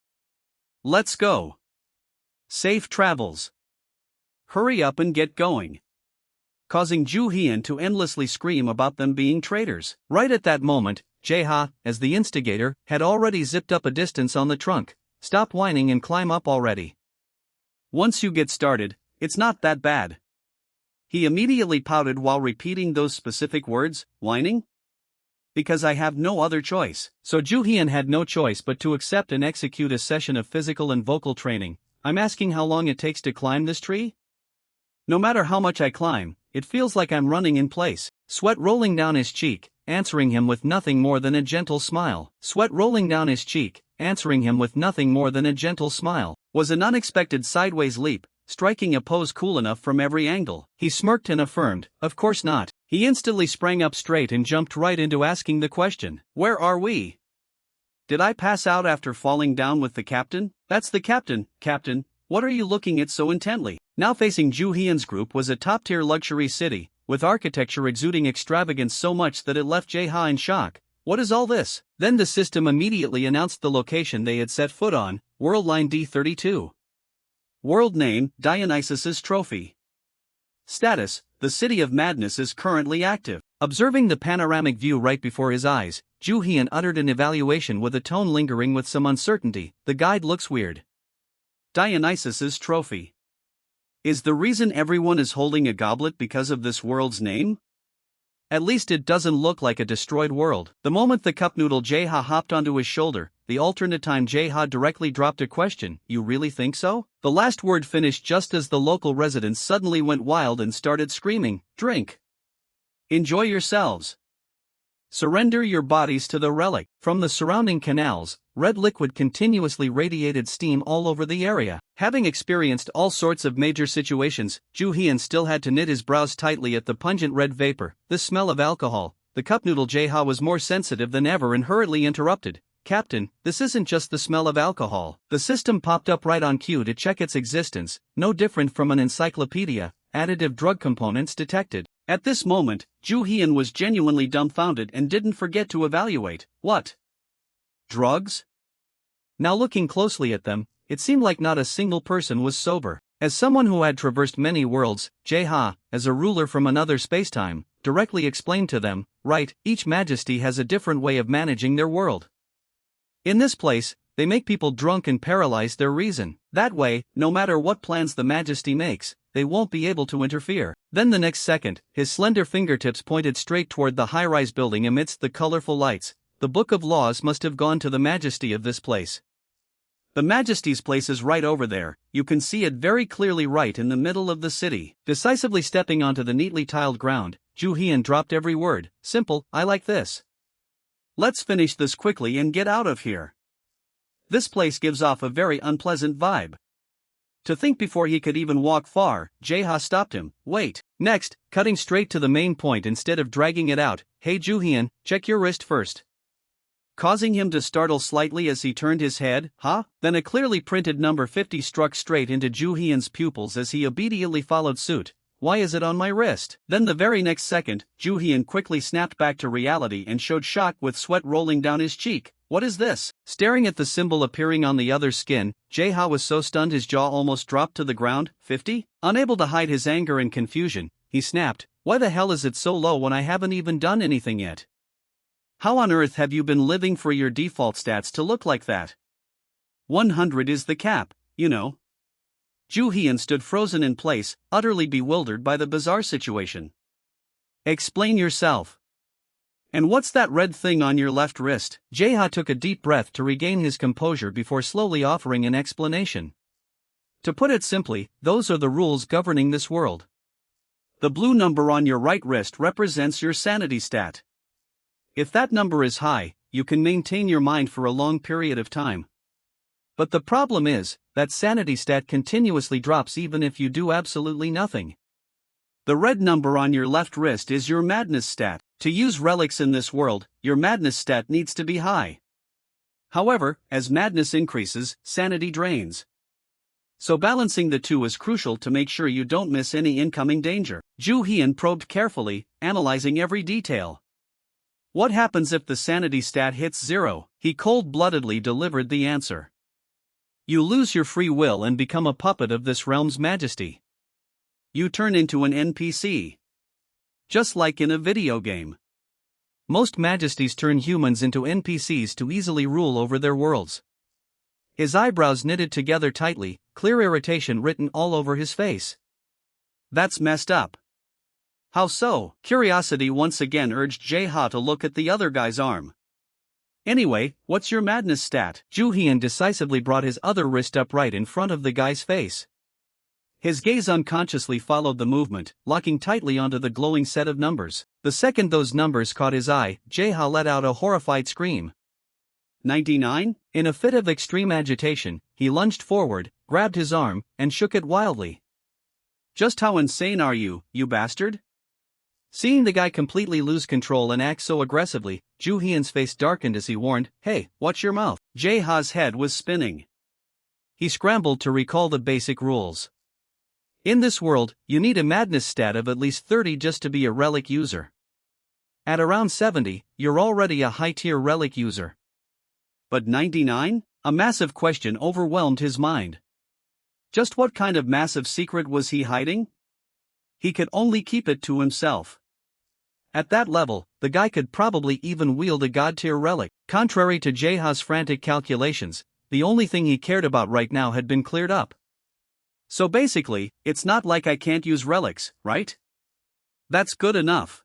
"Let's go. Safe travels. Hurry up and get going." Causing Juhian to endlessly scream about them being traitors. Right at that moment, Jeha, as the instigator, had already zipped up a distance on the trunk. "Stop whining and climb up already. Once you get started, it's not that bad." He immediately pouted while repeating those specific words, "whining?" "Because I have no other choice." So Juhian had no choice but to accept and execute a session of physical and vocal training. "I'm asking how long it takes to climb this tree? No matter how much I climb, it feels like I'm running in place." Sweat rolling down his cheek, answering him with nothing more than a gentle smile. Sweat rolling down his cheek, answering him with nothing more than a gentle smile. Was an unexpected sideways leap, striking a pose cool enough from every angle. He smirked and affirmed, "Of course not." He instantly sprang up straight and jumped right into asking the question. "Where are we? Did I pass out after falling down with the captain?" "That's the captain, Captain. What are you looking at so intently?" Now facing Juhian's group was a top-tier luxury city, with architecture exuding extravagance so much that it left Jeha in shock. "What is all this?" Then the system immediately announced the location they had set foot on, World Line D32. World name, Dionysus's Trophy. Status, the City of Madness is currently active. Observing the panoramic view right before his eyes, Juhian uttered an evaluation with a tone lingering with some uncertainty. "The guide looks weird." Dionysus's Trophy. Is the reason everyone is holding a goblet because of this world's name? At least it doesn't look like a destroyed world. The moment the cup noodle Jeha hopped onto his shoulder, the alternate time Jeha directly dropped a question. "You really think so?" The last word finished just as the local residents suddenly went wild and started screaming, "Drink! Enjoy yourselves! Surrender your bodies to the relic!" From the surrounding canals, red liquid continuously radiated steam all over the area. Having experienced all sorts of major situations, Juhian still had to knit his brows tightly at the pungent red vapor, the smell of alcohol. The cup noodle Jeha was more sensitive than ever and hurriedly interrupted. "Captain, this isn't just the smell of alcohol." The system popped up right on cue to check its existence, no different from an encyclopedia. Additive drug components detected. At this moment, Juhian was genuinely dumbfounded and didn't forget to evaluate. What? Drugs? Now looking closely at them, it seemed like not a single person was sober. As someone who had traversed many worlds, Jeha, as a ruler from another spacetime, directly explained to them, "Right, each majesty has a different way of managing their world. In this place, they make people drunk and paralyze their reason. That way, no matter what plans the majesty makes, they won't be able to interfere." Then the next second, his slender fingertips pointed straight toward the high-rise building amidst the colorful lights. "The Book of Laws must have gone to the majesty of this place. The majesty's place is right over there, you can see it very clearly right in the middle of the city." Decisively stepping onto the neatly tiled ground, Juhian dropped every word. "Simple, I like this. Let's finish this quickly and get out of here. This place gives off a very unpleasant vibe." To think before he could even walk far, Jeha stopped him. "Wait." Next, cutting straight to the main point instead of dragging it out, "Hey Juhian, check your wrist first." Causing him to startle slightly as he turned his head. "Huh?" Then a clearly printed number 50 struck straight into Juhian's pupils as he obediently followed suit. "Why is it on my wrist?" Then the very next second, Juhian quickly snapped back to reality and showed shock with sweat rolling down his cheek. "What is this?" Staring at the symbol appearing on the other's skin, Jeha was so stunned his jaw almost dropped to the ground. 50? Unable to hide his anger and confusion, he snapped, "Why the hell is it so low when I haven't even done anything yet? How on earth have you been living for your default stats to look like that? 100 is the cap, you know." Ju Hyun stood frozen in place, utterly bewildered by the bizarre situation. Explain yourself. And what's that red thing on your left wrist? Jae-ha took a deep breath to regain his composure before slowly offering an explanation. To put it simply, those are the rules governing this world. The blue number on your right wrist represents your sanity stat. If that number is high, you can maintain your mind for a long period of time. But the problem is, that sanity stat continuously drops even if you do absolutely nothing. The red number on your left wrist is your madness stat. To use relics in this world, your madness stat needs to be high. However, as madness increases, sanity drains. So balancing the two is crucial to make sure you don't miss any incoming danger. Ju Hyun probed carefully, analyzing every detail. What happens if the sanity stat hits 0? He cold-bloodedly delivered the answer. You lose your free will and become a puppet of this realm's majesty. You turn into an NPC. Just like in a video game. Most majesties turn humans into NPCs to easily rule over their worlds. His eyebrows knitted together tightly, clear irritation written all over his face. That's messed up. How so? Curiosity once again urged Jae-ha to look at the other guy's arm. Anyway, what's your madness stat? Ju Hyun decisively brought his other wrist up right in front of the guy's face. His gaze unconsciously followed the movement, locking tightly onto the glowing set of numbers. The second those numbers caught his eye, Jae-ha let out a horrified scream. 99? In a fit of extreme agitation, he lunged forward, grabbed his arm, and shook it wildly. Just how insane are you, you bastard? Seeing the guy completely lose control and act so aggressively, Ju Hyun's face darkened as he warned, "Hey, watch your mouth." Jae-ha's head was spinning. He scrambled to recall the basic rules. In this world, you need a madness stat of at least 30 just to be a relic user. At around 70, you're already a high-tier relic user. But 99? A massive question overwhelmed his mind. Just what kind of massive secret was he hiding? He could only keep it to himself. At that level, the guy could probably even wield a god-tier relic. Contrary to Jae-ha's frantic calculations, the only thing he cared about right now had been cleared up. So basically, it's not like I can't use relics, right? That's good enough.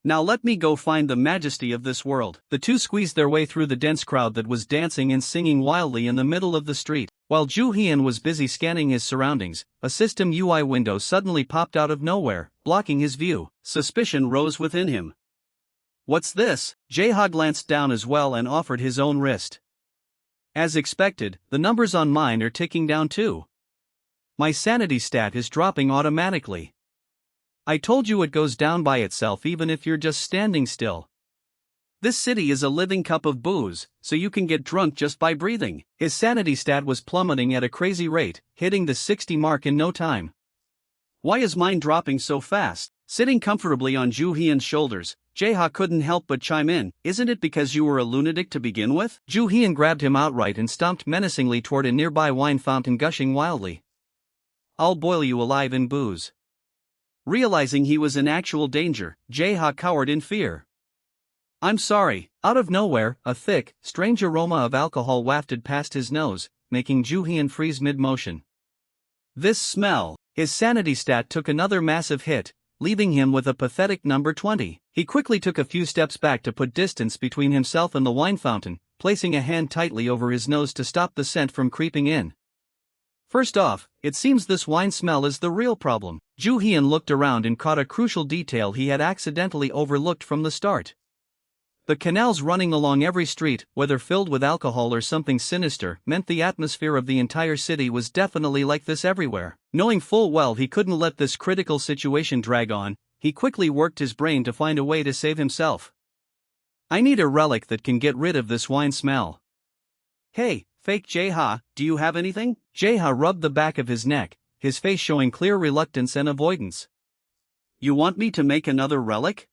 Now let me go find the majesty of this world. The two squeezed their way through the dense crowd that was dancing and singing wildly in the middle of the street. While Ju Hyun was busy scanning his surroundings, a system UI window suddenly popped out of nowhere, blocking his view. Suspicion rose within him. What's this? Jae-ha glanced down as well and offered his own wrist. As expected, the numbers on mine are ticking down too. My sanity stat is dropping automatically. I told you it goes down by itself even if you're just standing still. This city is a living cup of booze, so you can get drunk just by breathing. His sanity stat was plummeting at a crazy rate, hitting the 60 mark in no time. Why is mine dropping so fast? Sitting comfortably on Ju Hyun's shoulders, Jae-ha couldn't help but chime in. Isn't it because you were a lunatic to begin with? Ju Hyun grabbed him outright and stomped menacingly toward a nearby wine fountain gushing wildly. I'll boil you alive in booze. Realizing he was in actual danger, Jae-ha cowered in fear. I'm sorry. Out of nowhere, a thick, strange aroma of alcohol wafted past his nose, making Ju Hyun freeze mid-motion. This smell. His sanity stat took another massive hit, leaving him with a pathetic number 20. He quickly took a few steps back to put distance between himself and the wine fountain, placing a hand tightly over his nose to stop the scent from creeping in. First off, it seems this wine smell is the real problem. Ju Hyun looked around and caught a crucial detail he had accidentally overlooked from the start. The canals running along every street, whether filled with alcohol or something sinister, meant the atmosphere of the entire city was definitely like this everywhere. Knowing full well he couldn't let this critical situation drag on, he quickly worked his brain to find a way to save himself. I need a relic that can get rid of this wine smell. Hey, fake Jae-ha, do you have anything? Jae-ha rubbed the back of his neck, his face showing clear reluctance and avoidance. You want me to make another relic?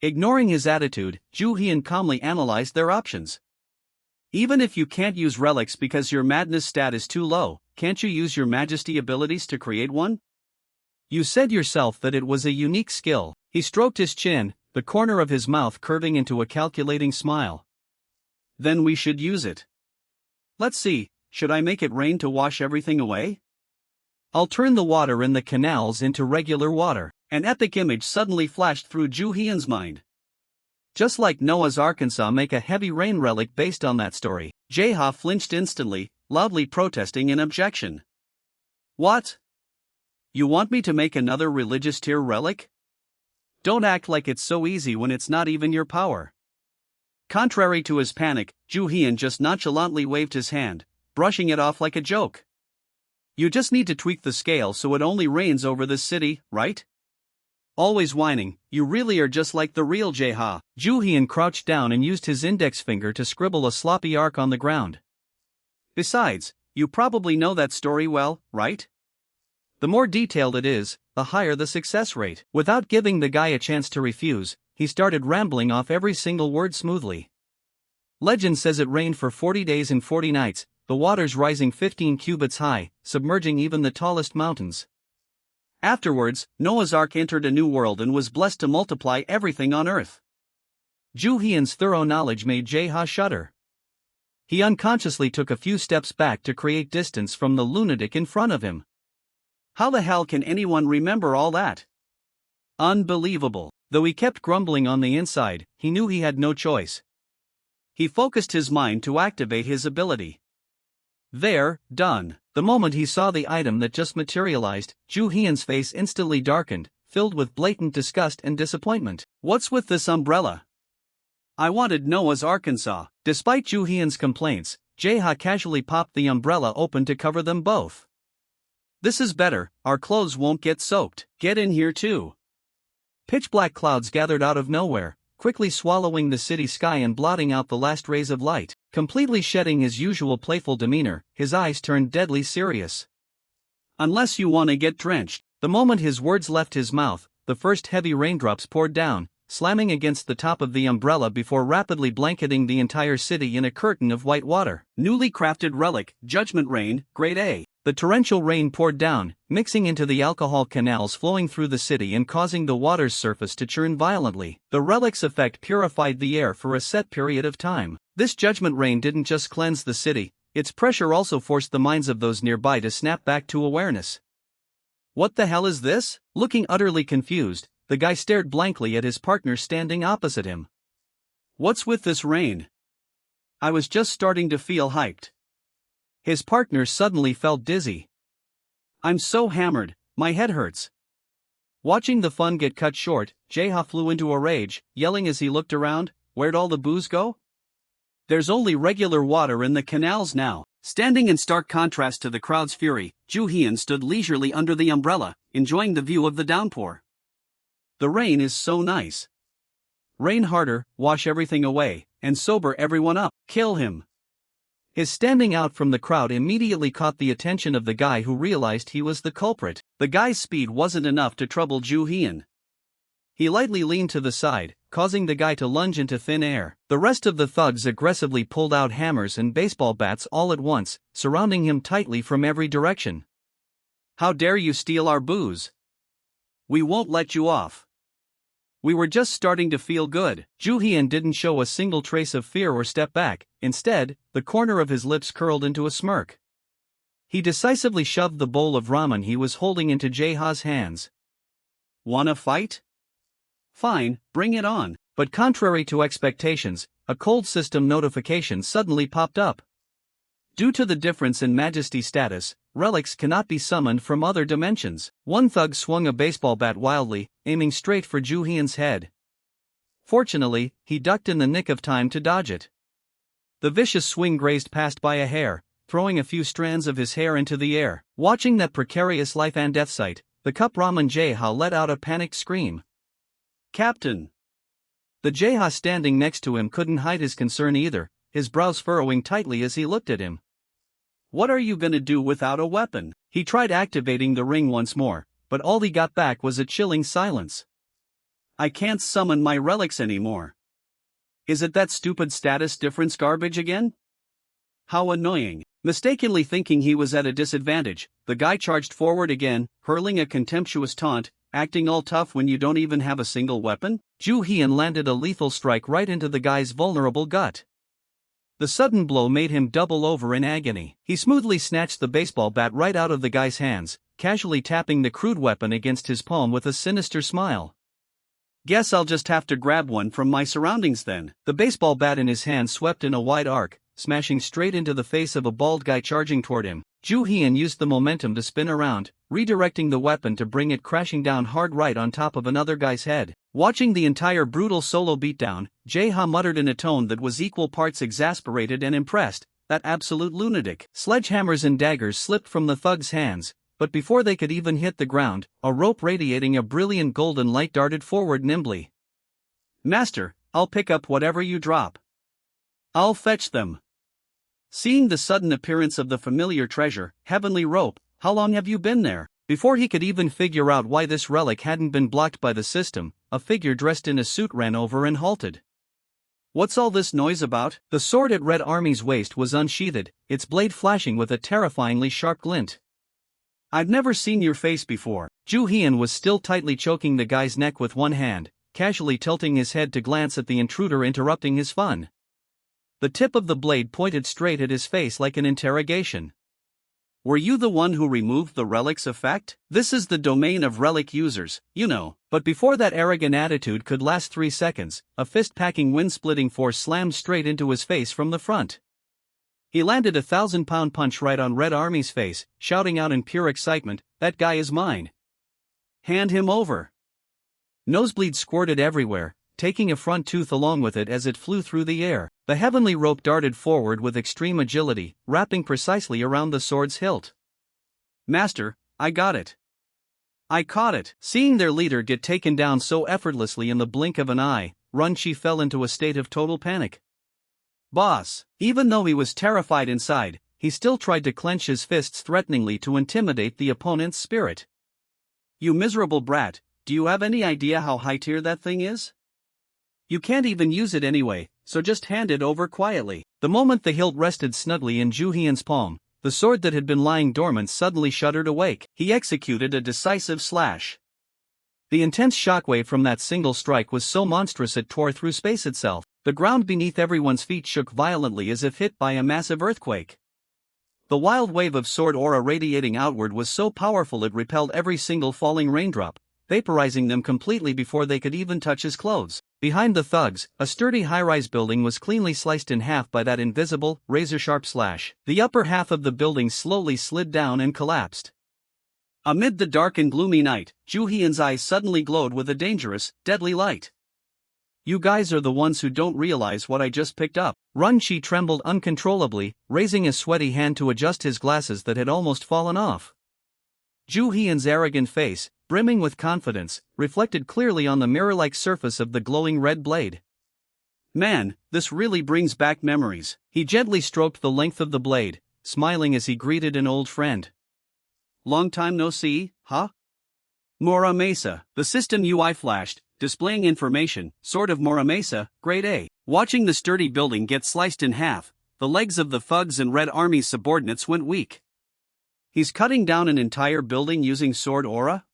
Ignoring his attitude, Ju Hyun calmly analyzed their options. Even if you can't use relics because your madness stat is too low, can't you use your majesty abilities to create one? You said yourself that it was a unique skill. He stroked his chin, the corner of his mouth curving into a calculating smile. Then we should use it. Let's see, should I make it rain to wash everything away? I'll turn the water in the canals into regular water. An epic image suddenly flashed through Ju Hyun's mind. Just like Noah's Arkansas make a heavy rain relic based on that story. Jae-ha flinched instantly, loudly protesting in objection. What? You want me to make another religious tier relic? Don't act like it's so easy when it's not even your power. Contrary to his panic, Ju Hyun just nonchalantly waved his hand, brushing it off like a joke. You just need to tweak the scale so it only rains over this city, right? Always whining, you really are just like the real Jae-ha. Ju Hyun crouched down and used his index finger to scribble a sloppy arc on the ground. Besides, you probably know that story well, right? The more detailed it is, the higher the success rate. Without giving the guy a chance to refuse, he started rambling off every single word smoothly. Legend says it rained for 40 days and 40 nights, the waters rising 15 cubits high, submerging even the tallest mountains. Afterwards, Noah's Ark entered a new world and was blessed to multiply everything on Earth. Ju Hyun's thorough knowledge made Jae-ha shudder. He unconsciously took a few steps back to create distance from the lunatic in front of him. How the hell can anyone remember all that? Unbelievable. Though he kept grumbling on the inside, he knew he had no choice. He focused his mind to activate his ability. There, done. The moment he saw the item that just materialized, Ju Hyun's face instantly darkened, filled with blatant disgust and disappointment. What's with this umbrella? I wanted Noah's Arkansas. Despite Ju Hyun's complaints, Jae-ha casually popped the umbrella open to cover them both. This is better, our clothes won't get soaked. Get in here too. Pitch-black clouds gathered out of nowhere, quickly swallowing the city sky and blotting out the last rays of light. Completely shedding his usual playful demeanor, his eyes turned deadly serious. Unless you want to get drenched. The moment his words left his mouth, the first heavy raindrops poured down, slamming against the top of the umbrella before rapidly blanketing the entire city in a curtain of white water. Newly crafted relic, Judgment Rain, Grade A. The torrential rain poured down, mixing into the alcohol canals flowing through the city and causing the water's surface to churn violently. The relic's effect purified the air for a set period of time. This judgment rain didn't just cleanse the city, its pressure also forced the minds of those nearby to snap back to awareness. What the hell is this? Looking utterly confused, the guy stared blankly at his partner standing opposite him. What's with this rain? I was just starting to feel hyped. His partner suddenly felt dizzy. I'm so hammered, my head hurts. Watching the fun get cut short, Jae-ha flew into a rage, yelling as he looked around, "Where'd all the booze go? There's only regular water in the canals now." Standing in stark contrast to the crowd's fury, Ju Hyun stood leisurely under the umbrella, enjoying the view of the downpour. The rain is so nice. Rain harder, wash everything away, and sober everyone up. Kill him. His standing out from the crowd immediately caught the attention of the guy who realized he was the culprit. The guy's speed wasn't enough to trouble Ju Hyun. He lightly leaned to the side, causing the guy to lunge into thin air. The rest of the thugs aggressively pulled out hammers and baseball bats all at once, surrounding him tightly from every direction. How dare you steal our booze? We won't let you off. We were just starting to feel good. Ju Hyun didn't show a single trace of fear or step back. Instead, the corner of his lips curled into a smirk. He decisively shoved the bowl of ramen he was holding into Jae-ha's hands. Wanna fight? Fine, bring it on. But contrary to expectations, a cold system notification suddenly popped up. Due to the difference in majesty status, relics cannot be summoned from other dimensions. One thug swung a baseball bat wildly, aiming straight for Ju Hyun's head. Fortunately, he ducked in the nick of time to dodge it. The vicious swing grazed past by a hair, throwing a few strands of his hair into the air. Watching that precarious life and death sight, the cup ramen Jae-ha let out a panicked scream. Captain! The Jae-ha standing next to him couldn't hide his concern either, his brows furrowing tightly as he looked at him. What are you gonna do without a weapon? He tried activating the ring once more, but all he got back was a chilling silence. I can't summon my relics anymore. Is it that stupid status difference garbage again? How annoying. Mistakenly thinking he was at a disadvantage, the guy charged forward again, hurling a contemptuous taunt, acting all tough when you don't even have a single weapon. Ju Hyun landed a lethal strike right into the guy's vulnerable gut. The sudden blow made him double over in agony. He smoothly snatched the baseball bat right out of the guy's hands, casually tapping the crude weapon against his palm with a sinister smile. Guess I'll just have to grab one from my surroundings then. The baseball bat in his hand swept in a wide arc, smashing straight into the face of a bald guy charging toward him. Ju Hyun used the momentum to spin around, redirecting the weapon to bring it crashing down hard right on top of another guy's head. Watching the entire brutal solo beatdown, Jae-ha muttered in a tone that was equal parts exasperated and impressed, "That absolute lunatic." Sledgehammers and daggers slipped from the thug's hands, but before they could even hit the ground, a rope radiating a brilliant golden light darted forward nimbly. "Master, I'll pick up whatever you drop. I'll fetch them." Seeing the sudden appearance of the familiar treasure, heavenly rope, "How long have you been there?" Before he could even figure out why this relic hadn't been blocked by the system, a figure dressed in a suit ran over and halted. "What's all this noise about?" The sword at Red Army's waist was unsheathed, its blade flashing with a terrifyingly sharp glint. "I've never seen your face before." Ju Hyun was still tightly choking the guy's neck with one hand, casually tilting his head to glance at the intruder interrupting his fun. The tip of the blade pointed straight at his face like an interrogation. "Were you the one who removed the Relics effect? This is the domain of Relic users, you know." But before that arrogant attitude could last 3 seconds, a fist-packing wind-splitting force slammed straight into his face from the front. He landed a 1,000-pound punch right on Red Army's face, shouting out in pure excitement, "That guy is mine. Hand him over." Nosebleeds squirted everywhere, taking a front tooth along with it as it flew through the air. The heavenly rope darted forward with extreme agility, wrapping precisely around the sword's hilt. "Master, I got it. I caught it." Seeing their leader get taken down so effortlessly in the blink of an eye, Runchi fell into a state of total panic. "Boss." Even though he was terrified inside, he still tried to clench his fists threateningly to intimidate the opponent's spirit. "You miserable brat, do you have any idea how high tier that thing is? You can't even use it anyway, so just hand it over quietly." The moment the hilt rested snugly in Ju Hyun's palm, the sword that had been lying dormant suddenly shuddered awake. He executed a decisive slash. The intense shockwave from that single strike was so monstrous it tore through space itself. The ground beneath everyone's feet shook violently as if hit by a massive earthquake. The wild wave of sword aura radiating outward was so powerful it repelled every single falling raindrop, vaporizing them completely before they could even touch his clothes. Behind the thugs, a sturdy high-rise building was cleanly sliced in half by that invisible, razor-sharp slash. The upper half of the building slowly slid down and collapsed. Amid the dark and gloomy night, Ju Hyun's eyes suddenly glowed with a dangerous, deadly light. "You guys are the ones who don't realize what I just picked up." Runchi trembled uncontrollably, raising a sweaty hand to adjust his glasses that had almost fallen off. Ju Hyun's arrogant face, brimming with confidence, reflected clearly on the mirror-like surface of the glowing red blade. "Man, this really brings back memories." He gently stroked the length of the blade, smiling as he greeted an old friend. "Long time no see, huh? Mora Mesa." The system UI flashed, displaying information, Sword of Mora Mesa, Grade A. Watching the sturdy building get sliced in half, the legs of the thugs and Red Army's subordinates went weak. He's cutting down an entire building using sword aura?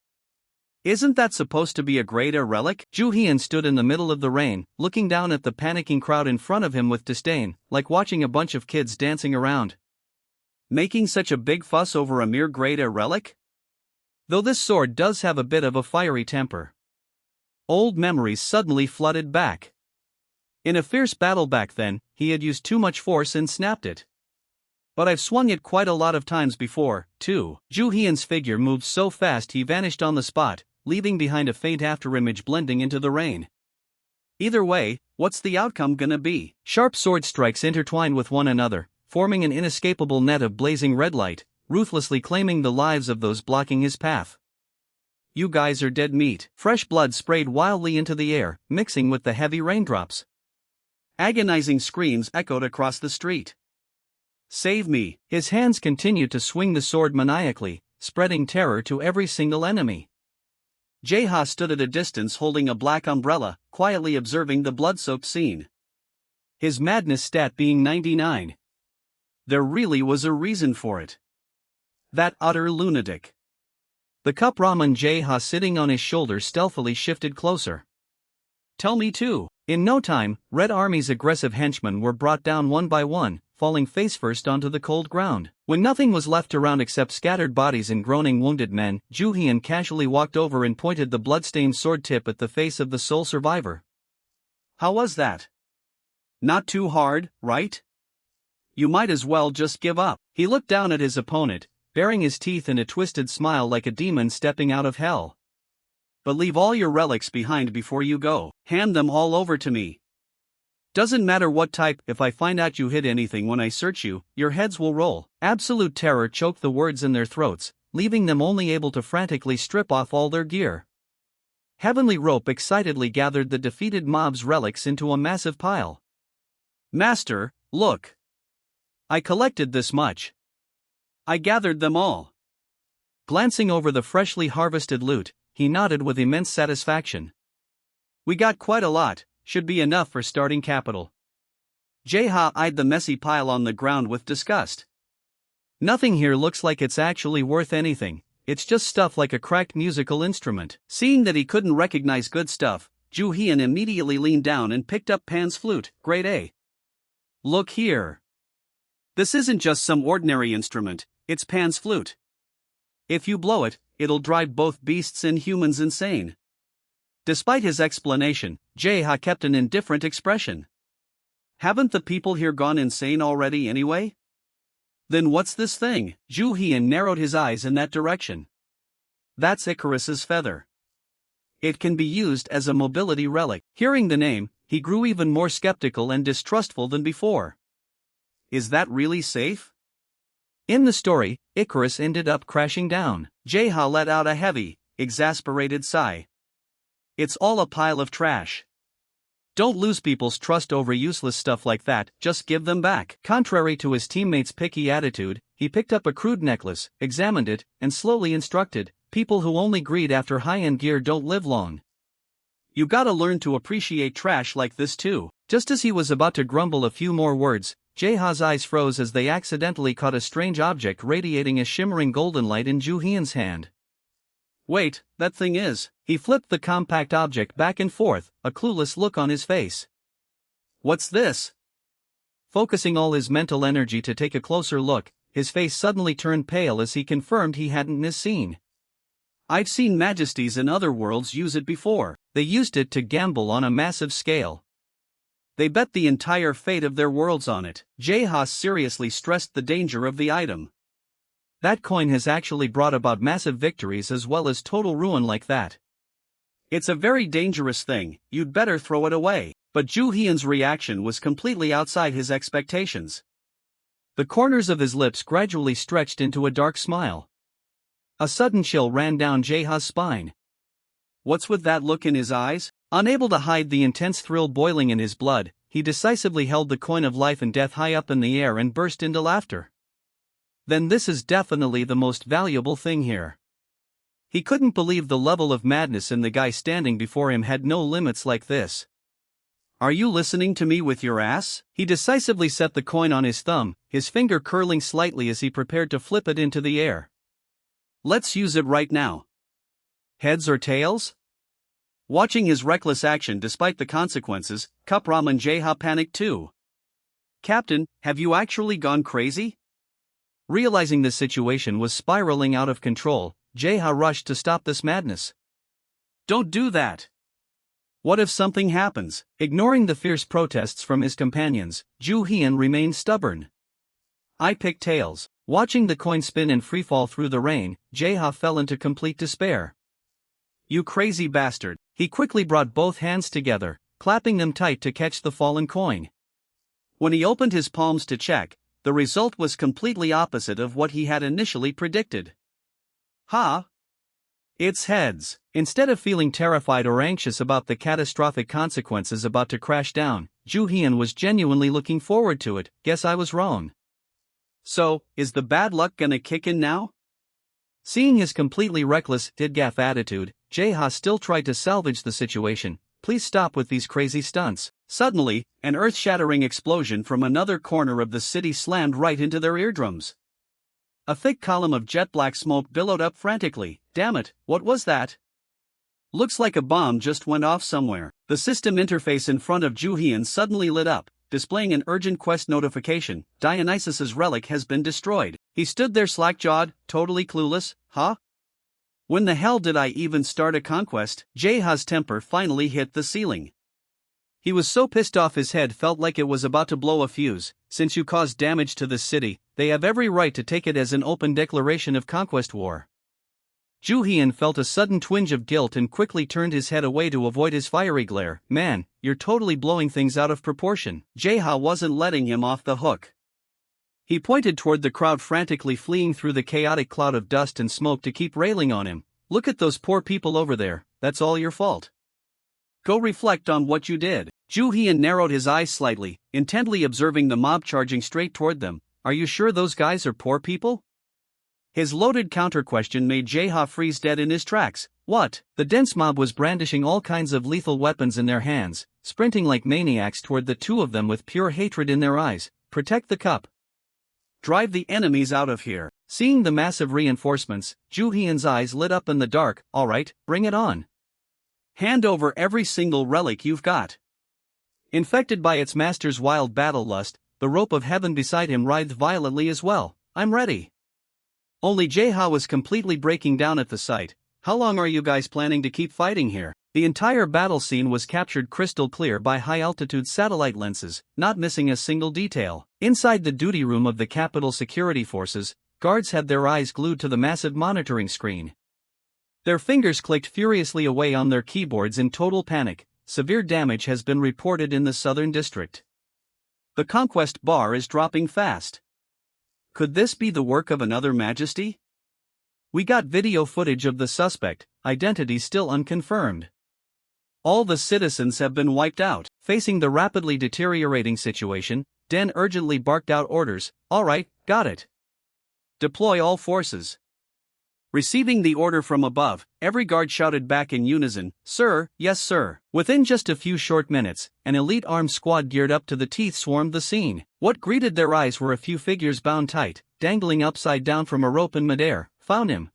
Isn't that supposed to be a Grade A relic? Ju Hyun stood in the middle of the rain, looking down at the panicking crowd in front of him with disdain, like watching a bunch of kids dancing around. Making such a big fuss over a mere Grade A relic? Though this sword does have a bit of a fiery temper. Old memories suddenly flooded back. In a fierce battle back then, he had used too much force and snapped it. But I've swung it quite a lot of times before, too. Ju Hyun's figure moved so fast he vanished on the spot, leaving behind a faint afterimage blending into the rain. Either way, what's the outcome gonna be? Sharp sword strikes intertwined with one another, forming an inescapable net of blazing red light, ruthlessly claiming the lives of those blocking his path. You guys are dead meat. Fresh blood sprayed wildly into the air, mixing with the heavy raindrops. Agonizing screams echoed across the street. Save me! His hands continued to swing the sword maniacally, spreading terror to every single enemy. Jae-ha stood at a distance holding a black umbrella, quietly observing the blood-soaked scene. His madness stat being 99. There really was a reason for it. That utter lunatic. The cup ramen Jae-ha sitting on his shoulder stealthily shifted closer. Tell me too. In no time, Red Army's aggressive henchmen were brought down one by one, falling face first onto the cold ground. When nothing was left around except scattered bodies and groaning wounded men, Ju Hyun casually walked over and pointed the bloodstained sword tip at the face of the sole survivor. How was that? Not too hard, right? You might as well just give up. He looked down at his opponent, baring his teeth in a twisted smile like a demon stepping out of hell. But leave all your relics behind before you go. Hand them all over to me. Doesn't matter what type, if I find out you hid anything when I search you, your heads will roll. Absolute terror choked the words in their throats, leaving them only able to frantically strip off all their gear. Heavenly Rope excitedly gathered the defeated mob's relics into a massive pile. Master, look. I collected this much. I gathered them all. Glancing over the freshly harvested loot, he nodded with immense satisfaction. We got quite a lot. Should be enough for starting capital. Jae-ha eyed the messy pile on the ground with disgust. Nothing here looks like it's actually worth anything, it's just stuff like a cracked musical instrument. Seeing that he couldn't recognize good stuff, Ju Hyun immediately leaned down and picked up Pan's flute, grade A. Look here. This isn't just some ordinary instrument, it's Pan's flute. If you blow it, it'll drive both beasts and humans insane. Despite his explanation, Jae-ha kept an indifferent expression. Haven't the people here gone insane already anyway? Then what's this thing? Ju Hyun narrowed his eyes in that direction. That's Icarus's feather. It can be used as a mobility relic. Hearing the name, he grew even more skeptical and distrustful than before. Is that really safe? In the story, Icarus ended up crashing down. Jae-ha let out a heavy, exasperated sigh. It's all a pile of trash. Don't lose people's trust over useless stuff like that, just give them back. Contrary to his teammates' picky attitude, he picked up a crude necklace, examined it, and slowly instructed, people who only greed after high-end gear don't live long. You gotta learn to appreciate trash like this too. Just as he was about to grumble a few more words, Jae-ha's eyes froze as they accidentally caught a strange object radiating a shimmering golden light in Ju Hyun's hand. Wait, that thing is. He flipped the compact object back and forth, a clueless look on his face. What's this? Focusing all his mental energy to take a closer look, his face suddenly turned pale as he confirmed he hadn't misseen. I've seen majesties in other worlds use it before. They used it to gamble on a massive scale. They bet the entire fate of their worlds on it. Jae-ha seriously stressed the danger of the item. That coin has actually brought about massive victories as well as total ruin like that. It's a very dangerous thing, you'd better throw it away. But Ju Hyun's reaction was completely outside his expectations. The corners of his lips gradually stretched into a dark smile. A sudden chill ran down Jae-ha's spine. What's with that look in his eyes? Unable to hide the intense thrill boiling in his blood, he decisively held the coin of life and death high up in the air and burst into laughter. Then this is definitely the most valuable thing here. He couldn't believe the level of madness in the guy standing before him had no limits like this. Are you listening to me with your ass? He decisively set the coin on his thumb, his finger curling slightly as he prepared to flip it into the air. Let's use it right now. Heads or tails? Watching his reckless action despite the consequences, Kupram and Jae-ha panicked too. Captain, have you actually gone crazy? Realizing the situation was spiraling out of control, Jae-ha rushed to stop this madness. Don't do that! What if something happens? Ignoring the fierce protests from his companions, Ju Hyun remained stubborn. I pick tails. Watching the coin spin and freefall through the rain, Jae-ha fell into complete despair. You crazy bastard! He quickly brought both hands together, clapping them tight to catch the fallen coin. When he opened his palms to check, the result was completely opposite of what he had initially predicted. Ha! It's heads. Instead of feeling terrified or anxious about the catastrophic consequences about to crash down, Ju Hyun was genuinely looking forward to it. Guess I was wrong. So, is the bad luck gonna kick in now? Seeing his completely reckless, did-gaff attitude, Jae-ha still tried to salvage the situation. Please stop with these crazy stunts. Suddenly, an earth-shattering explosion from another corner of the city slammed right into their eardrums. A thick column of jet-black smoke billowed up frantically. Damn it, what was that? Looks like a bomb just went off somewhere. The system interface in front of Ju Hyun suddenly lit up, displaying an urgent quest notification. Dionysus's relic has been destroyed. He stood there slack-jawed, totally clueless. Huh? When the hell did I even start a conquest? Jaeha's temper finally hit the ceiling. He was so pissed off his head felt like it was about to blow a fuse. Since you caused damage to this city, they have every right to take it as an open declaration of conquest war. Ju-hyun felt a sudden twinge of guilt and quickly turned his head away to avoid his fiery glare. Man, you're totally blowing things out of proportion. Jaeha wasn't letting him off the hook. He pointed toward the crowd frantically fleeing through the chaotic cloud of dust and smoke to keep railing on him. Look at those poor people over there, that's all your fault. Go reflect on what you did. Ju-hyun narrowed his eyes slightly, intently observing the mob charging straight toward them. Are you sure those guys are poor people? His loaded counter-question made Jaeha freeze dead in his tracks. What? The dense mob was brandishing all kinds of lethal weapons in their hands, sprinting like maniacs toward the two of them with pure hatred in their eyes. Protect the cup. Drive the enemies out of here. Seeing the massive reinforcements, Ju-hyun's eyes lit up in the dark. All right, bring it on. Hand over every single relic you've got. Infected by its master's wild battle lust, the rope of heaven beside him writhed violently as well. I'm ready. Only Jaeha was completely breaking down at the sight. How long are you guys planning to keep fighting here? The entire battle scene was captured crystal clear by high-altitude satellite lenses, not missing a single detail. Inside the duty room of the Capitol Security Forces, guards had their eyes glued to the massive monitoring screen. Their fingers clicked furiously away on their keyboards in total panic. Severe damage has been reported in the southern district. The conquest bar is dropping fast. Could this be the work of another majesty? We got video footage of the suspect, identity still unconfirmed. All the citizens have been wiped out. Facing the rapidly deteriorating situation, Den urgently barked out orders. All right, got it. Deploy all forces. Receiving the order from above, every guard shouted back in unison, Sir, yes sir. Within just a few short minutes, an elite armed squad geared up to the teeth swarmed the scene. What greeted their eyes were a few figures bound tight, dangling upside down from a rope in midair. Found him.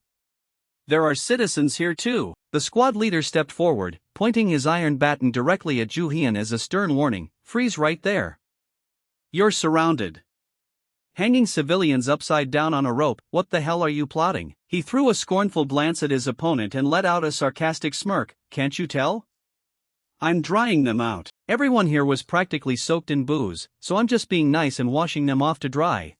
There are citizens here too. The squad leader stepped forward, pointing his iron baton directly at Ju-hyun as a stern warning. Freeze right there. You're surrounded. Hanging civilians upside down on a rope, what the hell are you plotting? He threw a scornful glance at his opponent and let out a sarcastic smirk. Can't you tell? I'm drying them out. Everyone here was practically soaked in booze, so I'm just being nice and washing them off to dry.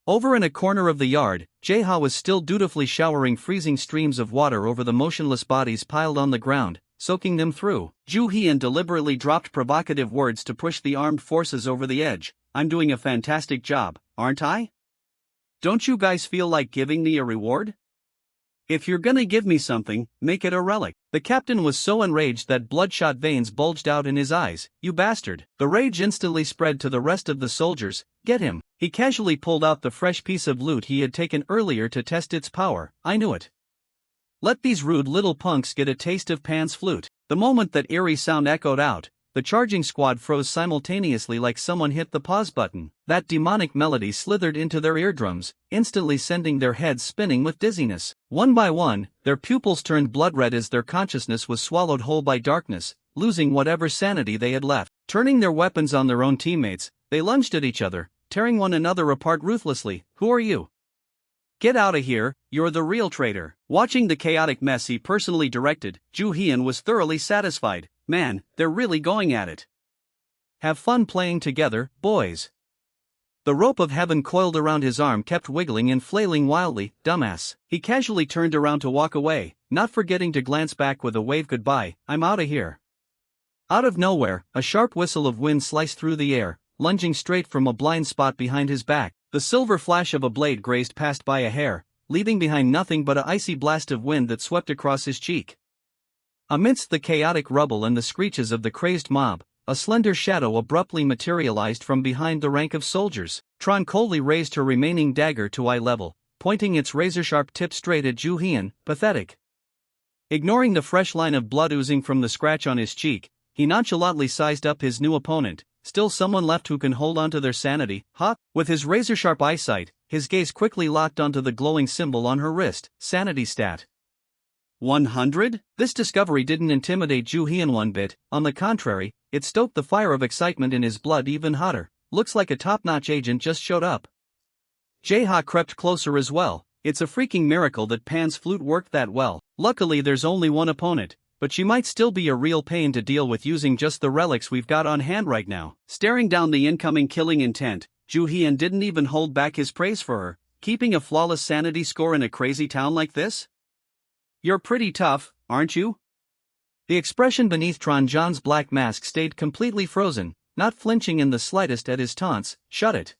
Over in a corner of the yard, Jaeha was still dutifully showering freezing streams of water over the motionless bodies piled on the ground, soaking them through. Ju-hyun deliberately dropped provocative words to push the armed forces over the edge. I'm doing a fantastic job, aren't I? Don't you guys feel like giving me a reward? If you're gonna give me something, make it a relic. The captain was so enraged that bloodshot veins bulged out in his eyes. You bastard. The rage instantly spread to the rest of the soldiers. Get him. He casually pulled out the fresh piece of loot he had taken earlier to test its power. I knew it. Let these rude little punks get a taste of Pan's flute. The moment that eerie sound echoed out, the charging squad froze simultaneously like someone hit the pause button. That demonic melody slithered into their eardrums, instantly sending their heads spinning with dizziness. One by one, their pupils turned blood red as their consciousness was swallowed whole by darkness, losing whatever sanity they had left. Turning their weapons on their own teammates, they lunged at each other, tearing one another apart ruthlessly. Who are you? Get out of here, you're the real traitor. Watching the chaotic mess he personally directed, Ju-hyun was thoroughly satisfied. Man, they're really going at it. Have fun playing together, boys. The rope of heaven coiled around his arm kept wiggling and flailing wildly. Dumbass. He casually turned around to walk away, not forgetting to glance back with a wave goodbye. I'm outta here. Out of nowhere, a sharp whistle of wind sliced through the air, lunging straight from a blind spot behind his back. The silver flash of a blade grazed past by a hair, leaving behind nothing but a icy blast of wind that swept across his cheek. Amidst the chaotic rubble and the screeches of the crazed mob, a slender shadow abruptly materialized from behind the rank of soldiers. Tron coldly raised her remaining dagger to eye level, pointing its razor-sharp tip straight at Ju-hyun. Pathetic. Ignoring the fresh line of blood oozing from the scratch on his cheek, he nonchalantly sized up his new opponent. Still someone left who can hold on to their sanity, huh? With his razor-sharp eyesight, his gaze quickly locked onto the glowing symbol on her wrist. Sanity stat. 100? This discovery didn't intimidate Ju Hyun one bit, on the contrary, it stoked the fire of excitement in his blood even hotter. Looks like a top-notch agent just showed up. Jae-ha crept closer as well. It's a freaking miracle that Pan's flute worked that well. Luckily there's only one opponent, but she might still be a real pain to deal with using just the relics we've got on hand right now. Staring down the incoming killing intent, Ju Hyun didn't even hold back his praise for her. Keeping a flawless sanity score in a crazy town like this? You're pretty tough, aren't you? The expression beneath Tron John's black mask stayed completely frozen, not flinching in the slightest at his taunts. Shut it.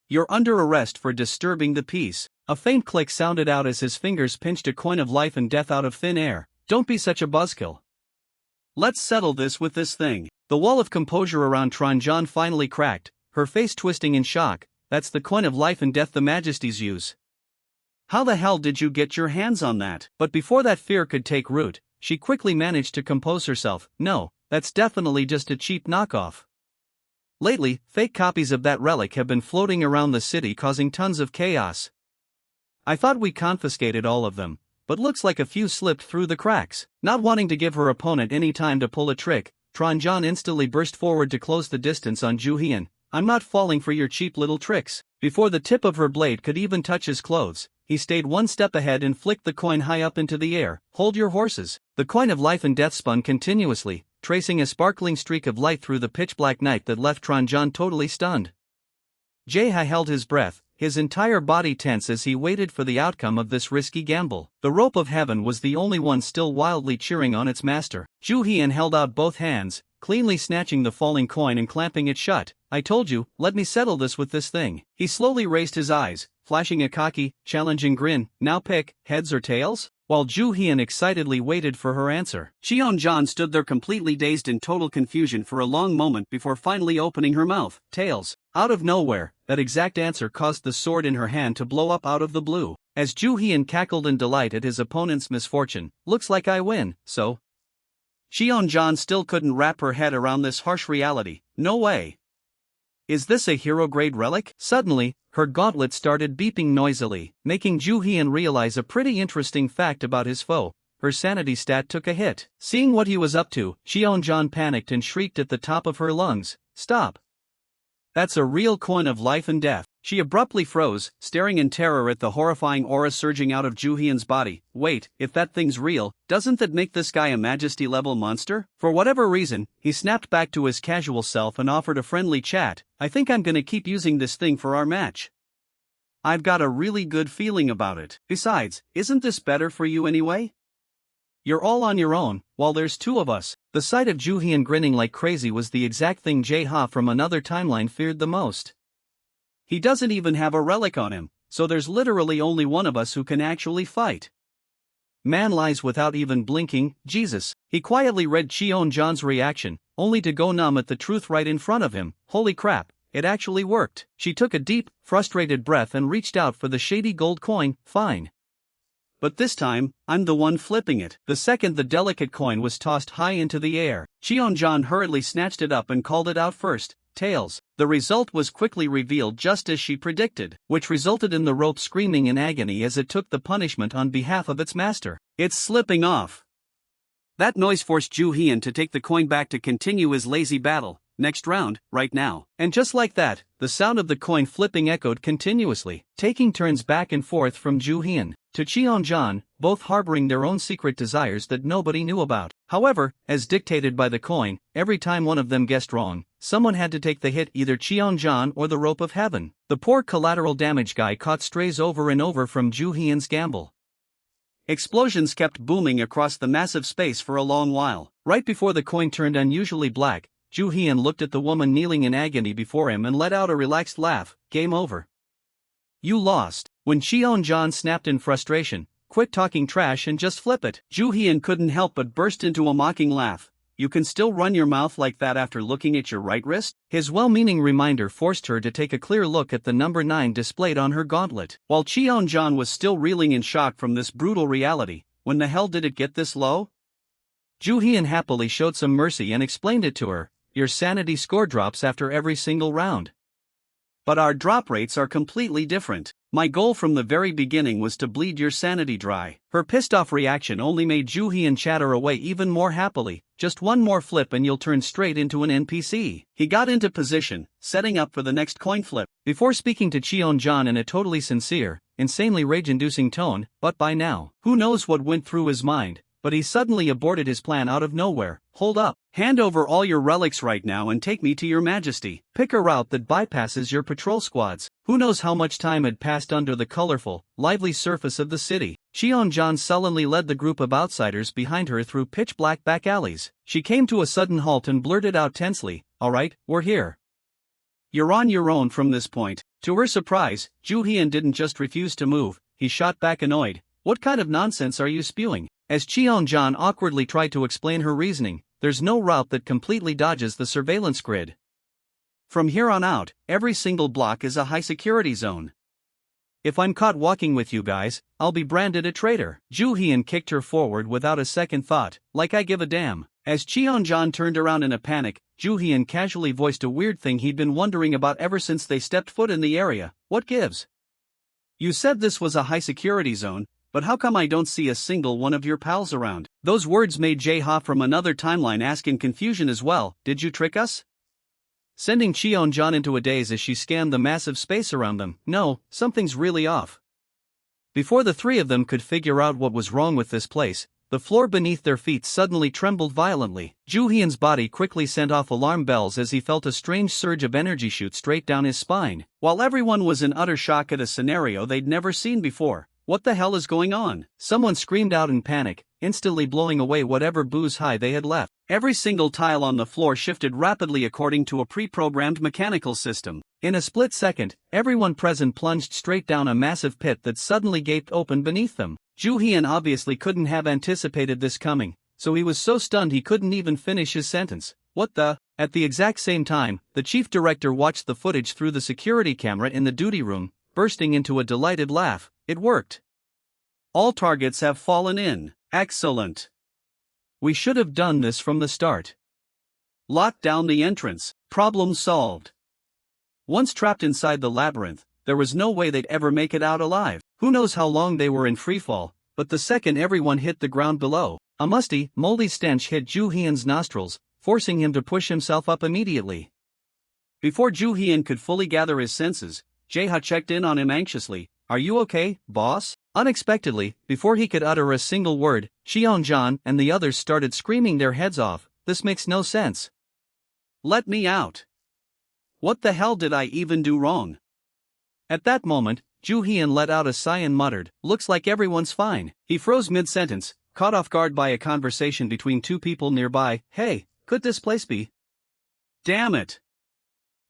You're under arrest for disturbing the peace. A faint click sounded out as his fingers pinched a coin of life and death out of thin air. Don't be such a buzzkill. Let's settle this with this thing. The wall of composure around Tron John finally cracked, her face twisting in shock. That's the coin of life and death the Majesties use. How the hell did you get your hands on that? But before that fear could take root, she quickly managed to compose herself. No, that's definitely just a cheap knockoff. Lately, fake copies of that relic have been floating around the city causing tons of chaos. I thought we confiscated all of them, but looks like a few slipped through the cracks. Not wanting to give her opponent any time to pull a trick, Tron John instantly burst forward to close the distance on Ju Hyun. I'm not falling for your cheap little tricks. Before the tip of her blade could even touch his clothes, he stayed one step ahead and flicked the coin high up into the air. Hold your horses. The coin of life and death spun continuously, tracing a sparkling streak of light through the pitch-black night that left Tron John totally stunned. Jae-ha held his breath, his entire body tense as he waited for the outcome of this risky gamble. The rope of heaven was the only one still wildly cheering on its master. Ju Hyun held out both hands, cleanly snatching the falling coin and clamping it shut. I told you, let me settle this with this thing. He slowly raised his eyes, flashing a cocky, challenging grin. Now pick, heads or tails? While Ju Hyun excitedly waited for her answer, Cheon John stood there completely dazed in total confusion for a long moment before finally opening her mouth. Tails. Out of nowhere, that exact answer caused the sword in her hand to blow up out of the blue. As Ju Hyun cackled in delight at his opponent's misfortune, looks like I win, so? Cheon John still couldn't wrap her head around this harsh reality. No way. Is this a hero-grade relic? Suddenly, her gauntlet started beeping noisily, making Ju Hyun realize a pretty interesting fact about his foe. Her sanity stat took a hit. Seeing what he was up to, Cheon John panicked and shrieked at the top of her lungs. Stop! That's a real coin of life and death. She abruptly froze, staring in terror at the horrifying aura surging out of Ju Hyun's body. Wait, if that thing's real, doesn't that make this guy a majesty-level monster? For whatever reason, he snapped back to his casual self and offered a friendly chat. I think I'm gonna keep using this thing for our match. I've got a really good feeling about it. Besides, isn't this better for you anyway? You're all on your own, while there's two of us. The sight of Ju Hyun grinning like crazy was the exact thing Jae-ha from another timeline feared the most. He doesn't even have a relic on him, so there's literally only one of us who can actually fight. Man lies without even blinking. Jesus. He quietly read Cheon John's reaction, only to go numb at the truth right in front of him. Holy crap, it actually worked. She took a deep, frustrated breath and reached out for the shady gold coin. Fine. But this time, I'm the one flipping it. The second the delicate coin was tossed high into the air, Cheon John hurriedly snatched it up and called it out first. Tails. The result was quickly revealed just as she predicted, which resulted in the rope screaming in agony as it took the punishment on behalf of its master. It's slipping off. That noise forced Ju Hyun to take the coin back to continue his lazy battle. Next round, right now. And just like that, the sound of the coin flipping echoed continuously, taking turns back and forth from Ju Hyun to Cheon John, both harboring their own secret desires that nobody knew about. However, as dictated by the coin, every time one of them guessed wrong, someone had to take the hit, either Cheon John or the rope of heaven. The poor collateral damage guy caught strays over and over from Ju Hyun's gamble. Explosions kept booming across the massive space for a long while. Right before the coin turned unusually black, Ju Hyun looked at the woman kneeling in agony before him and let out a relaxed laugh. Game over. You lost. When Cheon John snapped in frustration, quit talking trash and just flip it. Ju Hyun couldn't help but burst into a mocking laugh. You can still run your mouth like that after looking at your right wrist? His well-meaning reminder forced her to take a clear look at the number 9 displayed on her gauntlet. While Cheon John was still reeling in shock from this brutal reality, when the hell did it get this low? Ju Hyun happily showed some mercy and explained it to her. Your sanity score drops after every single round. But our drop rates are completely different. My goal from the very beginning was to bleed your sanity dry. Her pissed-off reaction only made Ju Hyun chatter away even more happily. Just one more flip and you'll turn straight into an NPC. He got into position, setting up for the next coin flip. Before speaking to Cheon-jan in a totally sincere, insanely rage-inducing tone, but by now, who knows what went through his mind, but he suddenly aborted his plan out of nowhere. Hold up. Hand over all your relics right now and take me to your majesty. Pick a route that bypasses your patrol squads. Who knows how much time had passed under the colorful, lively surface of the city. Cheon-jan sullenly led the group of outsiders behind her through pitch-black back alleys. She came to a sudden halt and blurted out tensely, "All right, we're here. You're on your own from this point." To her surprise, Ju Hyun didn't just refuse to move, he shot back annoyed. "What kind of nonsense are you spewing?" As Cheon-jan awkwardly tried to explain her reasoning, "There's no route that completely dodges the surveillance grid. From here on out, every single block is a high-security zone. If I'm caught walking with you guys, I'll be branded a traitor." Ju Hyun kicked her forward without a second thought, "Like I give a damn." As Cheon-jan turned around in a panic, Ju Hyun casually voiced a weird thing he'd been wondering about ever since they stepped foot in the area. "What gives? You said this was a high-security zone, but how come I don't see a single one of your pals around?" Those words made Jae-ha from another timeline ask in confusion as well, "Did you trick us?" Sending Cheon-jan into a daze as she scanned the massive space around them. "No, something's really off." Before the three of them could figure out what was wrong with this place, the floor beneath their feet suddenly trembled violently. Ju Hyun's body quickly sent off alarm bells as he felt a strange surge of energy shoot straight down his spine. While everyone was in utter shock at a scenario they'd never seen before. "What the hell is going on?" someone screamed out in panic, instantly blowing away whatever booze high they had left. Every single tile on the floor shifted rapidly according to a pre-programmed mechanical system. In a split second, everyone present plunged straight down a massive pit that suddenly gaped open beneath them. Ju Hyun obviously couldn't have anticipated this coming, so he was so stunned he couldn't even finish his sentence. "What the?" At the exact same time, the chief director watched the footage through the security camera in the duty room, bursting into a delighted laugh. "It worked. All targets have fallen in. Excellent. We should have done this from the start. Lock down the entrance. Problem solved." Once trapped inside the labyrinth, there was no way they'd ever make it out alive. Who knows how long they were in freefall, but the second everyone hit the ground below, a musty, moldy stench hit Ju Hyun's nostrils, forcing him to push himself up immediately. Before Ju Hyun could fully gather his senses, Jae-ha checked in on him anxiously. "Are you okay, boss?" Unexpectedly, before he could utter a single word, Cheon-jan and the others started screaming their heads off. "This makes no sense. Let me out. What the hell did I even do wrong?" At that moment, Ju Hyun let out a sigh and muttered, "Looks like everyone's fine." He froze mid-sentence, caught off guard by a conversation between two people nearby. "Hey, could this place be?" "Damn it.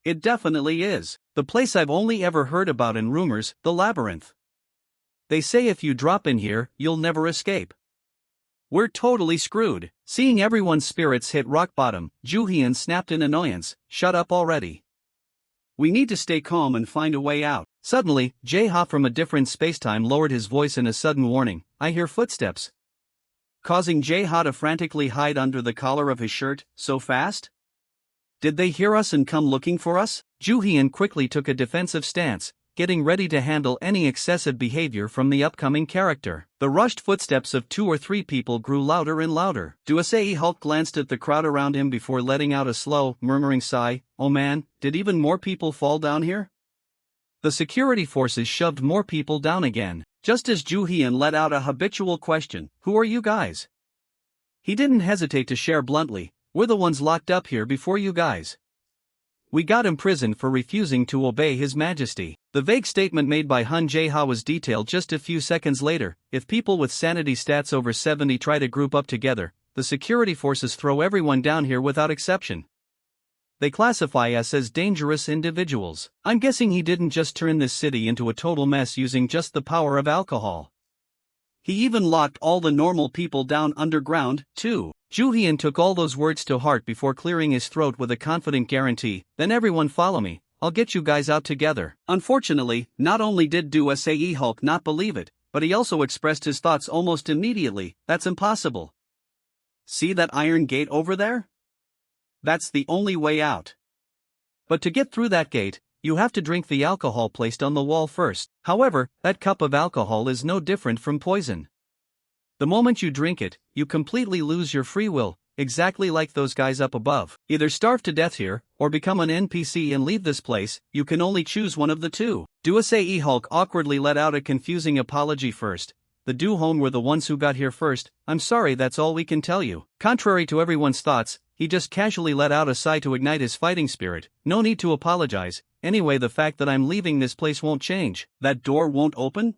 It definitely is. The place I've only ever heard about in rumors, the labyrinth. They say if you drop in here, you'll never escape. We're totally screwed." Seeing everyone's spirits hit rock bottom, Ju Hyun snapped in annoyance, "Shut up already. We need to stay calm and find a way out." Suddenly, Jae-ha from a different spacetime lowered his voice in a sudden warning. "I hear footsteps." Causing Jae-ha to frantically hide under the collar of his shirt. "So fast? Did they hear us and come looking for us?" Ju Hyun quickly took a defensive stance, getting ready to handle any excessive behavior from the upcoming character. The rushed footsteps of 2 or 3 people grew louder and louder. Duasei Hulk glanced at the crowd around him before letting out a slow, murmuring sigh. "Oh man, did even more people fall down here?" The security forces shoved more people down again, just as Ju Hyun let out a habitual question. "Who are you guys?" He didn't hesitate to share bluntly. "We're the ones locked up here before you guys. We got imprisoned for refusing to obey His Majesty." The vague statement made by Hun Jae-ha was detailed just a few seconds later. "If people with sanity stats over 70 try to group up together, the security forces throw everyone down here without exception. They classify us as dangerous individuals." I'm guessing he didn't just turn this city into a total mess using just the power of alcohol. He even locked all the normal people down underground, too. Ju Hyun took all those words to heart before clearing his throat with a confident guarantee. "Then everyone follow me, I'll get you guys out together." Unfortunately, not only did Duasei Hulk not believe it, but he also expressed his thoughts almost immediately. "That's impossible. See that iron gate over there? That's the only way out. But to get through that gate, you have to drink the alcohol placed on the wall first. However, that cup of alcohol is no different from poison. The moment you drink it, you completely lose your free will, exactly like those guys up above. Either starve to death here, or become an NPC and leave this place. You can only choose one of the two. Duasei Hulk awkwardly let out a confusing apology first. The Duhon were the ones who got here first. I'm sorry, that's all we can tell you. Contrary to everyone's thoughts, he just casually let out a sigh to ignite his fighting spirit. No need to apologize. Anyway, the fact that I'm leaving this place won't change. That door won't open?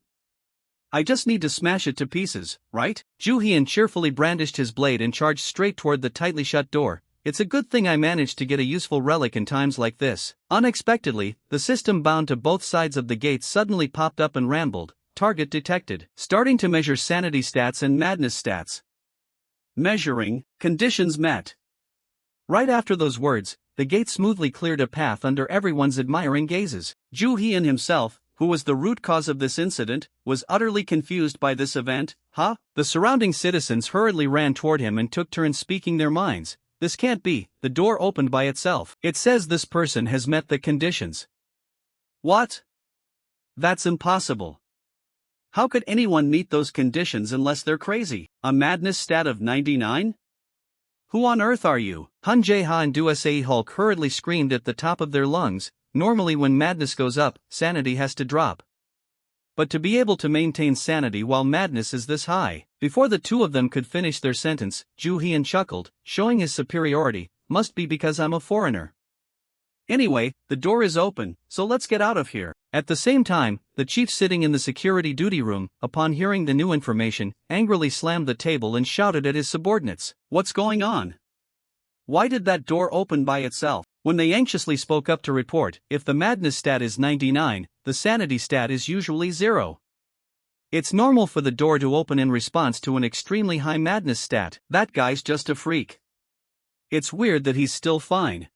I just need to smash it to pieces, right? Juhian cheerfully brandished his blade and charged straight toward the tightly shut door. It's a good thing I managed to get a useful relic in times like this. Unexpectedly, the system bound to both sides of the gate suddenly popped up and rambled. Target detected. Starting to measure sanity stats and madness stats. Measuring, conditions met. Right after those words, the gate smoothly cleared a path under everyone's admiring gazes. Juhian himself, who was the root cause of this incident, was utterly confused by this event. Huh? The surrounding citizens hurriedly ran toward him and took turns speaking their minds. This can't be. The door opened by itself. It says this person has met the conditions. What? That's impossible. How could anyone meet those conditions unless they're crazy? A madness stat of 99? Who on earth are you? Han Jae-ha and Duasei Hulk hurriedly screamed at the top of their lungs. Normally when madness goes up, sanity has to drop. But to be able to maintain sanity while madness is this high. Before the two of them could finish their sentence, Juhian chuckled, showing his superiority. Must be because I'm a foreigner. Anyway, the door is open, so let's get out of here. At the same time, the chief sitting in the security duty room, upon hearing the new information, angrily slammed the table and shouted at his subordinates. What's going on? Why did that door open by itself? When they anxiously spoke up to report, if the madness stat is 99, the sanity stat is usually 0. It's normal for the door to open in response to an extremely high madness stat. That guy's just a freak. It's weird that he's still fine.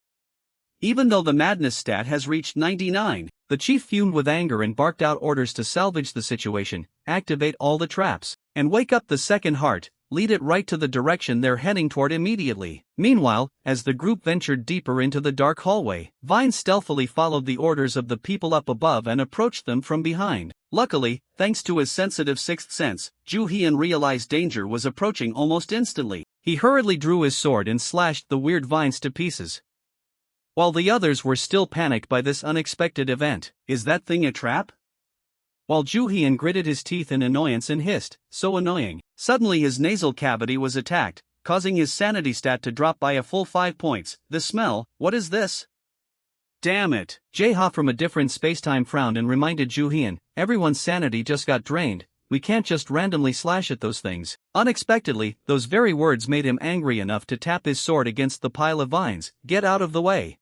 Even though the madness stat has reached 99, the chief fumed with anger and barked out orders to salvage the situation, activate all the traps, and wake up the second heart, lead it right to the direction they're heading toward immediately. Meanwhile, as the group ventured deeper into the dark hallway, Vine stealthily followed the orders of the people up above and approached them from behind. Luckily, thanks to his sensitive sixth sense, Juhian realized danger was approaching almost instantly. He hurriedly drew his sword and slashed the weird vines to pieces. While the others were still panicked by this unexpected event. Is that thing a trap? While Juhian gritted his teeth in annoyance and hissed, so annoying. Suddenly his nasal cavity was attacked, causing his sanity stat to drop by a full 5 points. The smell, what is this? Damn it. Jae-ha from a different spacetime frowned and reminded Juhian, everyone's sanity just got drained. We can't just randomly slash at those things. Unexpectedly, those very words made him angry enough to tap his sword against the pile of vines. Get out of the way.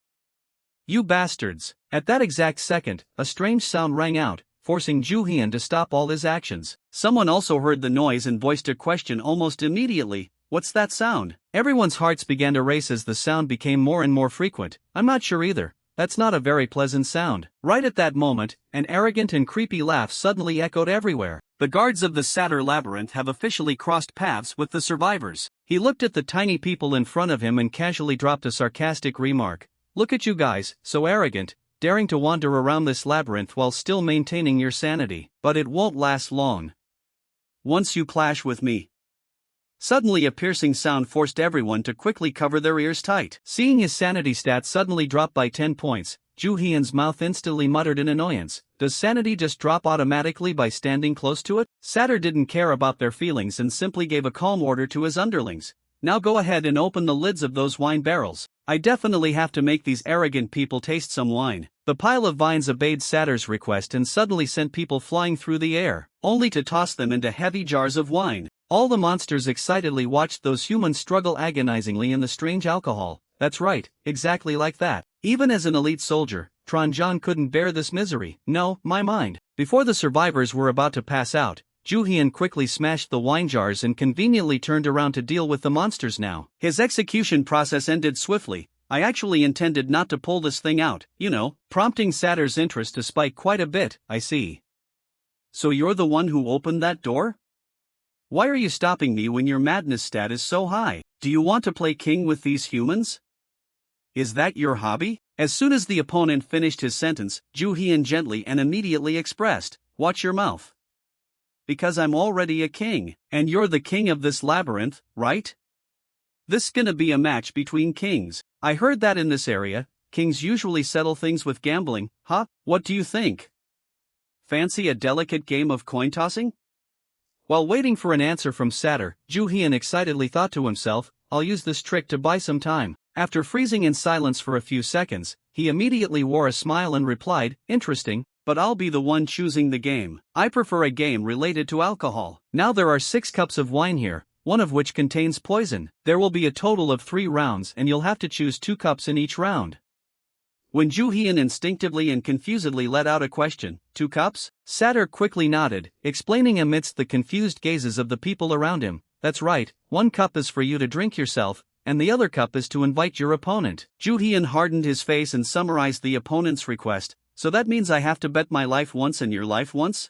You bastards. At that exact second, a strange sound rang out, forcing Juhian to stop all his actions. Someone also heard the noise and voiced a question almost immediately. What's that sound? Everyone's hearts began to race as the sound became more and more frequent. I'm not sure either. That's not a very pleasant sound. Right at that moment, an arrogant and creepy laugh suddenly echoed everywhere. The guards of the Satyr Labyrinth have officially crossed paths with the survivors. He looked at the tiny people in front of him and casually dropped a sarcastic remark. Look at you guys, so arrogant, daring to wander around this labyrinth while still maintaining your sanity. But it won't last long. Once you clash with me. Suddenly a piercing sound forced everyone to quickly cover their ears tight. Seeing his sanity stat suddenly drop by 10 points, Juhian's mouth instantly muttered in annoyance. Does sanity just drop automatically by standing close to it? Satyr didn't care about their feelings and simply gave a calm order to his underlings. Now go ahead and open the lids of those wine barrels. I definitely have to make these arrogant people taste some wine. The pile of vines obeyed Satyr's request and suddenly sent people flying through the air, only to toss them into heavy jars of wine. All the monsters excitedly watched those humans struggle agonizingly in the strange alcohol. That's right, exactly like that. Even as an elite soldier, Tronjan couldn't bear this misery. No, my mind. Before the survivors were about to pass out, Juhian quickly smashed the wine jars and conveniently turned around to deal with the monsters now. His execution process ended swiftly. I actually intended not to pull this thing out, prompting Satyr's interest to spike quite a bit. I see. So you're the one who opened that door? Why are you stopping me when your madness stat is so high? Do you want to play king with these humans? Is that your hobby? As soon as the opponent finished his sentence, Ju Hian gently and immediately expressed, "Watch your mouth. Because I'm already a king, and you're the king of this labyrinth, right? This gonna be a match between kings. I heard that in this area, kings usually settle things with gambling, huh? What do you think? Fancy a delicate game of coin tossing?" While waiting for an answer from Satyr, Ju Hian excitedly thought to himself, I'll use this trick to buy some time. After freezing in silence for a few seconds, he immediately wore a smile and replied, interesting, but I'll be the one choosing the game. I prefer a game related to alcohol. Now there are 6 cups of wine here, one of which contains poison. There will be a total of 3 rounds and you'll have to choose 2 cups in each round. When Ju Hian instinctively and confusedly let out a question, 2 cups? Satyr quickly nodded, explaining amidst the confused gazes of the people around him, that's right, 1 cup is for you to drink yourself, and the other cup is to invite your opponent. Ju Hian hardened his face and summarized the opponent's request, so that means I have to bet my life once and your life once?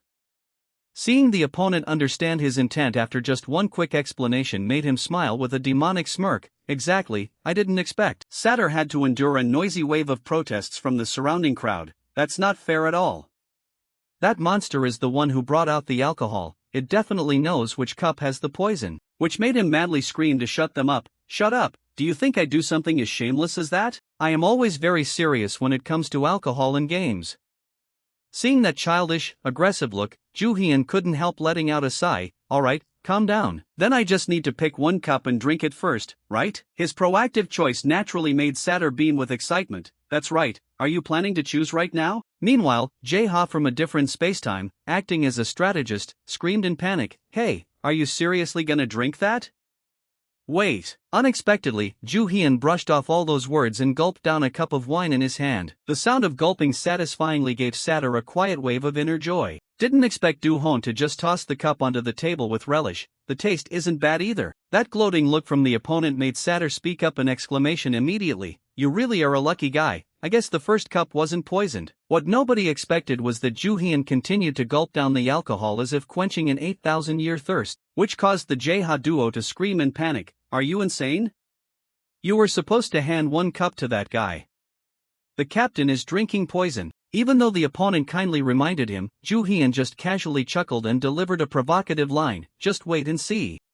Seeing the opponent understand his intent after just one quick explanation made him smile with a demonic smirk. Exactly, I didn't expect. Satyr had to endure a noisy wave of protests from the surrounding crowd. That's not fair at all. That monster is the one who brought out the alcohol, it definitely knows which cup has the poison. Which made him madly scream to shut them up. Shut up, do you think I do something as shameless as that? I am always very serious when it comes to alcohol and games. Seeing that childish, aggressive look, Ju Hian couldn't help letting out a sigh. Alright, calm down. Then I just need to pick 1 cup and drink it first, right? His proactive choice naturally made Satyr beam with excitement. That's right, are you planning to choose right now? Meanwhile, Jae-ha from a different spacetime, acting as a strategist, screamed in panic, hey, are you seriously gonna drink that? Wait. Unexpectedly, Ju Hian brushed off all those words and gulped down a cup of wine in his hand. The sound of gulping satisfyingly gave Satyr a quiet wave of inner joy. Didn't expect Du Hon to just toss the cup onto the table with relish. The taste isn't bad either. That gloating look from the opponent made Satyr speak up an exclamation immediately. You really are a lucky guy. I guess the first cup wasn't poisoned. What nobody expected was that Ju Hian continued to gulp down the alcohol as if quenching an 8,000-year thirst, which caused the Jae-ha duo to scream in panic. Are you insane? You were supposed to hand 1 cup to that guy. The captain is drinking poison. Even though the opponent kindly reminded him, Ju Hian just casually chuckled and delivered a provocative line, just wait and see.